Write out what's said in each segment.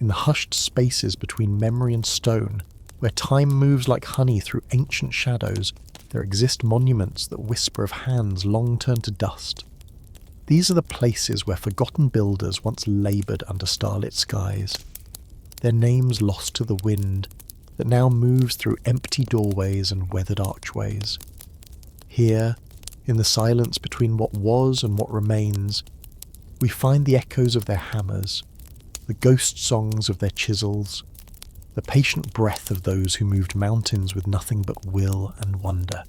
in the hushed spaces between memory and stone, where time moves like honey through ancient shadows, there exist monuments that whisper of hands long turned to dust. These are the places where forgotten builders once laboured under starlit skies, their names lost to the wind that now moves through empty doorways and weathered archways. Here, in the silence between what was and what remains, we find the echoes of their hammers, the ghost songs of their chisels, the patient breath of those who moved mountains with nothing but will and wonder.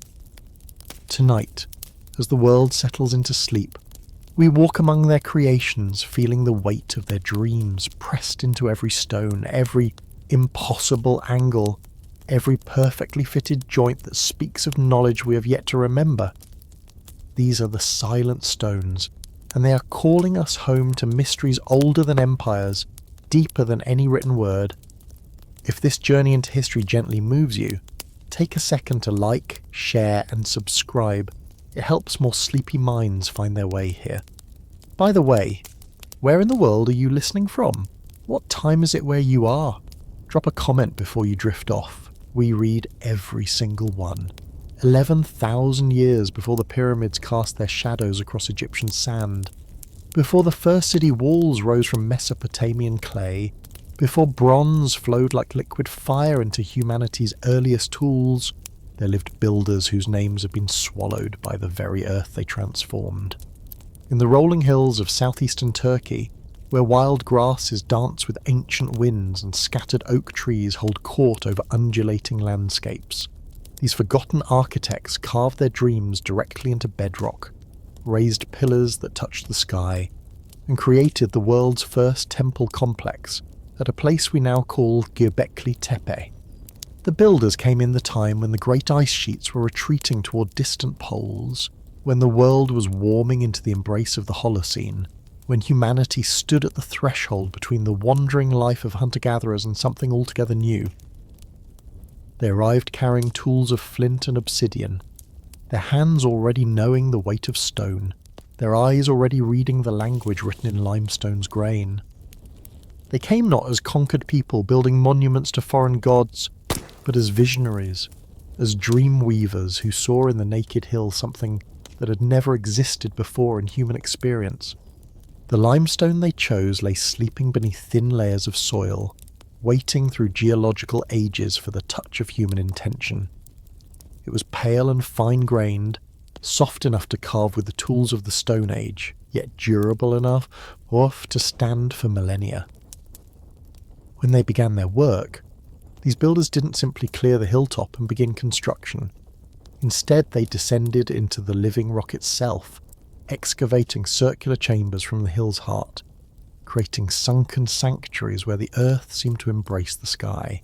Tonight, as the world settles into sleep, we walk among their creations, feeling the weight of their dreams pressed into every stone, every impossible angle, every perfectly fitted joint that speaks of knowledge we have yet to remember. These are the silent stones, and they are calling us home to mysteries older than empires, deeper than any written word. If this journey into history gently moves you, take a second to like, share, and subscribe. It helps more sleepy minds find their way here. By the way, where in the world are you listening from? What time is it where you are? Drop a comment before you drift off. We read every single one. 11,000 years before the pyramids cast their shadows across Egyptian sand, before the first city walls rose from Mesopotamian clay, before bronze flowed like liquid fire into humanity's earliest tools, there lived builders whose names have been swallowed by the very earth they transformed. In the rolling hills of southeastern Turkey, where wild grasses dance with ancient winds and scattered oak trees hold court over undulating landscapes, these forgotten architects carved their dreams directly into bedrock, raised pillars that touched the sky, and created the world's first temple complex at a place we now call Göbekli Tepe. The builders came in the time when the great ice sheets were retreating toward distant poles, when the world was warming into the embrace of the Holocene, when humanity stood at the threshold between the wandering life of hunter-gatherers and something altogether new. They arrived carrying tools of flint and obsidian, their hands already knowing the weight of stone, their eyes already reading the language written in limestone's grain. They came not as conquered people building monuments to foreign gods, but as visionaries, as dream weavers who saw in the naked hill something that had never existed before in human experience. The limestone they chose lay sleeping beneath thin layers of soil, waiting through geological ages for the touch of human intention. It was pale and fine-grained, soft enough to carve with the tools of the Stone Age, yet durable enough to stand for millennia. When they began their work, these builders didn't simply clear the hilltop and begin construction. Instead, they descended into the living rock itself, excavating circular chambers from the hill's heart, creating sunken sanctuaries where the earth seemed to embrace the sky.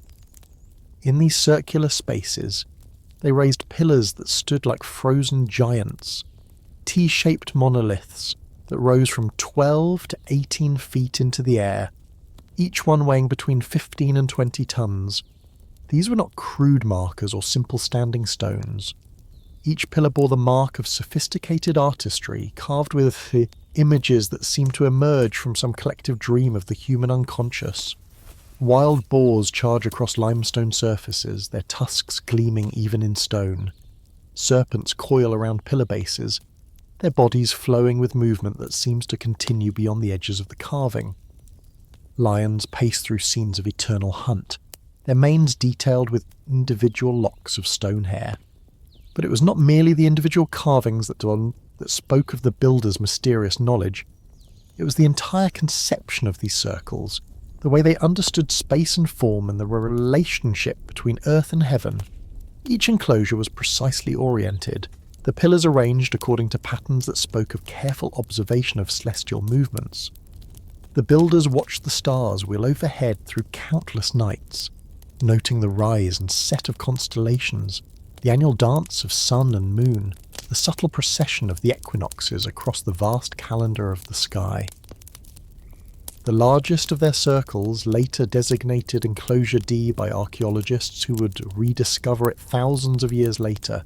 In these circular spaces, they raised pillars that stood like frozen giants, T-shaped monoliths that rose from 12 to 18 feet into the air, each one weighing between 15 and 20 tons. These were not crude markers or simple standing stones. Each pillar bore the mark of sophisticated artistry, carved with images that seemed to emerge from some collective dream of the human unconscious. Wild boars charge across limestone surfaces, their tusks gleaming even in stone. Serpents coil around pillar bases, their bodies flowing with movement that seems to continue beyond the edges of the carving. Lions pace through scenes of eternal hunt, their manes detailed with individual locks of stone hair. But it was not merely the individual carvings that spoke of the builder's mysterious knowledge. It was the entire conception of these circles, the way they understood space and form and the relationship between earth and heaven. Each enclosure was precisely oriented, the pillars arranged according to patterns that spoke of careful observation of celestial movements. The builders watched the stars wheel overhead through countless nights, noting the rise and set of constellations, the annual dance of sun and moon, the subtle procession of the equinoxes across the vast calendar of the sky. The largest of their circles, later designated Enclosure D by archaeologists who would rediscover it thousands of years later,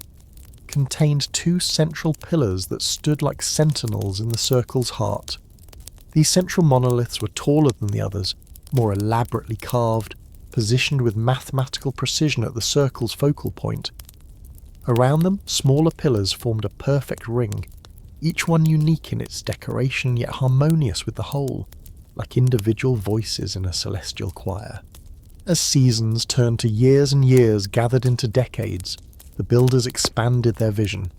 contained two central pillars that stood like sentinels in the circle's heart. These central monoliths were taller than the others, more elaborately carved, positioned with mathematical precision at the circle's focal point. Around them, smaller pillars formed a perfect ring, each one unique in its decoration yet harmonious with the whole, like individual voices in a celestial choir. As seasons turned to years and years gathered into decades, the builders expanded their vision.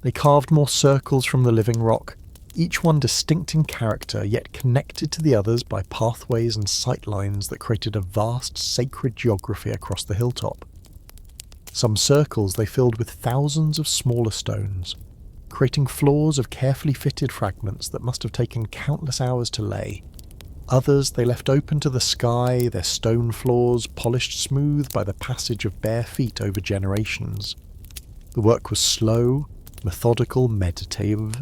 They carved more circles from the living rock, each one distinct in character yet connected to the others by pathways and sightlines that created a vast sacred geography across the hilltop. Some circles they filled with thousands of smaller stones, creating floors of carefully fitted fragments that must have taken countless hours to lay. Others they left open to the sky, their stone floors polished smooth by the passage of bare feet over generations. The work was slow, methodical, meditative.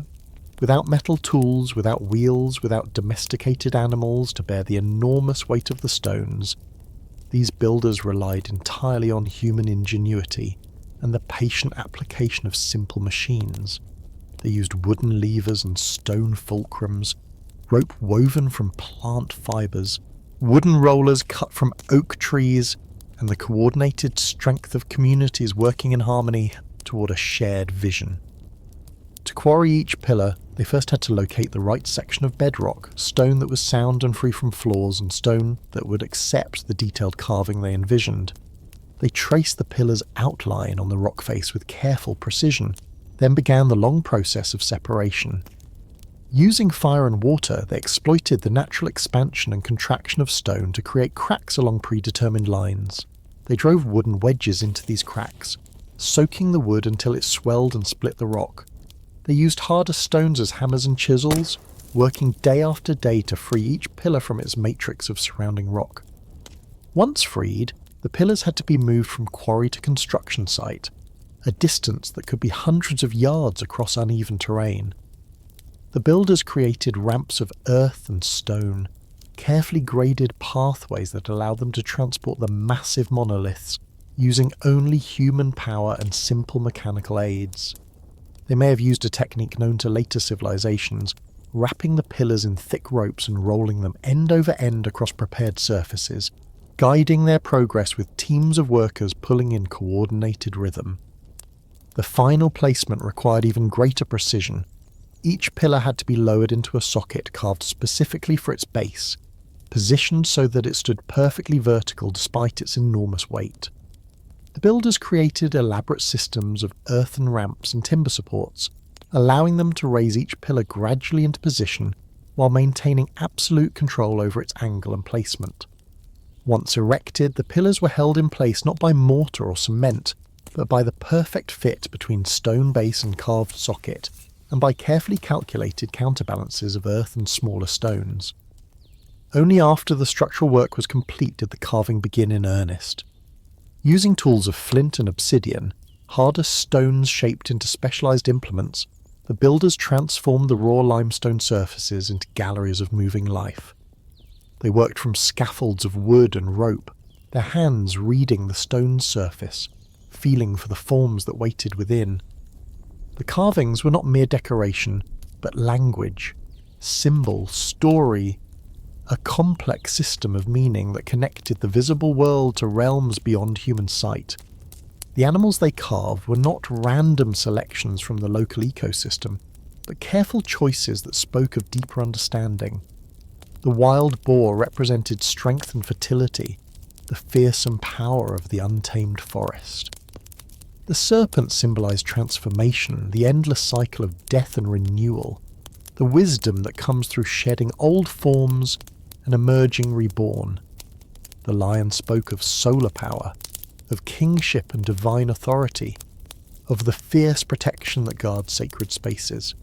Without metal tools, without wheels, without domesticated animals to bear the enormous weight of the stones, these builders relied entirely on human ingenuity and the patient application of simple machines. They used wooden levers and stone fulcrums, rope woven from plant fibres, wooden rollers cut from oak trees, and the coordinated strength of communities working in harmony toward a shared vision. To quarry each pillar, they first had to locate the right section of bedrock, stone that was sound and free from flaws, and stone that would accept the detailed carving they envisioned. They traced the pillar's outline on the rock face with careful precision, then began the long process of separation. Using fire and water, they exploited the natural expansion and contraction of stone to create cracks along predetermined lines. They drove wooden wedges into these cracks, soaking the wood until it swelled and split the rock. They used harder stones as hammers and chisels, working day after day to free each pillar from its matrix of surrounding rock. Once freed, the pillars had to be moved from quarry to construction site, a distance that could be hundreds of yards across uneven terrain. The builders created ramps of earth and stone, carefully graded pathways that allowed them to transport the massive monoliths, using only human power and simple mechanical aids. They may have used a technique known to later civilizations, wrapping the pillars in thick ropes and rolling them end over end across prepared surfaces, guiding their progress with teams of workers pulling in coordinated rhythm. The final placement required even greater precision. Each pillar had to be lowered into a socket carved specifically for its base, positioned so that it stood perfectly vertical despite its enormous weight. The builders created elaborate systems of earthen ramps and timber supports, allowing them to raise each pillar gradually into position while maintaining absolute control over its angle and placement. Once erected, the pillars were held in place not by mortar or cement, but by the perfect fit between stone base and carved socket, and by carefully calculated counterbalances of earth and smaller stones. Only after the structural work was complete did the carving begin in earnest. Using tools of flint and obsidian, harder stones shaped into specialized implements, the builders transformed the raw limestone surfaces into galleries of moving life. They worked from scaffolds of wood and rope, their hands reading the stone's surface, feeling for the forms that waited within. The carvings were not mere decoration, but language, symbol, story, a complex system of meaning that connected the visible world to realms beyond human sight. The animals they carved were not random selections from the local ecosystem, but careful choices that spoke of deeper understanding. The wild boar represented strength and fertility, the fearsome power of the untamed forest. The serpent symbolized transformation, the endless cycle of death and renewal, the wisdom that comes through shedding old forms and emerging reborn. The lion spoke of solar power, of kingship and divine authority, of the fierce protection that guards sacred spaces.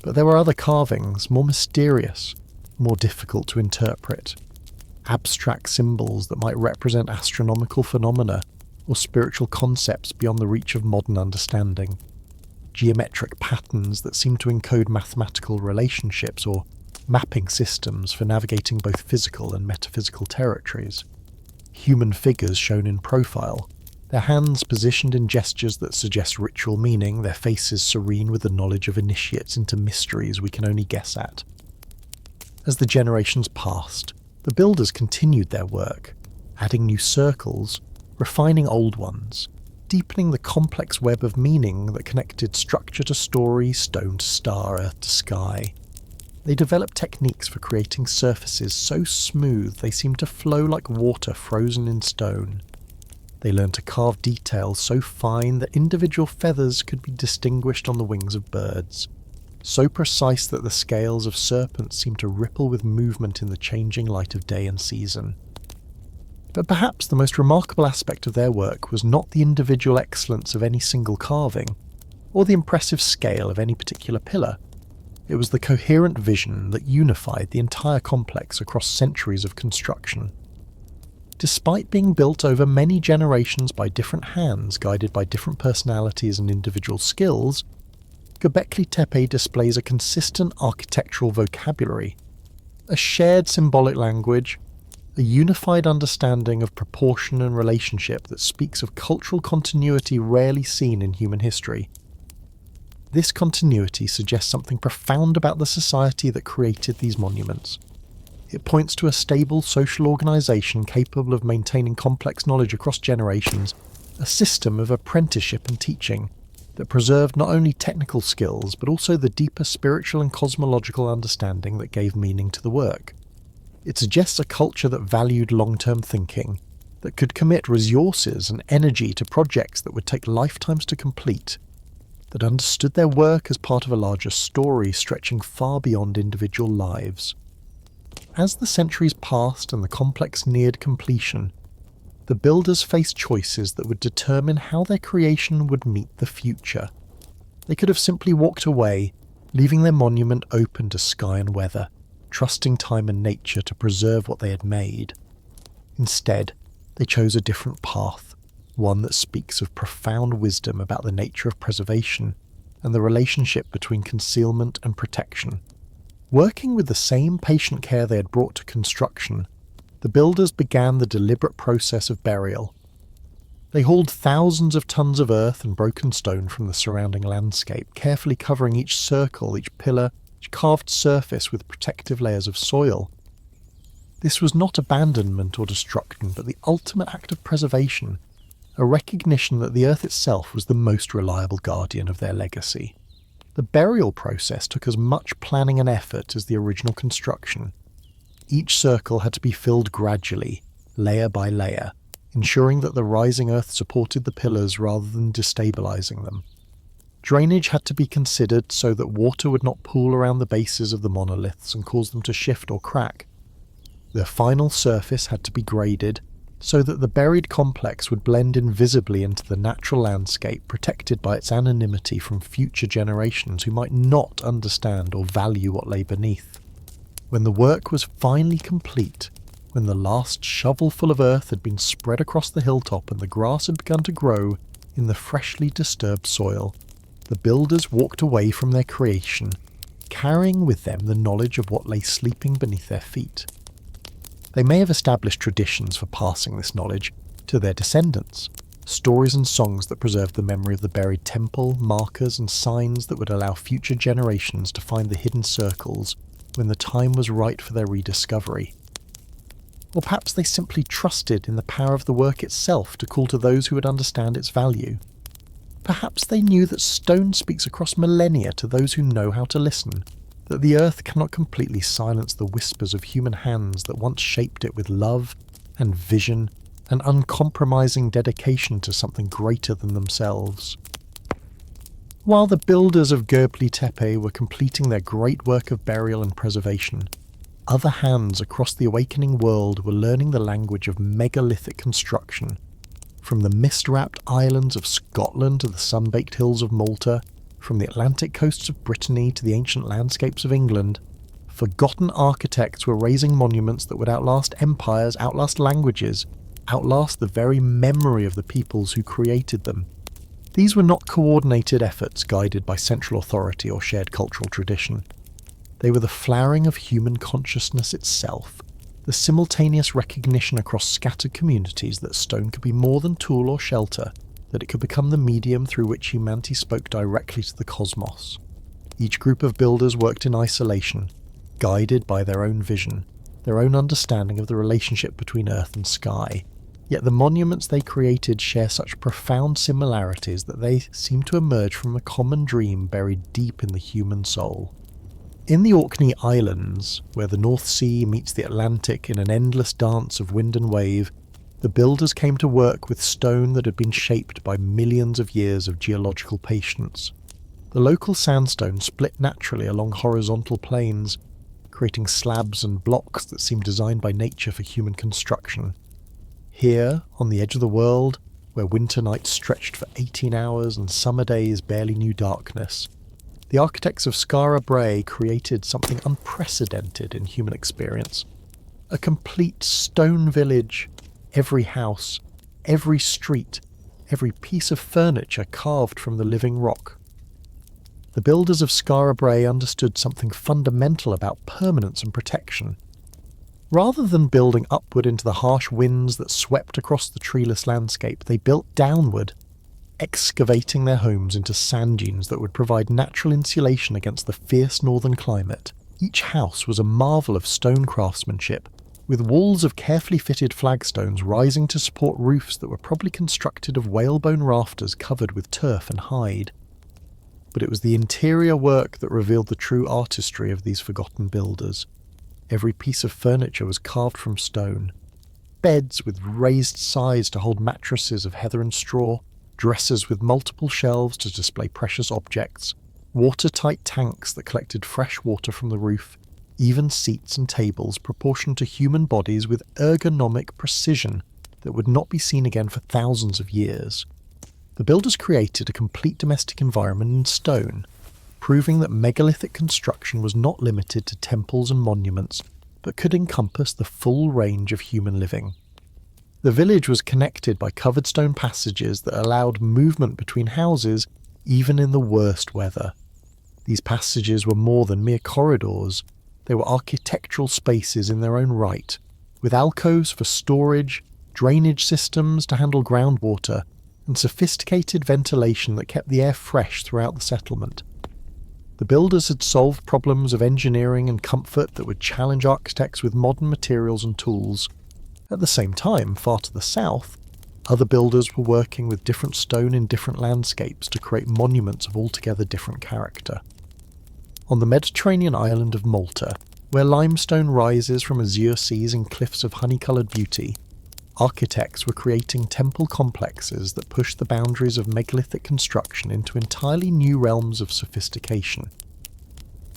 But there were other carvings, more mysterious, more difficult to interpret. Abstract symbols that might represent astronomical phenomena or spiritual concepts beyond the reach of modern understanding. Geometric patterns that seemed to encode mathematical relationships or mapping systems for navigating both physical and metaphysical territories. Human figures shown in profile, their hands positioned in gestures that suggest ritual meaning, their faces serene with the knowledge of initiates into mysteries we can only guess at. As the generations passed, The builders continued their work, adding new circles, refining old ones, deepening the complex web of meaning that connected structure to story, stone to star, earth to sky. They developed techniques for creating surfaces so smooth they seemed to flow like water frozen in stone. They learned to carve details so fine that individual feathers could be distinguished on the wings of birds, so precise that the scales of serpents seemed to ripple with movement in the changing light of day and season. But perhaps the most remarkable aspect of their work was not the individual excellence of any single carving, or the impressive scale of any particular pillar. It was the coherent vision that unified the entire complex across centuries of construction. Despite being built over many generations by different hands guided by different personalities and individual skills, Göbekli Tepe displays a consistent architectural vocabulary, a shared symbolic language, a unified understanding of proportion and relationship that speaks of cultural continuity rarely seen in human history. This continuity suggests something profound about the society that created these monuments. It points to a stable social organisation capable of maintaining complex knowledge across generations, a system of apprenticeship and teaching that preserved not only technical skills but also the deeper spiritual and cosmological understanding that gave meaning to the work. It suggests a culture that valued long-term thinking, that could commit resources and energy to projects that would take lifetimes to complete, that understood their work as part of a larger story stretching far beyond individual lives. As the centuries passed and the complex neared completion, the builders faced choices that would determine how their creation would meet the future. They could have simply walked away, leaving their monument open to sky and weather, trusting time and nature to preserve what they had made. Instead, they chose a different path, one that speaks of profound wisdom about the nature of preservation and the relationship between concealment and protection. Working with the same patient care they had brought to construction, the builders began the deliberate process of burial. They hauled thousands of tons of earth and broken stone from the surrounding landscape, carefully covering each circle, each pillar, each carved surface with protective layers of soil. This was not abandonment or destruction, but the ultimate act of preservation, a recognition that the earth itself was the most reliable guardian of their legacy. The burial process took as much planning and effort as the original construction. Each circle had to be filled gradually, layer by layer, ensuring that the rising earth supported the pillars rather than destabilizing them. Drainage had to be considered so that water would not pool around the bases of the monoliths and cause them to shift or crack. The final surface had to be graded so that the buried complex would blend invisibly into the natural landscape, protected by its anonymity from future generations who might not understand or value what lay beneath. When the work was finally complete, when the last shovelful of earth had been spread across the hilltop and the grass had begun to grow in the freshly disturbed soil, the builders walked away from their creation, carrying with them the knowledge of what lay sleeping beneath their feet. They may have established traditions for passing this knowledge to their descendants, stories and songs that preserved the memory of the buried temple, markers and signs that would allow future generations to find the hidden circles when the time was right for their rediscovery. Or perhaps they simply trusted in the power of the work itself to call to those who would understand its value. Perhaps they knew that stone speaks across millennia to those who know how to listen, that the earth cannot completely silence the whispers of human hands that once shaped it with love and vision and uncompromising dedication to something greater than themselves. While the builders of Göbekli Tepe were completing their great work of burial and preservation, other hands across the awakening world were learning the language of megalithic construction. From the mist-wrapped islands of Scotland to the sun-baked hills of Malta, from the Atlantic coasts of Brittany to the ancient landscapes of England, forgotten architects were raising monuments that would outlast empires, outlast languages, outlast the very memory of the peoples who created them. These were not coordinated efforts guided by central authority or shared cultural tradition. They were the flowering of human consciousness itself, the simultaneous recognition across scattered communities that stone could be more than tool or shelter, that it could become the medium through which humanity spoke directly to the cosmos. Each group of builders worked in isolation, guided by their own vision, their own understanding of the relationship between earth and sky, yet the monuments they created share such profound similarities that they seem to emerge from a common dream buried deep in the human soul. In the Orkney Islands, where the North Sea meets the Atlantic in an endless dance of wind and wave, the builders came to work with stone that had been shaped by millions of years of geological patience. The local sandstone split naturally along horizontal planes, creating slabs and blocks that seemed designed by nature for human construction. Here, on the edge of the world, where winter nights stretched for 18 hours and summer days barely knew darkness, the architects of Skara Brae created something unprecedented in human experience. A complete stone village, every house, every street, every piece of furniture carved from the living rock. The builders of Skara Brae understood something fundamental about permanence and protection. Rather than building upward into the harsh winds that swept across the treeless landscape, they built downward, excavating their homes into sand dunes that would provide natural insulation against the fierce northern climate. Each house was a marvel of stone craftsmanship, with walls of carefully fitted flagstones rising to support roofs that were probably constructed of whalebone rafters covered with turf and hide. But it was the interior work that revealed the true artistry of these forgotten builders. Every piece of furniture was carved from stone. Beds with raised sides to hold mattresses of heather and straw, dressers with multiple shelves to display precious objects, watertight tanks that collected fresh water from the roof, even seats and tables proportioned to human bodies with ergonomic precision that would not be seen again for thousands of years. The builders created a complete domestic environment in stone, proving that megalithic construction was not limited to temples and monuments, but could encompass the full range of human living. The village was connected by covered stone passages that allowed movement between houses even in the worst weather. These passages were more than mere corridors. They were architectural spaces in their own right, with alcoves for storage, drainage systems to handle groundwater, and sophisticated ventilation that kept the air fresh throughout the settlement. The builders had solved problems of engineering and comfort that would challenge architects with modern materials and tools. At the same time, far to the south, other builders were working with different stone in different landscapes to create monuments of altogether different character. On the Mediterranean island of Malta, where limestone rises from azure seas and cliffs of honey-coloured beauty, architects were creating temple complexes that pushed the boundaries of megalithic construction into entirely new realms of sophistication.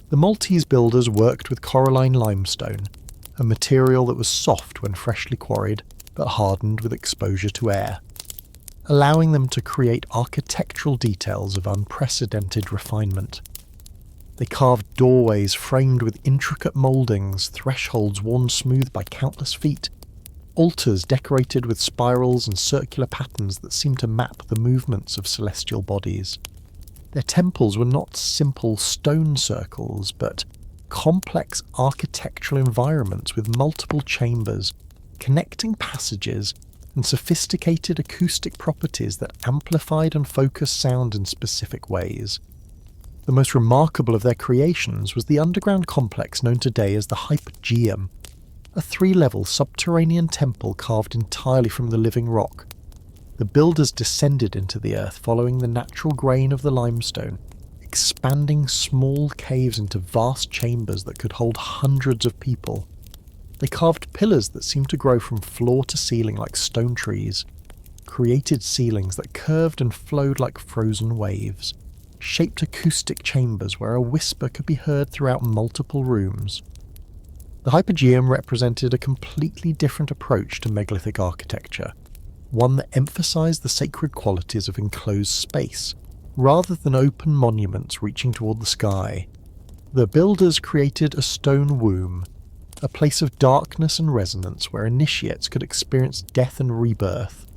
The Maltese builders worked with coralline limestone, a material that was soft when freshly quarried but hardened with exposure to air, allowing them to create architectural details of unprecedented refinement. They carved doorways framed with intricate mouldings, thresholds worn smooth by countless feet, altars decorated with spirals and circular patterns that seemed to map the movements of celestial bodies. Their temples were not simple stone circles, but complex architectural environments with multiple chambers, connecting passages, and sophisticated acoustic properties that amplified and focused sound in specific ways. The most remarkable of their creations was the underground complex known today as the Hypogeum, a 3-level subterranean temple carved entirely from the living rock. The builders descended into the earth following the natural grain of the limestone, expanding small caves into vast chambers that could hold hundreds of people. They carved pillars that seemed to grow from floor to ceiling like stone trees, created ceilings that curved and flowed like frozen waves, shaped acoustic chambers where a whisper could be heard throughout multiple rooms. The Hypogeum represented a completely different approach to megalithic architecture, one that emphasized the sacred qualities of enclosed space, rather than open monuments reaching toward the sky. The builders created a stone womb, a place of darkness and resonance where initiates could experience death and rebirth,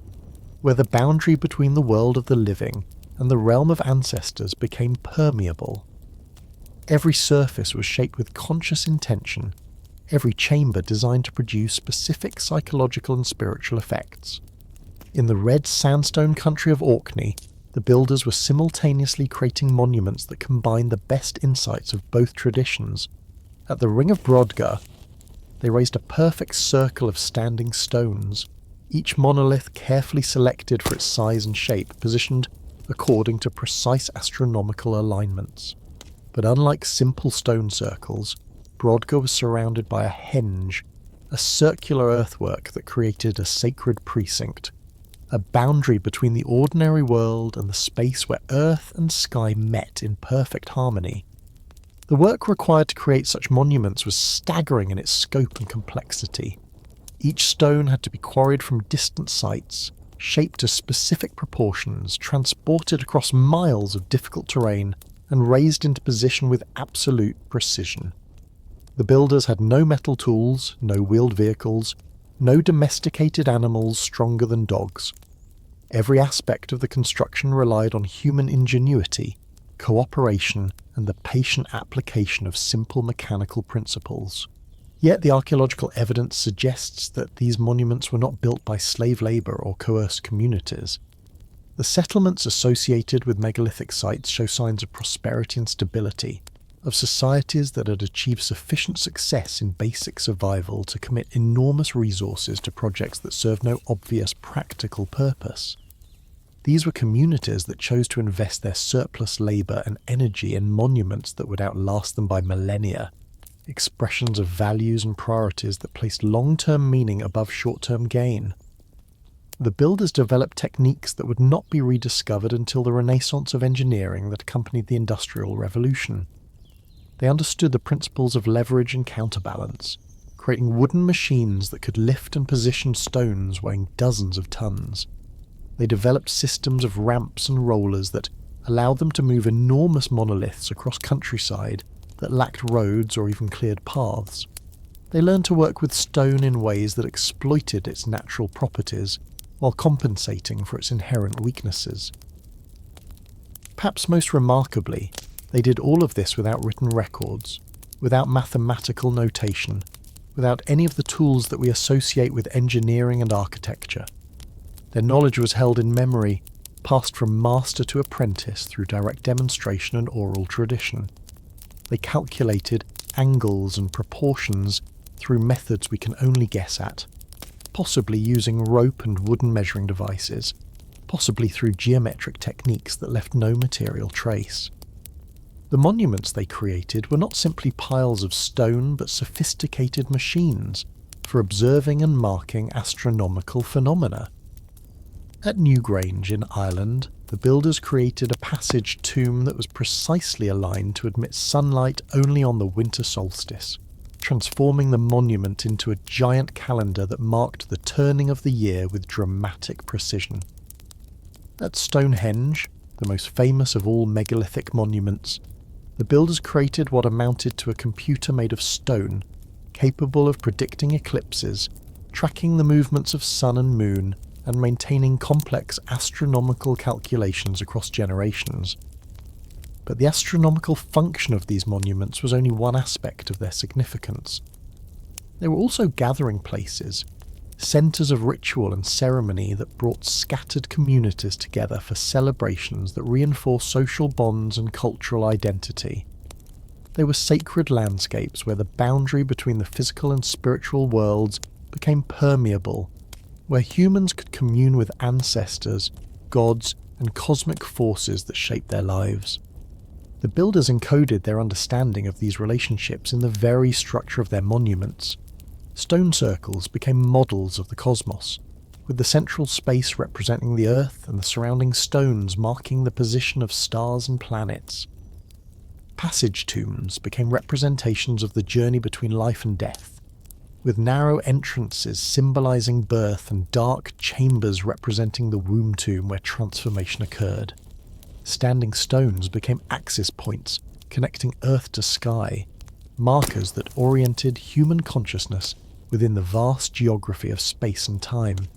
where the boundary between the world of the living and the realm of ancestors became permeable. Every surface was shaped with conscious intention, every chamber designed to produce specific psychological and spiritual effects. In the red sandstone country of Orkney, the builders were simultaneously creating monuments that combined the best insights of both traditions. At the Ring of Brodgar, They raised a perfect circle of standing stones, each monolith carefully selected for its size and shape, positioned according to precise astronomical alignments. But unlike simple stone circles, Brodgar was surrounded by a henge, a circular earthwork that created a sacred precinct, a boundary between the ordinary world and the space where earth and sky met in perfect harmony. The work required to create such monuments was staggering in its scope and complexity. Each stone had to be quarried from distant sites, shaped to specific proportions, transported across miles of difficult terrain, and raised into position with absolute precision. The builders had no metal tools, no wheeled vehicles, no domesticated animals stronger than dogs. Every aspect of the construction relied on human ingenuity, cooperation, and the patient application of simple mechanical principles. Yet the archaeological evidence suggests that these monuments were not built by slave labour or coerced communities. The settlements associated with megalithic sites show signs of prosperity and stability, of societies that had achieved sufficient success in basic survival to commit enormous resources to projects that served no obvious practical purpose. These were communities that chose to invest their surplus labour and energy in monuments that would outlast them by millennia, expressions of values and priorities that placed long-term meaning above short-term gain. The builders developed techniques that would not be rediscovered until the renaissance of engineering that accompanied the Industrial Revolution. They understood the principles of leverage and counterbalance, creating wooden machines that could lift and position stones weighing dozens of tons. They developed systems of ramps and rollers that allowed them to move enormous monoliths across countryside that lacked roads or even cleared paths. They learned to work with stone in ways that exploited its natural properties while compensating for its inherent weaknesses. Perhaps most remarkably, they did all of this without written records, without mathematical notation, without any of the tools that we associate with engineering and architecture. Their knowledge was held in memory, passed from master to apprentice through direct demonstration and oral tradition. They calculated angles and proportions through methods we can only guess at, possibly using rope and wooden measuring devices, possibly through geometric techniques that left no material trace. The monuments they created were not simply piles of stone but sophisticated machines for observing and marking astronomical phenomena. At Newgrange in Ireland, the builders created a passage tomb that was precisely aligned to admit sunlight only on the winter solstice, transforming the monument into a giant calendar that marked the turning of the year with dramatic precision. At Stonehenge, the most famous of all megalithic monuments, the builders created what amounted to a computer made of stone, capable of predicting eclipses, tracking the movements of sun and moon, and maintaining complex astronomical calculations across generations. But the astronomical function of these monuments was only one aspect of their significance. They were also gathering places, centres of ritual and ceremony that brought scattered communities together for celebrations that reinforced social bonds and cultural identity. They were sacred landscapes where the boundary between the physical and spiritual worlds became permeable, where humans could commune with ancestors, gods, and cosmic forces that shaped their lives. The builders encoded their understanding of these relationships in the very structure of their monuments. Stone circles became models of the cosmos, with the central space representing the Earth and the surrounding stones marking the position of stars and planets. Passage tombs became representations of the journey between life and death, with narrow entrances symbolizing birth and dark chambers representing the womb tomb where transformation occurred. Standing stones became axis points connecting earth to sky, markers that oriented human consciousness within the vast geography of space and time.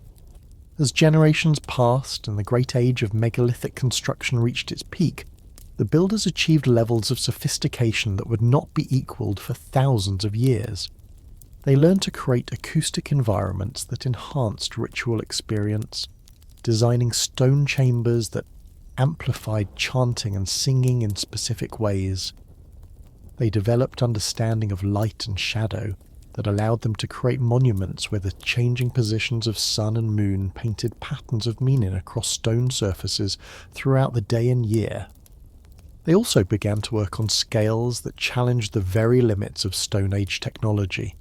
As generations passed and the great age of megalithic construction reached its peak, the builders achieved levels of sophistication that would not be equalled for thousands of years. They learned to create acoustic environments that enhanced ritual experience, designing stone chambers that amplified chanting and singing in specific ways. They developed understanding of light and shadow that allowed them to create monuments where the changing positions of sun and moon painted patterns of meaning across stone surfaces throughout the day and year. They also began to work on scales that challenged the very limits of Stone Age technology.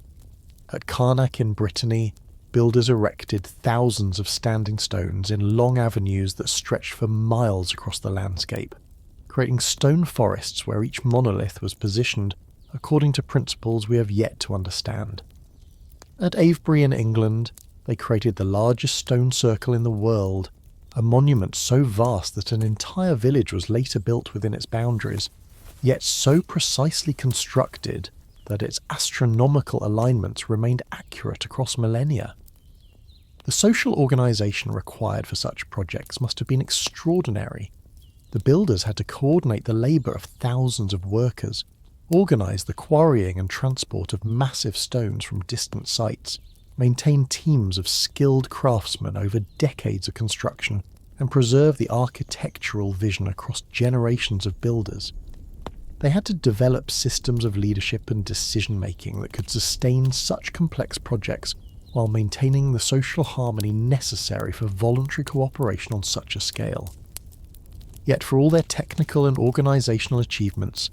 At Carnac in Brittany, builders erected thousands of standing stones in long avenues that stretched for miles across the landscape, creating stone forests where each monolith was positioned according to principles we have yet to understand. At Avebury in England, they created the largest stone circle in the world, a monument so vast that an entire village was later built within its boundaries, yet so precisely constructed that its astronomical alignments remained accurate across millennia. The social organisation required for such projects must have been extraordinary. The builders had to coordinate the labour of thousands of workers, organise the quarrying and transport of massive stones from distant sites, maintain teams of skilled craftsmen over decades of construction, and preserve the architectural vision across generations of builders. They had to develop systems of leadership and decision-making that could sustain such complex projects while maintaining the social harmony necessary for voluntary cooperation on such a scale. Yet for all their technical and organisational achievements,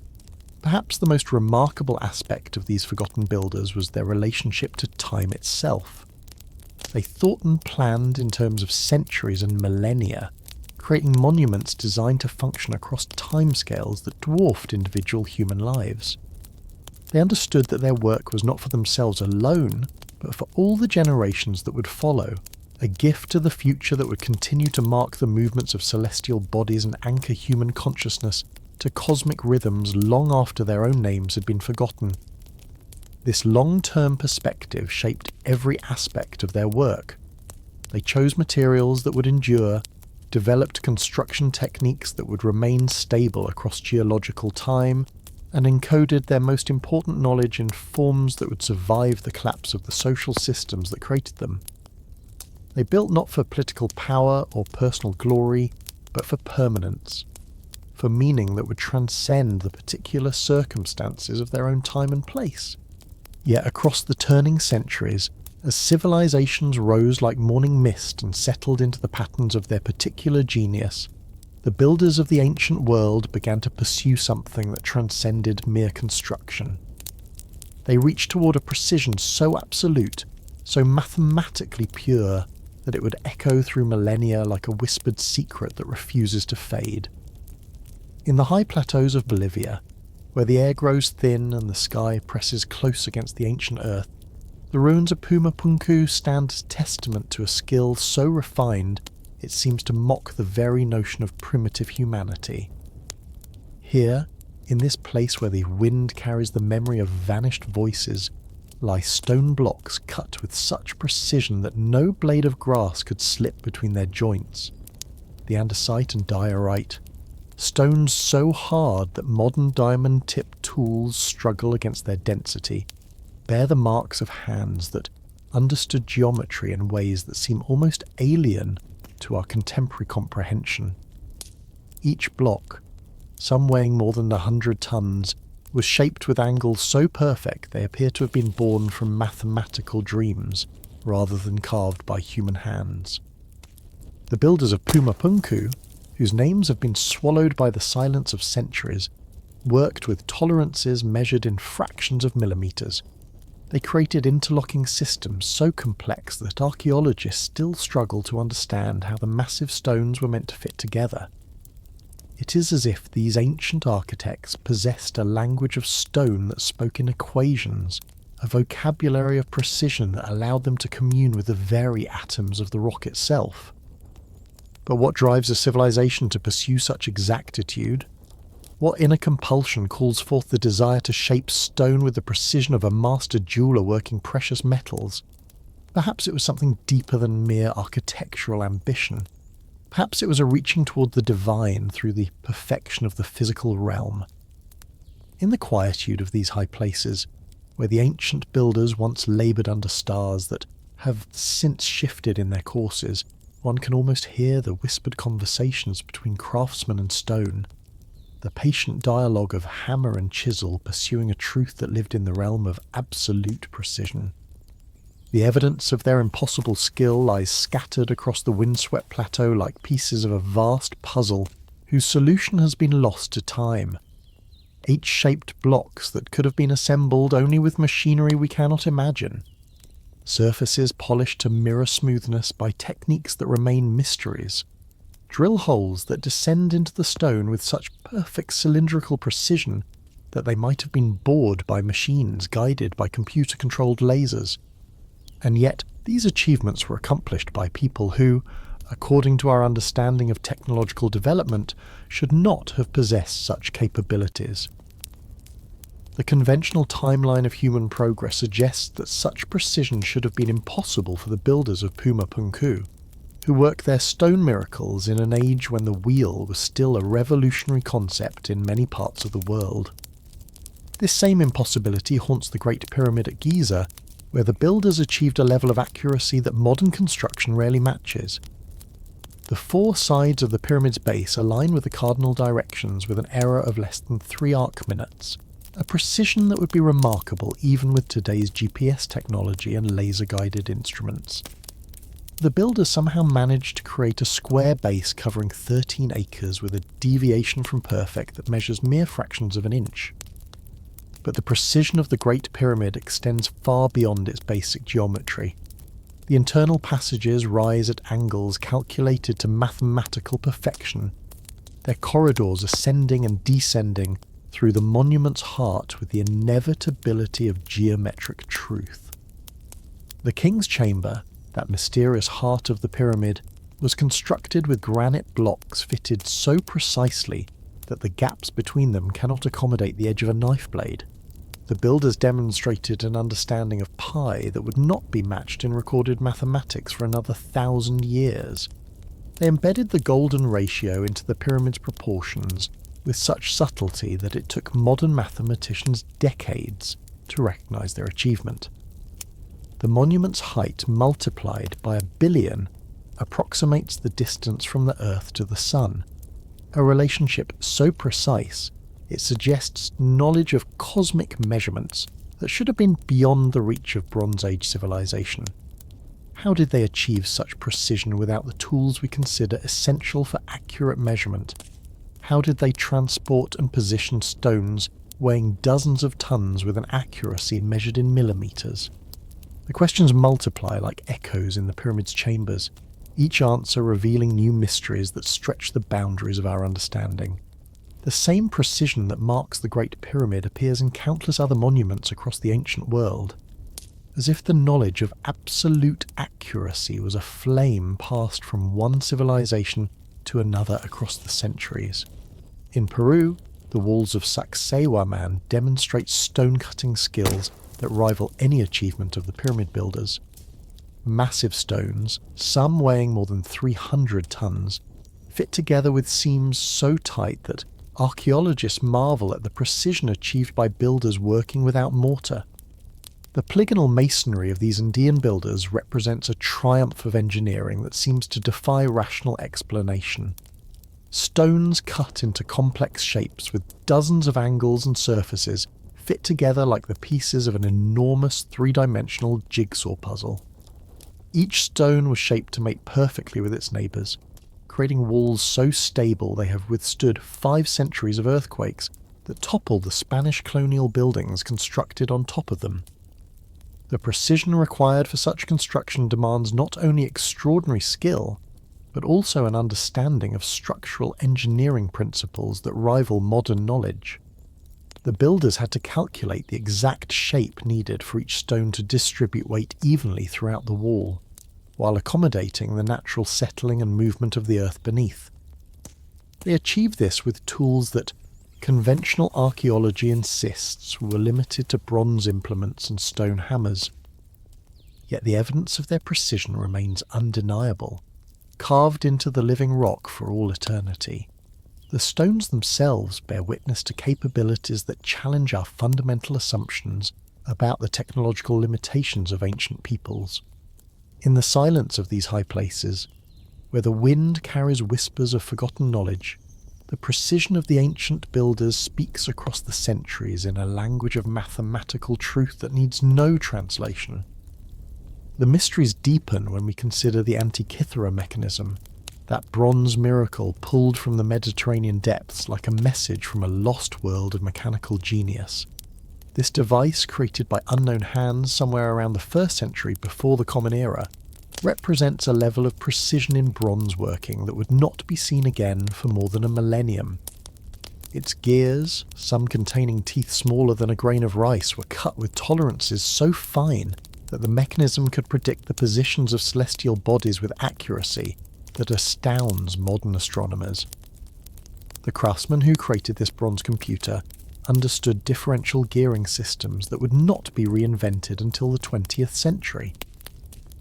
perhaps the most remarkable aspect of these forgotten builders was their relationship to time itself. They thought and planned in terms of centuries and millennia, creating monuments designed to function across timescales that dwarfed individual human lives. They understood that their work was not for themselves alone, but for all the generations that would follow, a gift to the future that would continue to mark the movements of celestial bodies and anchor human consciousness to cosmic rhythms long after their own names had been forgotten. This long-term perspective shaped every aspect of their work. They chose materials that would endure, developed construction techniques that would remain stable across geological time, and encoded their most important knowledge in forms that would survive the collapse of the social systems that created them. They built not for political power or personal glory, but for permanence, for meaning that would transcend the particular circumstances of their own time and place. Yet across the turning centuries, as civilizations rose like morning mist and settled into the patterns of their particular genius, the builders of the ancient world began to pursue something that transcended mere construction. They reached toward a precision so absolute, so mathematically pure, that it would echo through millennia like a whispered secret that refuses to fade. In the high plateaus of Bolivia, where the air grows thin and the sky presses close against the ancient earth, the ruins of Puma Punku stand as testament to a skill so refined it seems to mock the very notion of primitive humanity. Here, in this place where the wind carries the memory of vanished voices, lie stone blocks cut with such precision that no blade of grass could slip between their joints. The andesite and diorite, stones so hard that modern diamond-tipped tools struggle against their density, bear the marks of hands that understood geometry in ways that seem almost alien to our contemporary comprehension. Each block, some weighing more than 100 tons, was shaped with angles so perfect they appear to have been born from mathematical dreams rather than carved by human hands. The builders of Puma Punku, whose names have been swallowed by the silence of centuries, worked with tolerances measured in fractions of millimetres. They created interlocking systems so complex that archaeologists still struggle to understand how the massive stones were meant to fit together. It is as if these ancient architects possessed a language of stone that spoke in equations, a vocabulary of precision that allowed them to commune with the very atoms of the rock itself. But what drives a civilization to pursue such exactitude? What inner compulsion calls forth the desire to shape stone with the precision of a master jeweller working precious metals? Perhaps it was something deeper than mere architectural ambition. Perhaps it was a reaching toward the divine through the perfection of the physical realm. In the quietude of these high places, where the ancient builders once laboured under stars that have since shifted in their courses, one can almost hear the whispered conversations between craftsman and stone. the patient dialogue of hammer and chisel pursuing a truth that lived in the realm of absolute precision. The evidence of their impossible skill lies scattered across the windswept plateau like pieces of a vast puzzle whose solution has been lost to time. H-shaped blocks that could have been assembled only with machinery we cannot imagine. Surfaces polished to mirror smoothness by techniques that remain mysteries. Drill holes that descend into the stone with such perfect cylindrical precision that they might have been bored by machines guided by computer-controlled lasers. And yet, these achievements were accomplished by people who, according to our understanding of technological development, should not have possessed such capabilities. The conventional timeline of human progress suggests that such precision should have been impossible for the builders of Puma Punku, who worked their stone miracles in an age when the wheel was still a revolutionary concept in many parts of the world. This same impossibility haunts the Great Pyramid at Giza, where the builders achieved a level of accuracy that modern construction rarely matches. The four sides of the pyramid's base align with the cardinal directions with an error of less than 3 arc minutes, a precision that would be remarkable even with today's GPS technology and laser-guided instruments. The builders somehow managed to create a square base covering 13 acres with a deviation from perfect that measures mere fractions of an inch. But the precision of the Great Pyramid extends far beyond its basic geometry. The internal passages rise at angles calculated to mathematical perfection, their corridors ascending and descending through the monument's heart with the inevitability of geometric truth. The King's Chamber, that mysterious heart of the pyramid, was constructed with granite blocks fitted so precisely that the gaps between them cannot accommodate the edge of a knife blade. The builders demonstrated an understanding of pi that would not be matched in recorded mathematics for another 1,000 years. They embedded the golden ratio into the pyramid's proportions with such subtlety that it took modern mathematicians decades to recognize their achievement. The monument's height multiplied by 1 billion approximates the distance from the Earth to the Sun, a relationship so precise it suggests knowledge of cosmic measurements that should have been beyond the reach of Bronze Age civilization. How did they achieve such precision without the tools we consider essential for accurate measurement? How did they transport and position stones weighing dozens of tons with an accuracy measured in millimeters? The questions multiply like echoes in the pyramid's chambers, each answer revealing new mysteries that stretch the boundaries of our understanding. The same precision that marks the Great Pyramid appears in countless other monuments across the ancient world, as if the knowledge of absolute accuracy was a flame passed from one civilization to another across the centuries. In Peru, the walls of Sacsayhuaman demonstrate stone-cutting skills that rival any achievement of the pyramid builders. Massive stones, some weighing more than 300 tons, fit together with seams so tight that archaeologists marvel at the precision achieved by builders working without mortar. The polygonal masonry of these Andean builders represents a triumph of engineering that seems to defy rational explanation. Stones cut into complex shapes with dozens of angles and surfaces fit together like the pieces of an enormous three-dimensional jigsaw puzzle. Each stone was shaped to mate perfectly with its neighbours, creating walls so stable they have withstood 5 centuries of earthquakes that toppled the Spanish colonial buildings constructed on top of them. The precision required for such construction demands not only extraordinary skill, but also an understanding of structural engineering principles that rival modern knowledge. The builders had to calculate the exact shape needed for each stone to distribute weight evenly throughout the wall, while accommodating the natural settling and movement of the earth beneath. They achieved this with tools that conventional archaeology insists were limited to bronze implements and stone hammers. Yet the evidence of their precision remains undeniable, carved into the living rock for all eternity. The stones themselves bear witness to capabilities that challenge our fundamental assumptions about the technological limitations of ancient peoples. In the silence of these high places, where the wind carries whispers of forgotten knowledge, The precision of the ancient builders speaks across the centuries in a language of mathematical truth that needs no translation. The mysteries deepen when we consider the Antikythera mechanism, that bronze miracle pulled from the Mediterranean depths like a message from a lost world of mechanical genius. This device, created by unknown hands somewhere around the 1st century before the Common Era, represents a level of precision in bronze working that would not be seen again for more than a millennium. Its gears, some containing teeth smaller than a grain of rice, were cut with tolerances so fine that the mechanism could predict the positions of celestial bodies with accuracy that astounds modern astronomers. The craftsmen who created this bronze computer understood differential gearing systems that would not be reinvented until the 20th century.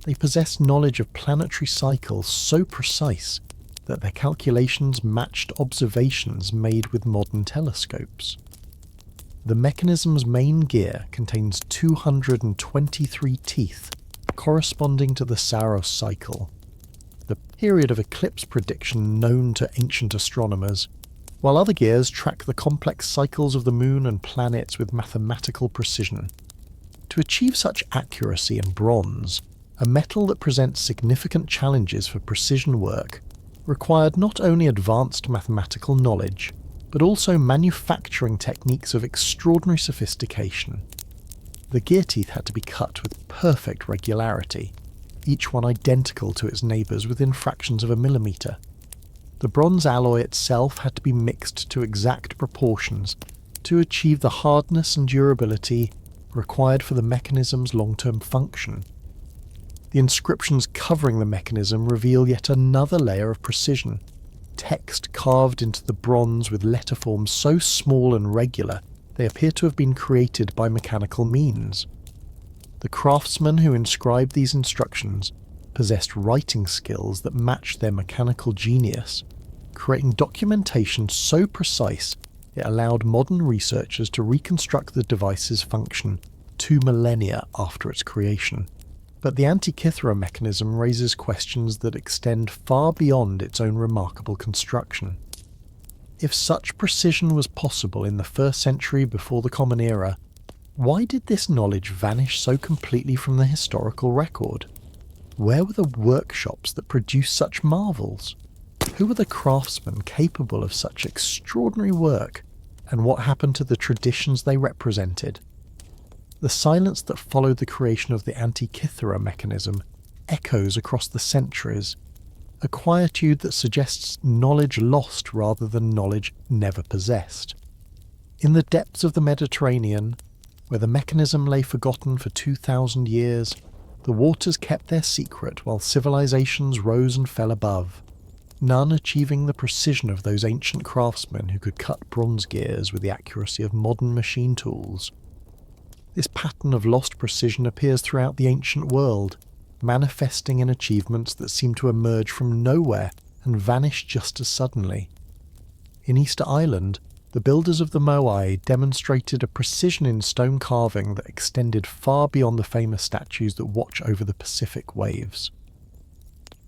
They possessed knowledge of planetary cycles so precise that their calculations matched observations made with modern telescopes. The mechanism's main gear contains 223 teeth, corresponding to the Saros cycle, the period of eclipse prediction known to ancient astronomers, while other gears track the complex cycles of the moon and planets with mathematical precision. To achieve such accuracy in bronze, a metal that presents significant challenges for precision work, required not only advanced mathematical knowledge, but also manufacturing techniques of extraordinary sophistication. The gear teeth had to be cut with perfect regularity, each one identical to its neighbours within fractions of a millimetre. The bronze alloy itself had to be mixed to exact proportions to achieve the hardness and durability required for the mechanism's long-term function. The inscriptions covering the mechanism reveal yet another layer of precision, text carved into the bronze with letter forms so small and regular they appear to have been created by mechanical means. The craftsmen who inscribed these instructions possessed writing skills that matched their mechanical genius, creating documentation so precise it allowed modern researchers to reconstruct the device's function 2 millennia after its creation. But the Antikythera mechanism raises questions that extend far beyond its own remarkable construction. If such precision was possible in the 1st century before the Common Era, why did this knowledge vanish so completely from the historical record? Where were the workshops that produced such marvels? Who were the craftsmen capable of such extraordinary work, and what happened to the traditions they represented? The silence that followed the creation of the Antikythera mechanism echoes across the centuries, a quietude that suggests knowledge lost rather than knowledge never possessed. In the depths of the Mediterranean, where the mechanism lay forgotten for 2,000 years, the waters kept their secret while civilizations rose and fell above, none achieving the precision of those ancient craftsmen who could cut bronze gears with the accuracy of modern machine tools. This pattern of lost precision appears throughout the ancient world, manifesting in achievements that seem to emerge from nowhere and vanish just as suddenly. In Easter Island, the builders of the Moai demonstrated a precision in stone carving that extended far beyond the famous statues that watch over the Pacific waves.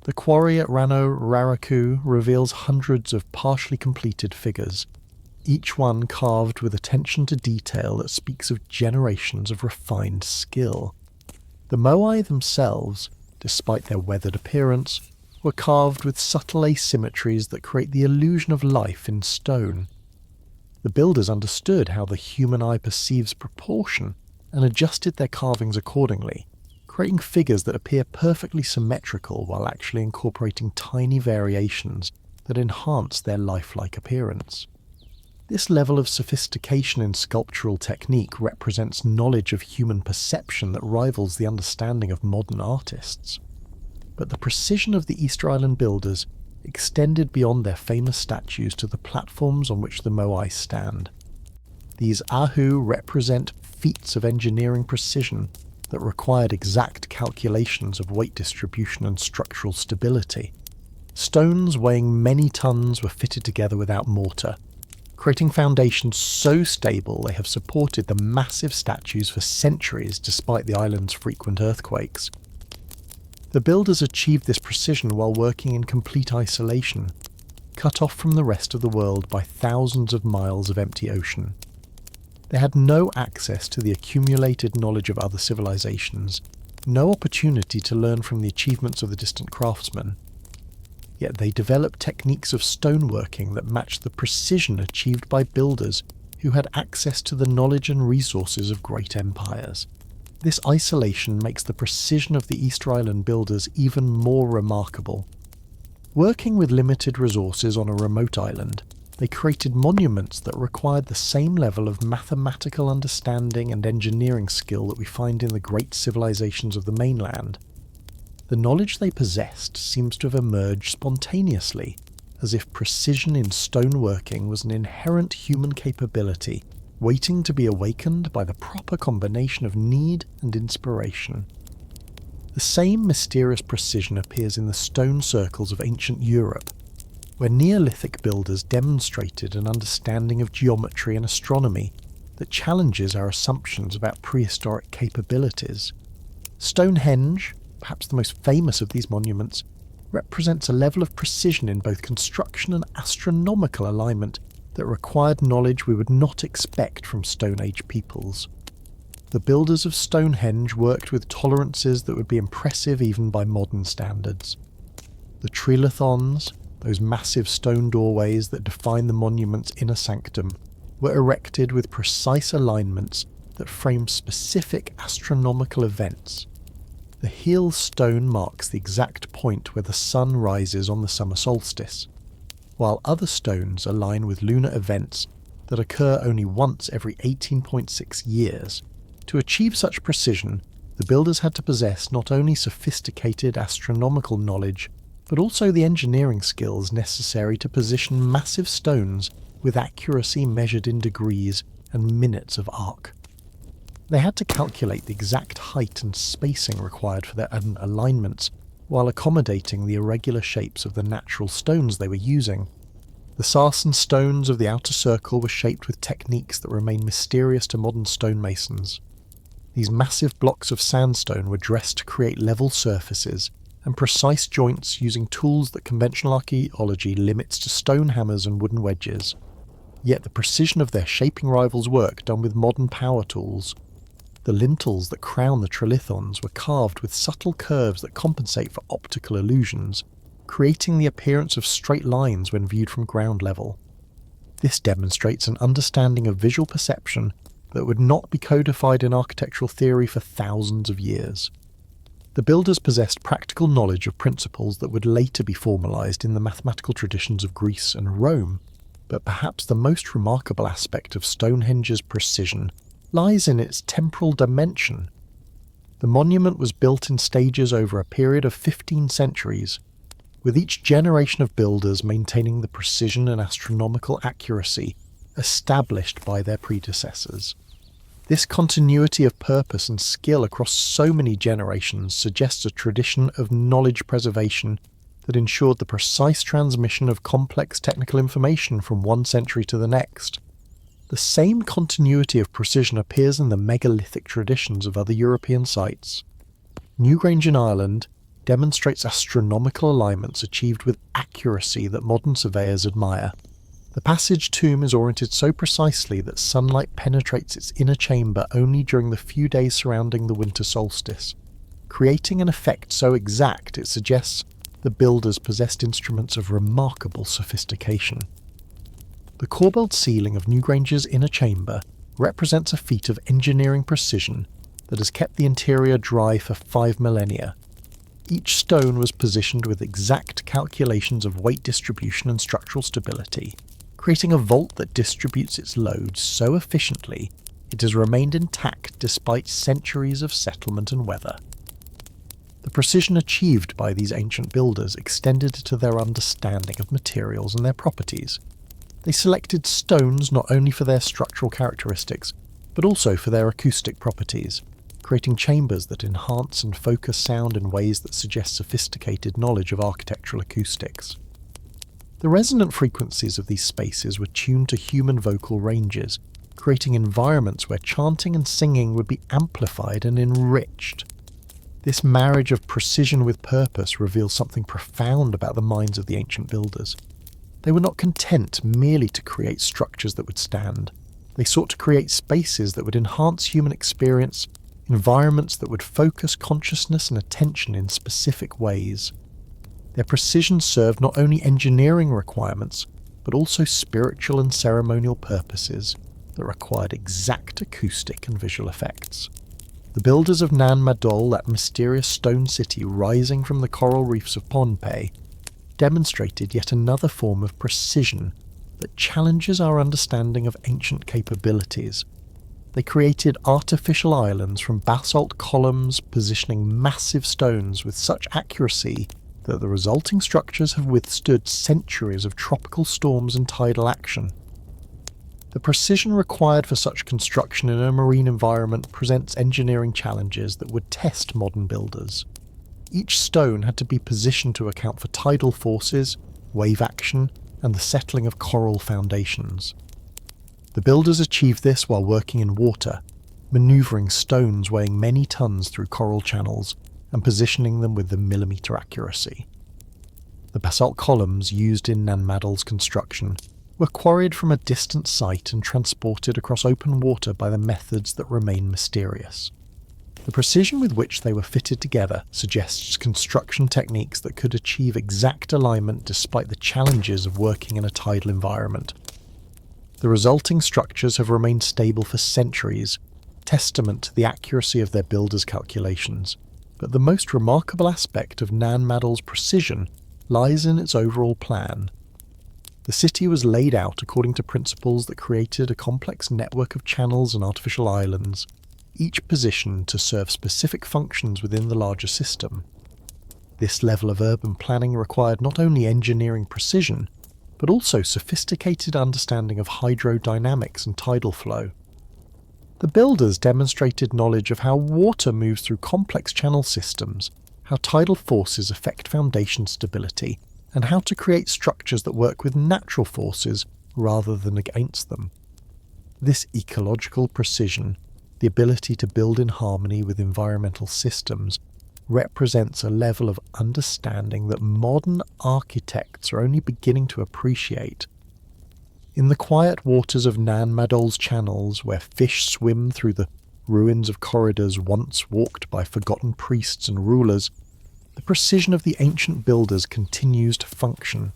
The quarry at Rano Raraku reveals hundreds of partially completed figures, each one carved with attention to detail that speaks of generations of refined skill. The Moai themselves, despite their weathered appearance, were carved with subtle asymmetries that create the illusion of life in stone. The builders understood how the human eye perceives proportion and adjusted their carvings accordingly, creating figures that appear perfectly symmetrical while actually incorporating tiny variations that enhance their lifelike appearance. This level of sophistication in sculptural technique represents knowledge of human perception that rivals the understanding of modern artists. But the precision of the Easter Island builders extended beyond their famous statues to the platforms on which the Moai stand. These ahu represent feats of engineering precision that required exact calculations of weight distribution and structural stability. Stones weighing many tons were fitted together without mortar, creating foundations so stable they have supported the massive statues for centuries despite the island's frequent earthquakes. The builders achieved this precision while working in complete isolation. cut off from the rest of the world by thousands of miles of empty ocean. They had no access to the accumulated knowledge of other civilizations, no opportunity to learn from the achievements of the distant craftsmen. Yet they developed techniques of stoneworking that matched the precision achieved by builders who had access to the knowledge and resources of great empires. This isolation makes the precision of the Easter Island builders even more remarkable. Working with limited resources on a remote island, they created monuments that required the same level of mathematical understanding and engineering skill that we find in the great civilizations of the mainland. The knowledge they possessed seems to have emerged spontaneously, as if precision in stoneworking was an inherent human capability, waiting to be awakened by the proper combination of need and inspiration. The same mysterious precision appears in the stone circles of ancient Europe, where Neolithic builders demonstrated an understanding of geometry and astronomy that challenges our assumptions about prehistoric capabilities. Stonehenge, perhaps the most famous of these monuments, represents a level of precision in both construction and astronomical alignment that required knowledge we would not expect from Stone Age peoples. The builders of Stonehenge worked with tolerances that would be impressive even by modern standards. The trilithons, those massive stone doorways that define the monument's inner sanctum, were erected with precise alignments that frame specific astronomical events. The heel stone marks the exact point where the sun rises on the summer solstice, while other stones align with lunar events that occur only once every 18.6 years. To achieve such precision, the builders had to possess not only sophisticated astronomical knowledge, but also the engineering skills necessary to position massive stones with accuracy measured in degrees and minutes of arc. They had to calculate the exact height and spacing required for their own alignments, while accommodating the irregular shapes of the natural stones they were using. The sarsen stones of the outer circle were shaped with techniques that remain mysterious to modern stonemasons. These massive blocks of sandstone were dressed to create level surfaces and precise joints using tools that conventional archaeology limits to stone hammers and wooden wedges. Yet the precision of their shaping rivals' work done with modern power tools. The lintels that crown the trilithons were carved with subtle curves that compensate for optical illusions, creating the appearance of straight lines when viewed from ground level. This demonstrates an understanding of visual perception that would not be codified in architectural theory for thousands of years. The builders possessed practical knowledge of principles that would later be formalized in the mathematical traditions of Greece and Rome, but perhaps the most remarkable aspect of Stonehenge's precision lies in its temporal dimension. The monument was built in stages over a period of 15 centuries, with each generation of builders maintaining the precision and astronomical accuracy established by their predecessors. This continuity of purpose and skill across so many generations suggests a tradition of knowledge preservation that ensured the precise transmission of complex technical information from one century to the next. The same continuity of precision appears in the megalithic traditions of other European sites. Newgrange in Ireland demonstrates astronomical alignments achieved with accuracy that modern surveyors admire. The passage tomb is oriented so precisely that sunlight penetrates its inner chamber only during the few days surrounding the winter solstice, creating an effect so exact it suggests the builders possessed instruments of remarkable sophistication. The corbelled ceiling of Newgrange's inner chamber represents a feat of engineering precision that has kept the interior dry for 5 millennia. Each stone was positioned with exact calculations of weight distribution and structural stability, creating a vault that distributes its load so efficiently it has remained intact despite centuries of settlement and weather. The precision achieved by these ancient builders extended to their understanding of materials and their properties. They selected stones not only for their structural characteristics, but also for their acoustic properties, creating chambers that enhance and focus sound in ways that suggest sophisticated knowledge of architectural acoustics. The resonant frequencies of these spaces were tuned to human vocal ranges, creating environments where chanting and singing would be amplified and enriched. This marriage of precision with purpose reveals something profound about the minds of the ancient builders. They were not content merely to create structures that would stand. They sought to create spaces that would enhance human experience, environments that would focus consciousness and attention in specific ways. Their precision served not only engineering requirements, but also spiritual and ceremonial purposes that required exact acoustic and visual effects. The builders of Nan Madol, that mysterious stone city rising from the coral reefs of Pompeii, demonstrated yet another form of precision that challenges our understanding of ancient capabilities. They created artificial islands from basalt columns, positioning massive stones with such accuracy that the resulting structures have withstood centuries of tropical storms and tidal action. The precision required for such construction in a marine environment presents engineering challenges that would test modern builders. Each stone had to be positioned to account for tidal forces, wave action, and the settling of coral foundations. The builders achieved this while working in water, manoeuvring stones weighing many tons through coral channels and positioning them with the millimetre accuracy. The basalt columns used in Nan Madol's construction were quarried from a distant site and transported across open water by the methods that remain mysterious. The precision with which they were fitted together suggests construction techniques that could achieve exact alignment despite the challenges of working in a tidal environment. The resulting structures have remained stable for centuries, testament to the accuracy of their builders' calculations. But the most remarkable aspect of Nan Madol's precision lies in its overall plan. The city was laid out according to principles that created a complex network of channels and artificial islands, each positioned to serve specific functions within the larger system. This level of urban planning required not only engineering precision, but also sophisticated understanding of hydrodynamics and tidal flow. The builders demonstrated knowledge of how water moves through complex channel systems, how tidal forces affect foundation stability, and how to create structures that work with natural forces rather than against them. This ecological precision, the ability to build in harmony with environmental systems, represents a level of understanding that modern architects are only beginning to appreciate. In the quiet waters of Nan Madol's channels, where fish swim through the ruins of corridors once walked by forgotten priests and rulers, the precision of the ancient builders continues to function.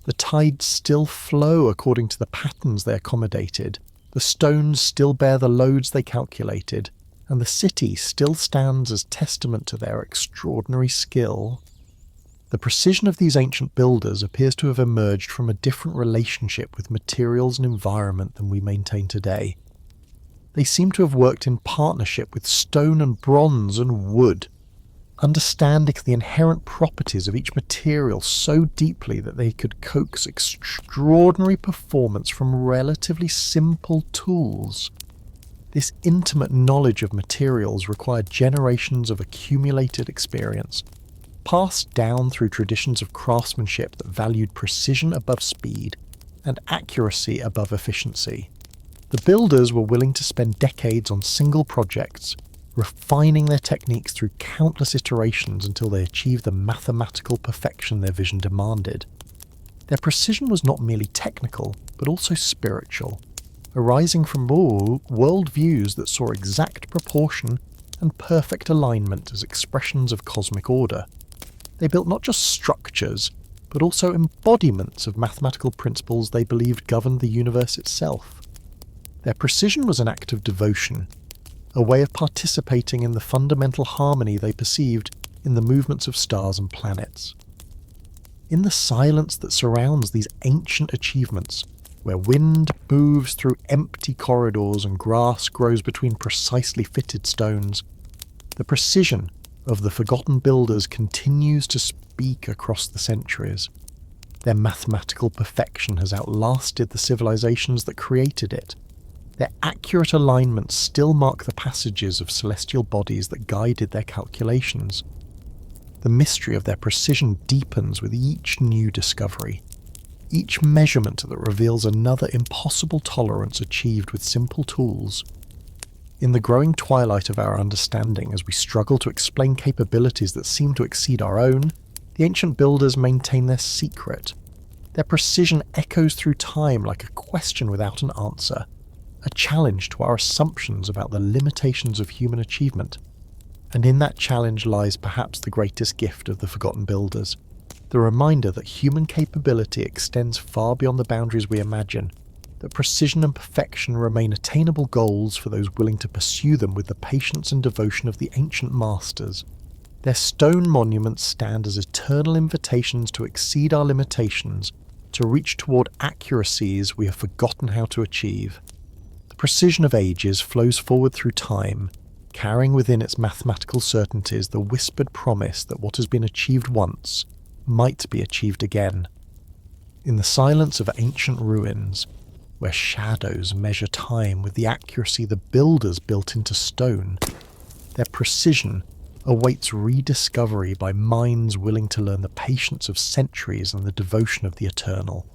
The tides still flow according to the patterns they accommodated, the stones still bear the loads they calculated, and the city still stands as testament to their extraordinary skill. The precision of these ancient builders appears to have emerged from a different relationship with materials and environment than we maintain today. They seem to have worked in partnership with stone and bronze and wood, understanding the inherent properties of each material so deeply that they could coax extraordinary performance from relatively simple tools. This intimate knowledge of materials required generations of accumulated experience, passed down through traditions of craftsmanship that valued precision above speed and accuracy above efficiency. The builders were willing to spend decades on single projects, refining their techniques through countless iterations until they achieved the mathematical perfection their vision demanded. Their precision was not merely technical, but also spiritual, arising from worldviews that saw exact proportion and perfect alignment as expressions of cosmic order. They built not just structures, but also embodiments of mathematical principles they believed governed the universe itself. Their precision was an act of devotion, a way of participating in the fundamental harmony they perceived in the movements of stars and planets. In the silence that surrounds these ancient achievements, where wind moves through empty corridors and grass grows between precisely fitted stones, the precision of the forgotten builders continues to speak across the centuries. Their mathematical perfection has outlasted the civilizations that created it. Their accurate alignments still mark the passages of celestial bodies that guided their calculations. The mystery of their precision deepens with each new discovery, each measurement that reveals another impossible tolerance achieved with simple tools. In the growing twilight of our understanding, as we struggle to explain capabilities that seem to exceed our own, the ancient builders maintain their secret. Their precision echoes through time like a question without an answer, a challenge to our assumptions about the limitations of human achievement. And in that challenge lies perhaps the greatest gift of the Forgotten Builders, the reminder that human capability extends far beyond the boundaries we imagine, that precision and perfection remain attainable goals for those willing to pursue them with the patience and devotion of the ancient masters. Their stone monuments stand as eternal invitations to exceed our limitations, to reach toward accuracies we have forgotten how to achieve. The precision of ages flows forward through time, carrying within its mathematical certainties the whispered promise that what has been achieved once might be achieved again. In the silence of ancient ruins, where shadows measure time with the accuracy the builders built into stone, their precision awaits rediscovery by minds willing to learn the patience of centuries and the devotion of the eternal.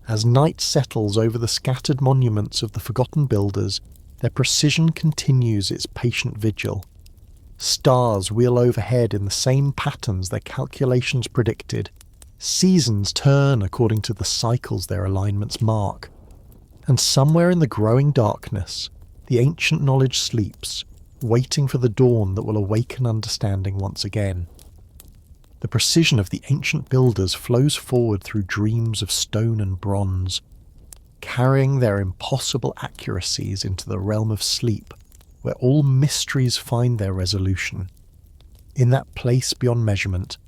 As night settles over the scattered monuments of the Forgotten Builders, their precision continues its patient vigil. Stars wheel overhead in the same patterns their calculations predicted. Seasons turn according to the cycles their alignments mark. And somewhere in the growing darkness, the ancient knowledge sleeps, waiting for the dawn that will awaken understanding once again. The precision of the ancient builders flows forward through dreams of stone and bronze, carrying their impossible accuracies into the realm of sleep, where all mysteries find their resolution. In that place beyond measurement,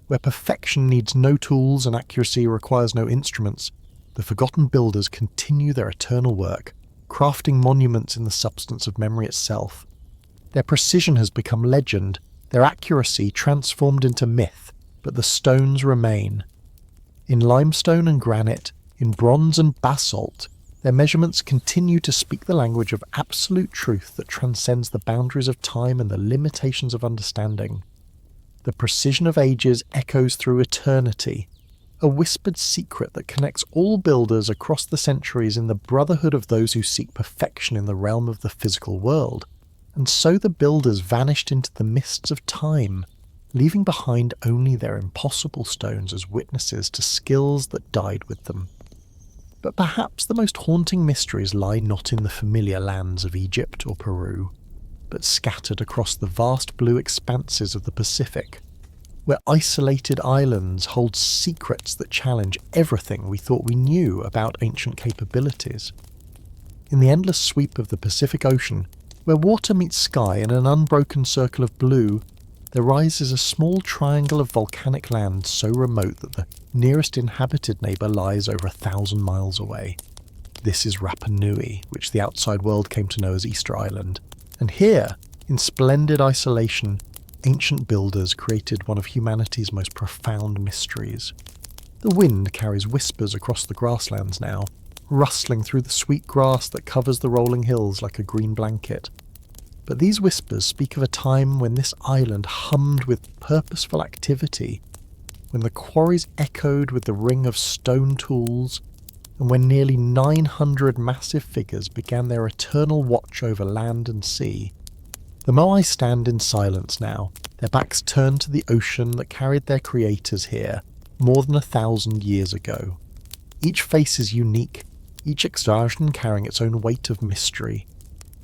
where perfection needs no tools and accuracy requires no instruments, the Forgotten Builders continue their eternal work, crafting monuments in the substance of memory itself. Their precision has become legend, their accuracy transformed into myth, but the stones remain. In limestone and granite, in bronze and basalt, their measurements continue to speak the language of absolute truth that transcends the boundaries of time and the limitations of understanding. The precision of ages echoes through eternity, a whispered secret that connects all builders across the centuries in the brotherhood of those who seek perfection in the realm of the physical world. And so the builders vanished into the mists of time, leaving behind only their impossible stones as witnesses to skills that died with them. But perhaps the most haunting mysteries lie not in the familiar lands of Egypt or Peru, but scattered across the vast blue expanses of the Pacific, where isolated islands hold secrets that challenge everything we thought we knew about ancient capabilities. In the endless sweep of the Pacific Ocean, where water meets sky in an unbroken circle of blue, there rises a small triangle of volcanic land so remote that the nearest inhabited neighbour lies over 1,000 miles away. This is Rapa Nui, which the outside world came to know as Easter Island. And here, in splendid isolation, ancient builders created one of humanity's most profound mysteries. The wind carries whispers across the grasslands now, rustling through the sweet grass that covers the rolling hills like a green blanket. But these whispers speak of a time when this island hummed with purposeful activity, when the quarries echoed with the ring of stone tools, and when nearly 900 massive figures began their eternal watch over land and sea. The Moai stand in silence now, their backs turned to the ocean that carried their creators here more than 1,000 years ago. Each face is unique, each excavation carrying its own weight of mystery.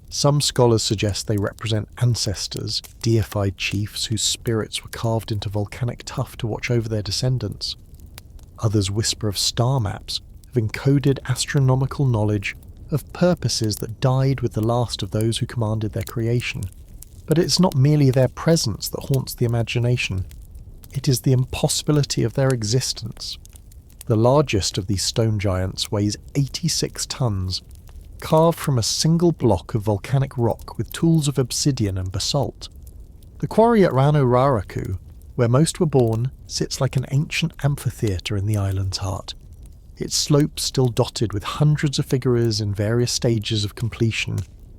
Some scholars suggest they represent ancestors, deified chiefs whose spirits were carved into volcanic tuff to watch over their descendants. Others whisper of star maps, of encoded astronomical knowledge, of purposes that died with the last of those who commanded their creation. But it's not merely their presence that haunts the imagination. It is the impossibility of their existence. The largest of these stone giants weighs 86 tons, carved from a single block of volcanic rock with tools of obsidian and basalt. The quarry at Rano Raraku, where most were born, sits like an ancient amphitheatre in the island's heart. Its slopes still dotted with hundreds of figures in various stages of completion,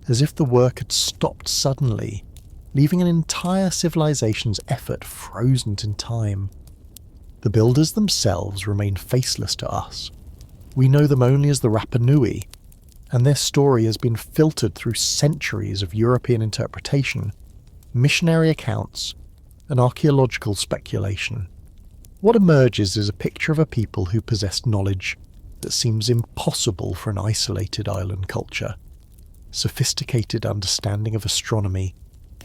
as if the work had stopped suddenly, leaving an entire civilization's effort frozen in time. The builders themselves remain faceless to us. We know them only as the Rapa Nui, and their story has been filtered through centuries of European interpretation, missionary accounts, and archaeological speculation. What emerges is a picture of a people who possessed knowledge that seems impossible for an isolated island culture. Sophisticated understanding of astronomy,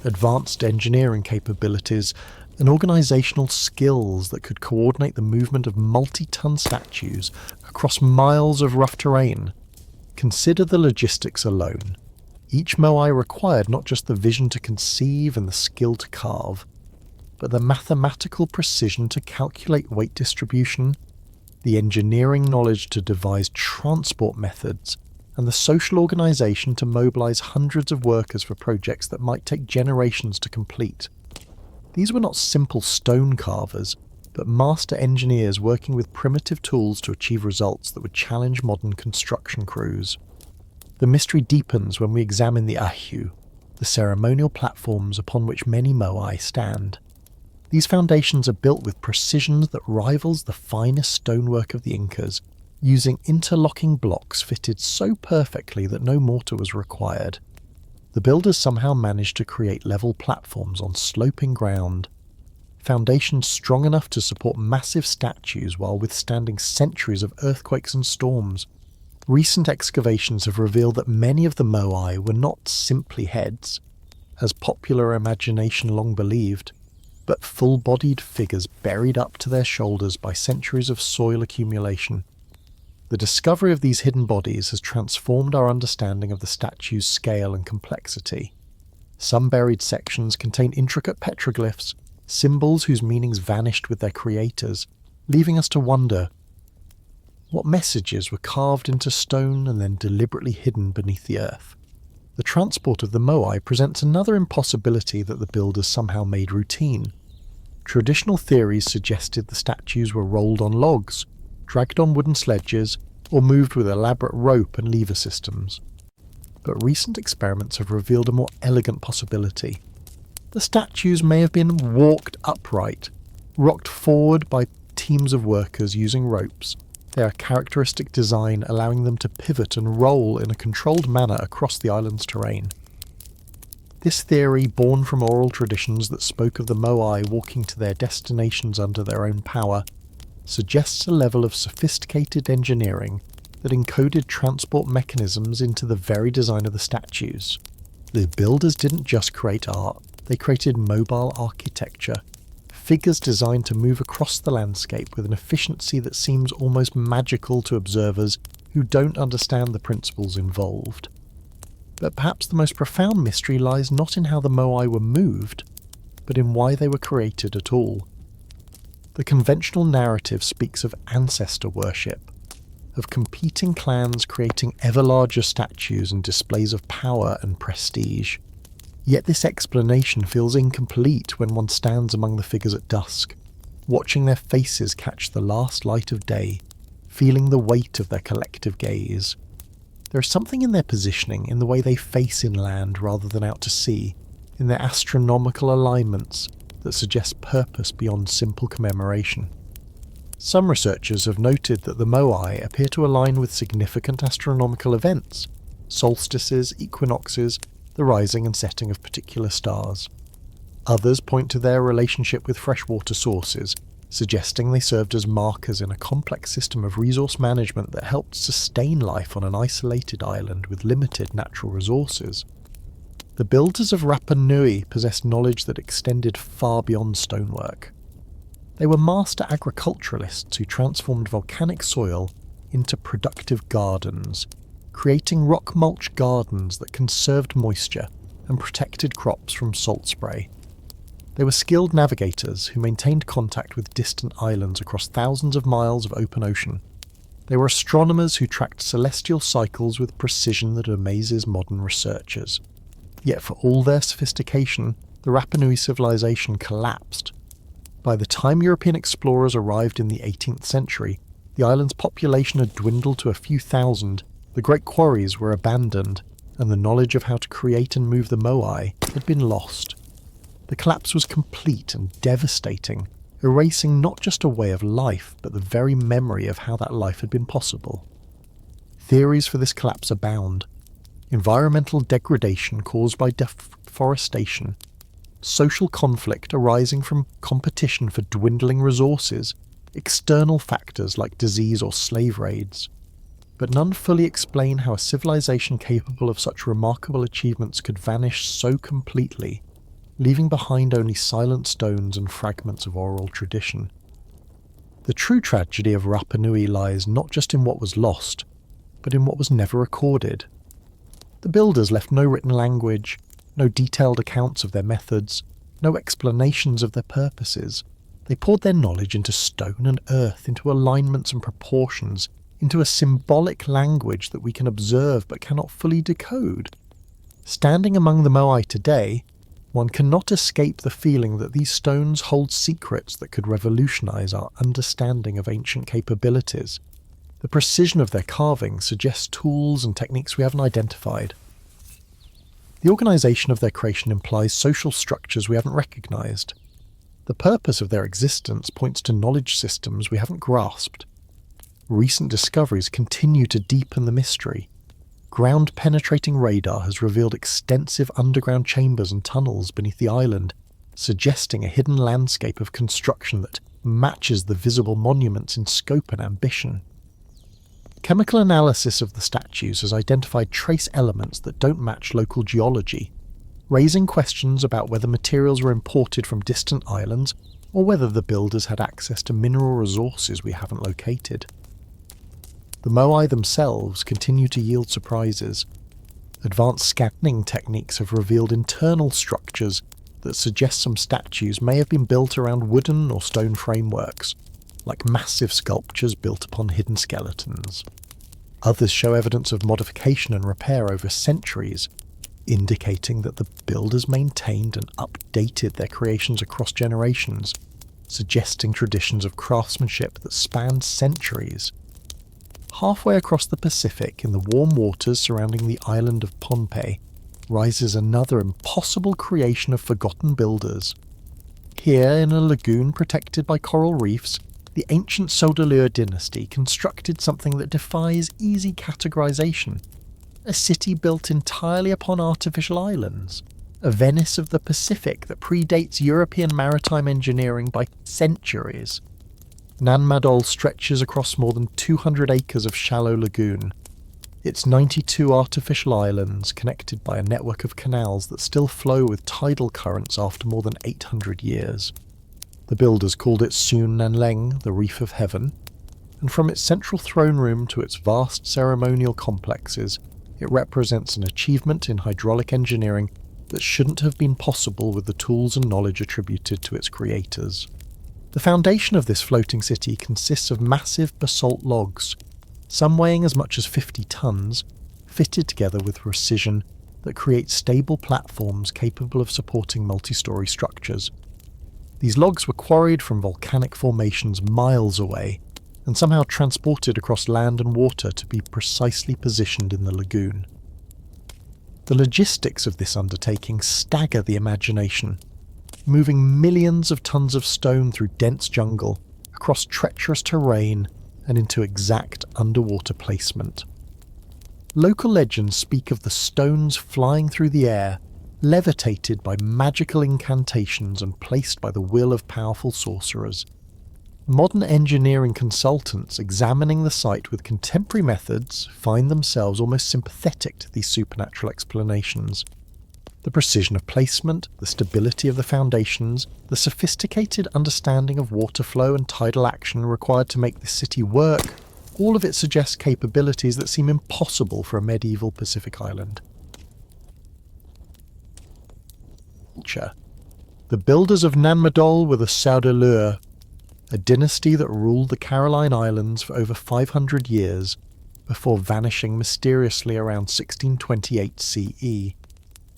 advanced engineering capabilities, and organisational skills that could coordinate the movement of multi-ton statues across miles of rough terrain. Consider the logistics alone. Each moai required not just the vision to conceive and the skill to carve, but the mathematical precision to calculate weight distribution, the engineering knowledge to devise transport methods, and the social organisation to mobilise hundreds of workers for projects that might take generations to complete. These were not simple stone carvers, but master engineers working with primitive tools to achieve results that would challenge modern construction crews. The mystery deepens when we examine the ahiu, the ceremonial platforms upon which many moai stand. These foundations are built with precision that rivals the finest stonework of the Incas, using interlocking blocks fitted so perfectly that no mortar was required. The builders somehow managed to create level platforms on sloping ground, foundations strong enough to support massive statues while withstanding centuries of earthquakes and storms. Recent excavations have revealed that many of the moai were not simply heads, as popular imagination long believed, but full-bodied figures buried up to their shoulders by centuries of soil accumulation. The discovery of these hidden bodies has transformed our understanding of the statue's scale and complexity. Some buried sections contain intricate petroglyphs, symbols whose meanings vanished with their creators, leaving us to wonder what messages were carved into stone and then deliberately hidden beneath the earth. The transport of the moai presents another impossibility that the builders somehow made routine. Traditional theories suggested the statues were rolled on logs, dragged on wooden sledges, or moved with elaborate rope and lever systems. But recent experiments have revealed a more elegant possibility. The statues may have been walked upright, rocked forward by teams of workers using ropes, their characteristic design allowing them to pivot and roll in a controlled manner across the island's terrain. This theory, born from oral traditions that spoke of the moai walking to their destinations under their own power, suggests a level of sophisticated engineering that encoded transport mechanisms into the very design of the statues. The builders didn't just create art, they created mobile architecture, figures designed to move across the landscape with an efficiency that seems almost magical to observers who don't understand the principles involved. But perhaps the most profound mystery lies not in how the moai were moved, but in why they were created at all. The conventional narrative speaks of ancestor worship, of competing clans creating ever larger statues and displays of power and prestige. Yet this explanation feels incomplete when one stands among the figures at dusk, watching their faces catch the last light of day, feeling the weight of their collective gaze. There is something in their positioning, in the way they face inland rather than out to sea, in their astronomical alignments that suggest purpose beyond simple commemoration. Some researchers have noted that the moai appear to align with significant astronomical events, solstices, equinoxes, the rising and setting of particular stars. Others point to their relationship with freshwater sources, suggesting they served as markers in a complex system of resource management that helped sustain life on an isolated island with limited natural resources. The builders of Rapa Nui possessed knowledge that extended far beyond stonework. They were master agriculturalists who transformed volcanic soil into productive gardens, creating rock mulch gardens that conserved moisture and protected crops from salt spray. They were skilled navigators who maintained contact with distant islands across thousands of miles of open ocean. They were astronomers who tracked celestial cycles with precision that amazes modern researchers. Yet for all their sophistication, the Rapa Nui civilization collapsed. By the time European explorers arrived in the 18th century, the island's population had dwindled to a few thousand, the great quarries were abandoned, and the knowledge of how to create and move the moai had been lost. The collapse was complete and devastating, erasing not just a way of life, but the very memory of how that life had been possible. Theories for this collapse abound. Environmental degradation caused by deforestation, social conflict arising from competition for dwindling resources, external factors like disease or slave raids. But none fully explain how a civilization capable of such remarkable achievements could vanish so completely, leaving behind only silent stones and fragments of oral tradition. The true tragedy of Rapa Nui lies not just in what was lost, but in what was never recorded. The builders left no written language, no detailed accounts of their methods, no explanations of their purposes. They poured their knowledge into stone and earth, into alignments and proportions, into a symbolic language that we can observe but cannot fully decode. Standing among the Moai today, one cannot escape the feeling that these stones hold secrets that could revolutionize our understanding of ancient capabilities. The precision of their carving suggests tools and techniques we haven't identified. The organization of their creation implies social structures we haven't recognized. The purpose of their existence points to knowledge systems we haven't grasped. Recent discoveries continue to deepen the mystery. Ground-penetrating radar has revealed extensive underground chambers and tunnels beneath the island, suggesting a hidden landscape of construction that matches the visible monuments in scope and ambition. Chemical analysis of the statues has identified trace elements that don't match local geology, raising questions about whether materials were imported from distant islands or whether the builders had access to mineral resources we haven't located. The Moai themselves continue to yield surprises. Advanced scanning techniques have revealed internal structures that suggest some statues may have been built around wooden or stone frameworks, like massive sculptures built upon hidden skeletons. Others show evidence of modification and repair over centuries, indicating that the builders maintained and updated their creations across generations, suggesting traditions of craftsmanship that spanned centuries. Halfway across the Pacific, in the warm waters surrounding the island of Pohnpei, rises another impossible creation of forgotten builders. Here, in a lagoon protected by coral reefs, the ancient Sodalur dynasty constructed something that defies easy categorization. A city built entirely upon artificial islands. A Venice of the Pacific that predates European maritime engineering by centuries. Madol stretches across more than 200 acres of shallow lagoon. Its 92 artificial islands, connected by a network of canals that still flow with tidal currents after more than 800 years. The builders called it Sun Nanleng, the Reef of Heaven, and from its central throne room to its vast ceremonial complexes, it represents an achievement in hydraulic engineering that shouldn't have been possible with the tools and knowledge attributed to its creators. The foundation of this floating city consists of massive basalt logs, some weighing as much as 50 tons, fitted together with precision that create stable platforms capable of supporting multi-story structures. These logs were quarried from volcanic formations miles away and somehow transported across land and water to be precisely positioned in the lagoon. The logistics of this undertaking stagger the imagination, moving millions of tons of stone through dense jungle, across treacherous terrain, and into exact underwater placement. Local legends speak of the stones flying through the air, levitated by magical incantations and placed by the will of powerful sorcerers. Modern engineering consultants examining the site with contemporary methods find themselves almost sympathetic to these supernatural explanations. The precision of placement, the stability of the foundations, the sophisticated understanding of water flow and tidal action required to make this city work, all of it suggests capabilities that seem impossible for a medieval Pacific island. The builders of Madol were the Sodalur, a dynasty that ruled the Caroline Islands for over 500 years before vanishing mysteriously around 1628 CE.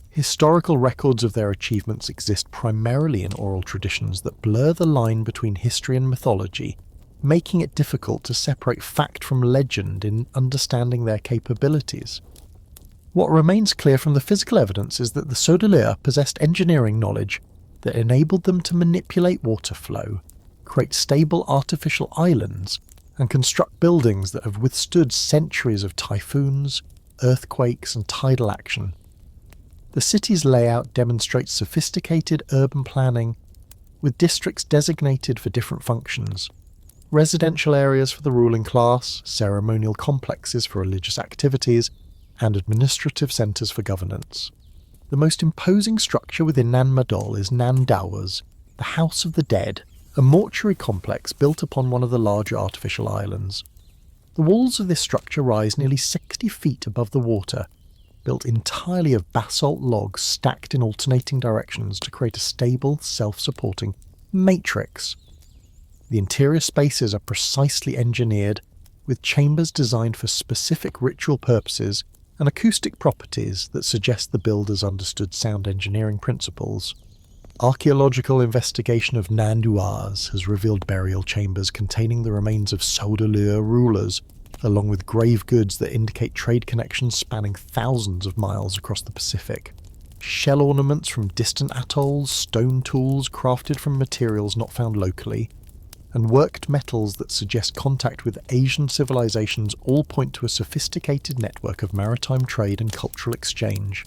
Historical records of their achievements exist primarily in oral traditions that blur the line between history and mythology, making it difficult to separate fact from legend in understanding their capabilities. What remains clear from the physical evidence is that the Sodalur possessed engineering knowledge that enabled them to manipulate water flow, create stable artificial islands, and construct buildings that have withstood centuries of typhoons, earthquakes, and tidal action. The city's layout demonstrates sophisticated urban planning, with districts designated for different functions. Residential areas for the ruling class, ceremonial complexes for religious activities, and administrative centres for governance. The most imposing structure within Nan Madol is Nan Dawas, the House of the Dead, a mortuary complex built upon one of the larger artificial islands. The walls of this structure rise nearly 60 feet above the water, built entirely of basalt logs stacked in alternating directions to create a stable, self-supporting matrix. The interior spaces are precisely engineered, with chambers designed for specific ritual purposes and acoustic properties that suggest the builders understood sound engineering principles. Archaeological investigation of Nan Dawas has revealed burial chambers containing the remains of Saudalur rulers, along with grave goods that indicate trade connections spanning thousands of miles across the Pacific. Shell ornaments from distant atolls, stone tools crafted from materials not found locally, and worked metals that suggest contact with Asian civilizations all point to a sophisticated network of maritime trade and cultural exchange.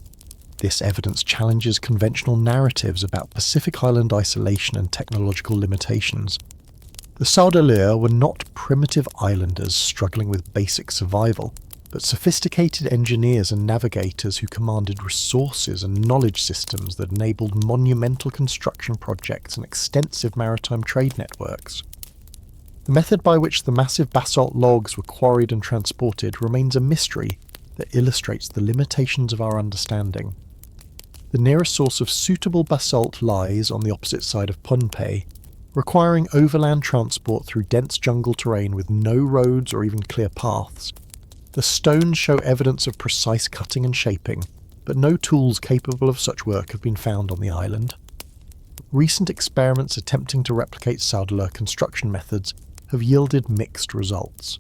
This evidence challenges conventional narratives about Pacific Island isolation and technological limitations. The Saudalur were not primitive islanders struggling with basic survival, but sophisticated engineers and navigators who commanded resources and knowledge systems that enabled monumental construction projects and extensive maritime trade networks. The method by which the massive basalt logs were quarried and transported remains a mystery that illustrates the limitations of our understanding. The nearest source of suitable basalt lies on the opposite side of Punku, requiring overland transport through dense jungle terrain with no roads or even clear paths. The stones show evidence of precise cutting and shaping, but no tools capable of such work have been found on the island. Recent experiments attempting to replicate Saudalur construction methods have yielded mixed results.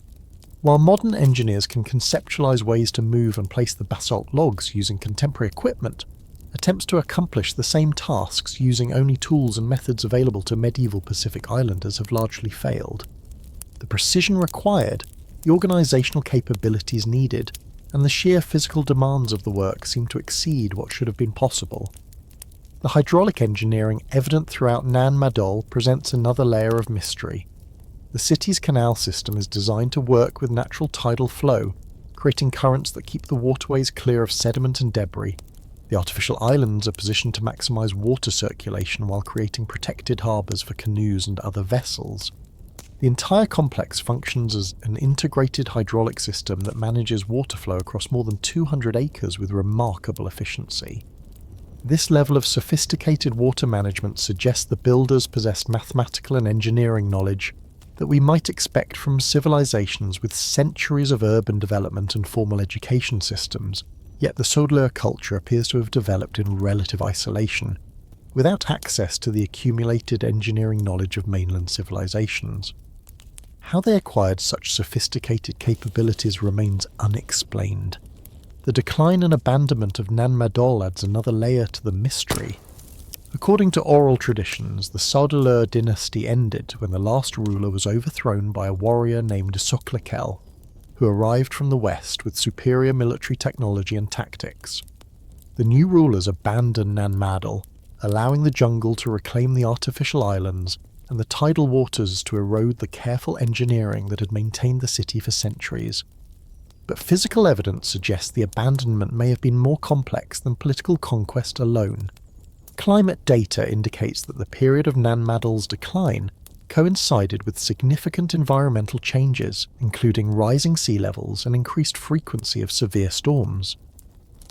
While modern engineers can conceptualize ways to move and place the basalt logs using contemporary equipment, attempts to accomplish the same tasks using only tools and methods available to medieval Pacific Islanders have largely failed. The precision required, the organisational capabilities needed, and the sheer physical demands of the work seem to exceed what should have been possible. The hydraulic engineering evident throughout Nan Madol presents another layer of mystery. The city's canal system is designed to work with natural tidal flow, creating currents that keep the waterways clear of sediment and debris. The artificial islands are positioned to maximise water circulation while creating protected harbours for canoes and other vessels. The entire complex functions as an integrated hydraulic system that manages water flow across more than 200 acres with remarkable efficiency. This level of sophisticated water management suggests the builders possessed mathematical and engineering knowledge that we might expect from civilizations with centuries of urban development and formal education systems. Yet the Saudalur culture appears to have developed in relative isolation, without access to the accumulated engineering knowledge of mainland civilizations. How they acquired such sophisticated capabilities remains unexplained. The decline and abandonment of Nan Madol adds another layer to the mystery. According to oral traditions, the Saudalur dynasty ended when the last ruler was overthrown by a warrior named Göbekli, who arrived from the west with superior military technology and tactics. The new rulers abandoned Nan Madol, allowing the jungle to reclaim the artificial islands and the tidal waters to erode the careful engineering that had maintained the city for centuries. But physical evidence suggests the abandonment may have been more complex than political conquest alone. Climate data indicates that the period of Nan Madol's decline coincided with significant environmental changes, including rising sea levels and increased frequency of severe storms.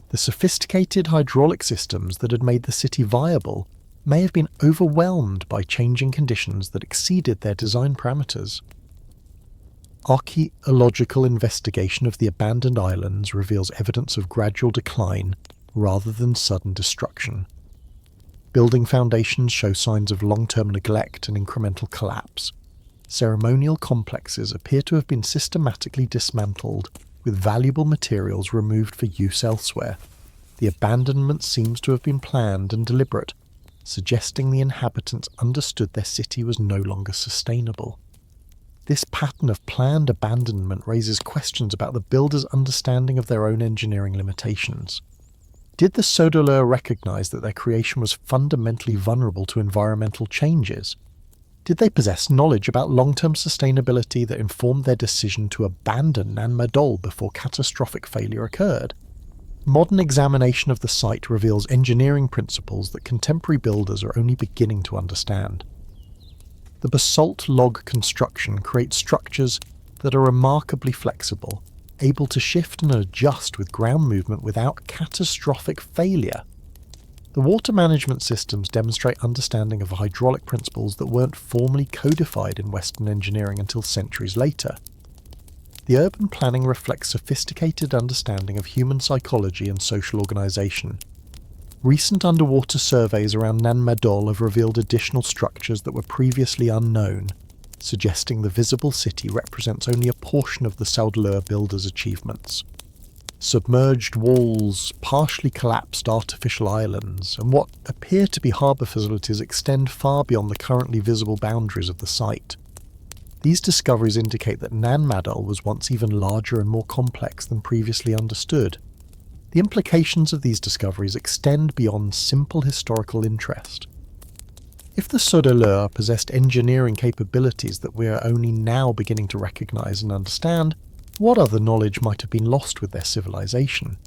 The sophisticated hydraulic systems that had made the city viable may have been overwhelmed by changing conditions that exceeded their design parameters. Archaeological investigation of the abandoned islands reveals evidence of gradual decline rather than sudden destruction. Building foundations show signs of long-term neglect and incremental collapse. Ceremonial complexes appear to have been systematically dismantled, with valuable materials removed for use elsewhere. The abandonment seems to have been planned and deliberate, suggesting the inhabitants understood their city was no longer sustainable. This pattern of planned abandonment raises questions about the builders' understanding of their own engineering limitations. Did the Sodalur recognize that their creation was fundamentally vulnerable to environmental changes? Did they possess knowledge about long-term sustainability that informed their decision to abandon Nan Madol before catastrophic failure occurred? Modern examination of the site reveals engineering principles that contemporary builders are only beginning to understand. The basalt log construction creates structures that are remarkably flexible, able to shift and adjust with ground movement without catastrophic failure. The water management systems demonstrate understanding of hydraulic principles that weren't formally codified in Western engineering until centuries later. The urban planning reflects sophisticated understanding of human psychology and social organisation. Recent underwater surveys around Nan Madol have revealed additional structures that were previously unknown, suggesting the visible city represents only a portion of the Sodalur builders' achievements. Submerged walls, partially collapsed artificial islands, and what appear to be harbour facilities extend far beyond the currently visible boundaries of the site. These discoveries indicate that Nan Madol was once even larger and more complex than previously understood. The implications of these discoveries extend beyond simple historical interest. If the Sodalur possessed engineering capabilities that we are only now beginning to recognise and understand, what other knowledge might have been lost with their civilization?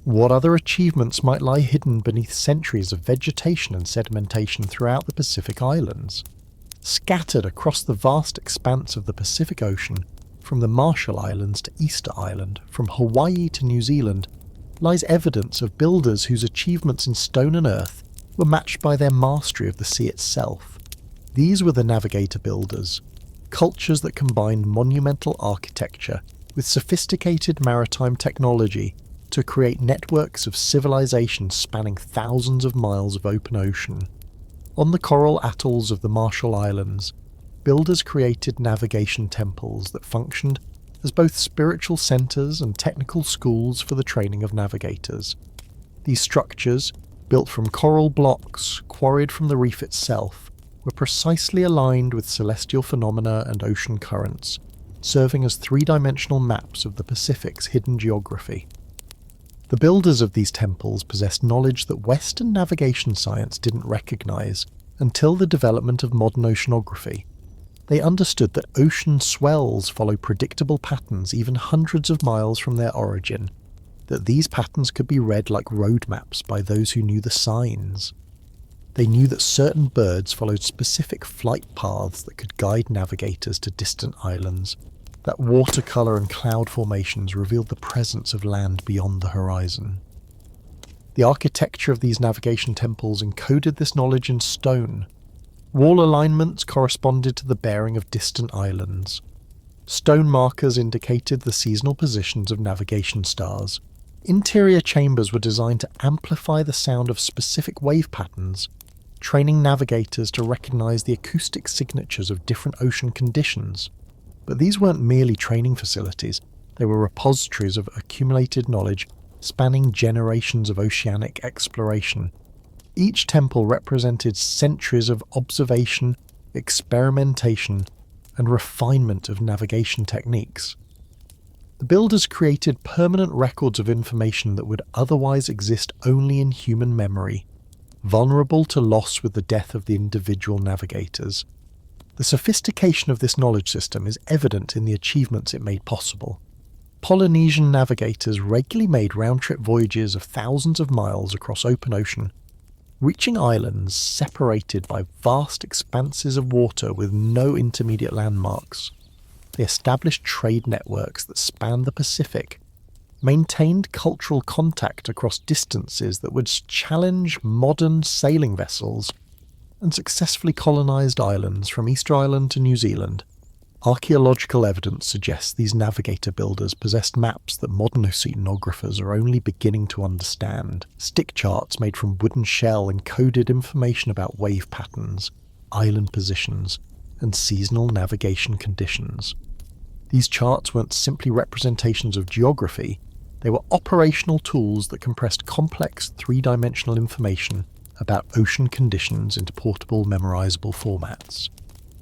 What other achievements might lie hidden beneath centuries of vegetation and sedimentation throughout the Pacific Islands? Scattered across the vast expanse of the Pacific Ocean, from the Marshall Islands to Easter Island, from Hawaii to New Zealand, lies evidence of builders whose achievements in stone and earth were matched by their mastery of the sea itself. These were the Navigator builders, cultures that combined monumental architecture with sophisticated maritime technology to create networks of civilization spanning thousands of miles of open ocean. On the coral atolls of the Marshall Islands, builders created navigation temples that functioned as both spiritual centres and technical schools for the training of navigators. These structures, built from coral blocks quarried from the reef itself, were precisely aligned with celestial phenomena and ocean currents, serving as three-dimensional maps of the Pacific's hidden geography. The builders of these temples possessed knowledge that Western navigation science didn't recognise until the development of modern oceanography. They understood that ocean swells follow predictable patterns even hundreds of miles from their origin, that these patterns could be read like road maps by those who knew the signs. They knew that certain birds followed specific flight paths that could guide navigators to distant islands, that watercolour and cloud formations revealed the presence of land beyond the horizon. The architecture of these navigation temples encoded this knowledge in stone. Wall alignments corresponded to the bearing of distant islands. Stone markers indicated the seasonal positions of navigation stars. Interior chambers were designed to amplify the sound of specific wave patterns, training navigators to recognise the acoustic signatures of different ocean conditions. But these weren't merely training facilities, they were repositories of accumulated knowledge spanning generations of oceanic exploration. Each temple represented centuries of observation, experimentation, and refinement of navigation techniques. The builders created permanent records of information that would otherwise exist only in human memory, vulnerable to loss with the death of the individual navigators. The sophistication of this knowledge system is evident in the achievements it made possible. Polynesian navigators regularly made round-trip voyages of thousands of miles across open ocean, reaching islands separated by vast expanses of water with no intermediate landmarks. They established trade networks that spanned the Pacific, maintained cultural contact across distances that would challenge modern sailing vessels, and successfully colonised islands from Easter Island to New Zealand. Archaeological evidence suggests these navigator builders possessed maps that modern oceanographers are only beginning to understand. Stick charts made from wooden shell encoded information about wave patterns, island positions, and seasonal navigation conditions. These charts weren't simply representations of geography, they were operational tools that compressed complex three-dimensional information about ocean conditions into portable, memorizable formats.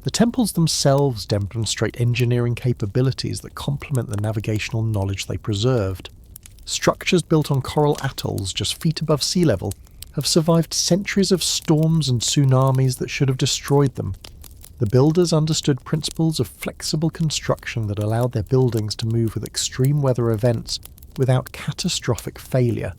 The temples themselves demonstrate engineering capabilities that complement the navigational knowledge they preserved. Structures built on coral atolls just feet above sea level have survived centuries of storms and tsunamis that should have destroyed them. The builders understood principles of flexible construction that allowed their buildings to move with extreme weather events without catastrophic failure.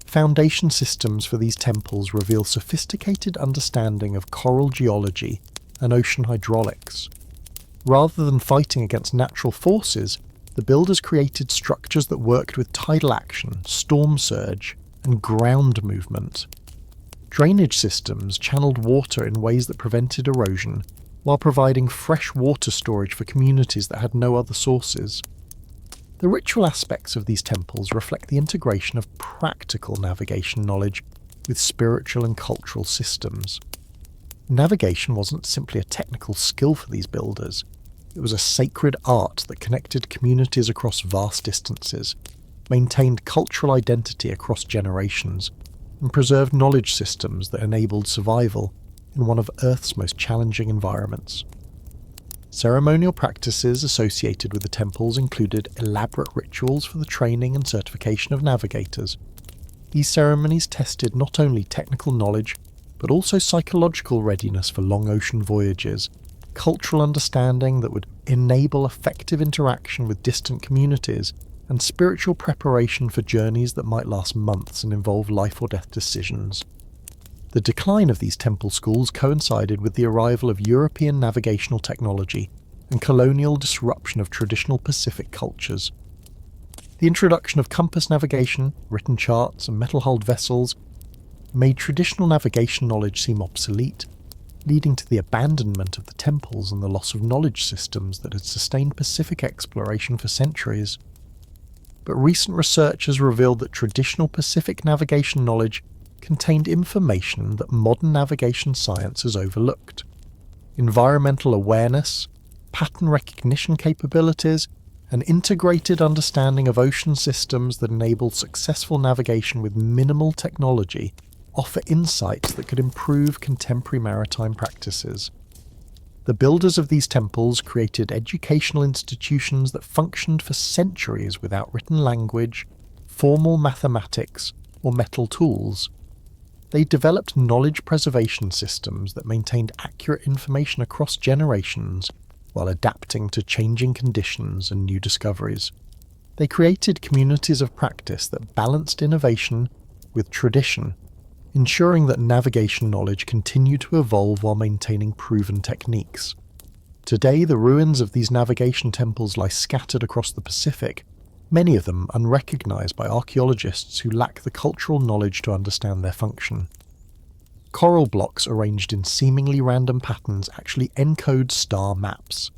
Foundation systems for these temples reveal sophisticated understanding of coral geology and ocean hydraulics. Rather than fighting against natural forces, the builders created structures that worked with tidal action, storm surge, and ground movement. Drainage systems channeled water in ways that prevented erosion, while providing fresh water storage for communities that had no other sources. The ritual aspects of these temples reflect the integration of practical navigation knowledge with spiritual and cultural systems. Navigation wasn't simply a technical skill for these builders. It was a sacred art that connected communities across vast distances, maintained cultural identity across generations, and preserved knowledge systems that enabled survival in one of Earth's most challenging environments. Ceremonial practices associated with the temples included elaborate rituals for the training and certification of navigators. These ceremonies tested not only technical knowledge, but also psychological readiness for long ocean voyages, cultural understanding that would enable effective interaction with distant communities, and spiritual preparation for journeys that might last months and involve life or death decisions. The decline of these temple schools coincided with the arrival of European navigational technology and colonial disruption of traditional Pacific cultures. The introduction of compass navigation, written charts, and metal-hulled vessels made traditional navigation knowledge seem obsolete, leading to the abandonment of the temples and the loss of knowledge systems that had sustained Pacific exploration for centuries. But recent research has revealed that traditional Pacific navigation knowledge contained information that modern navigation science has overlooked. Environmental awareness, pattern recognition capabilities, and integrated understanding of ocean systems that enable successful navigation with minimal technology offer insights that could improve contemporary maritime practices. The builders of these temples created educational institutions that functioned for centuries without written language, formal mathematics, or metal tools. They developed knowledge preservation systems that maintained accurate information across generations while adapting to changing conditions and new discoveries. They created communities of practice that balanced innovation with tradition, ensuring that navigation knowledge continued to evolve while maintaining proven techniques. Today, the ruins of these navigation temples lie scattered across the Pacific, many of them unrecognized by archaeologists who lack the cultural knowledge to understand their function. Coral blocks arranged in seemingly random patterns actually encode star maps.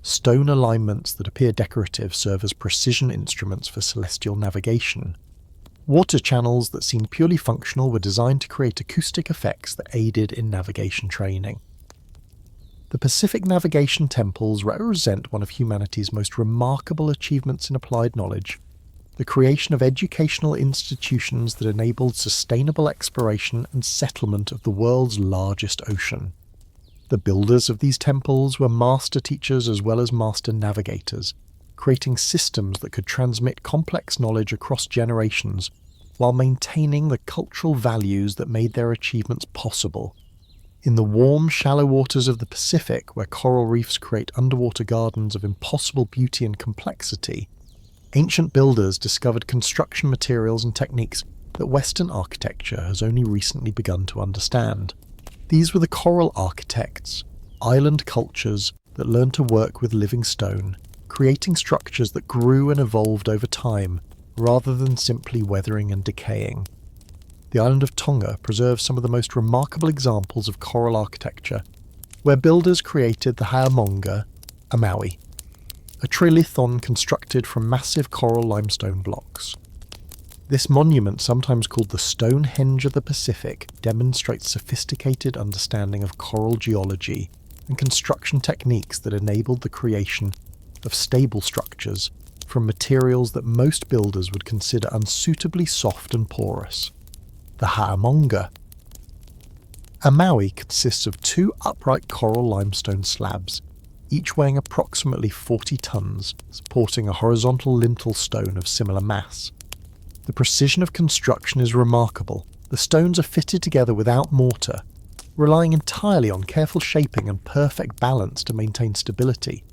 Stone alignments that appear decorative serve as precision instruments for celestial navigation. Water channels that seemed purely functional were designed to create acoustic effects that aided in navigation training. The Pacific Navigation Temples represent one of humanity's most remarkable achievements in applied knowledge, the creation of educational institutions that enabled sustainable exploration and settlement of the world's largest ocean. The builders of these temples were master teachers as well as master navigators, creating systems that could transmit complex knowledge across generations while maintaining the cultural values that made their achievements possible. In the warm, shallow waters of the Pacific, where coral reefs create underwater gardens of impossible beauty and complexity, ancient builders discovered construction materials and techniques that Western architecture has only recently begun to understand. These were the coral architects, island cultures that learned to work with living stone, creating structures that grew and evolved over time, rather than simply weathering and decaying. The island of Tonga preserves some of the most remarkable examples of coral architecture, where builders created the Haemonga, a Maui, a trilithon constructed from massive coral limestone blocks. This monument, sometimes called the Stonehenge of the Pacific, demonstrates sophisticated understanding of coral geology and construction techniques that enabled the creation of stable structures from materials that most builders would consider unsuitably soft and porous. The Haemonga. A Maui consists of two upright coral limestone slabs, each weighing approximately 40 tons, supporting a horizontal lintel stone of similar mass. The precision of construction is remarkable. The stones are fitted together without mortar, relying entirely on careful shaping and perfect balance to maintain stability.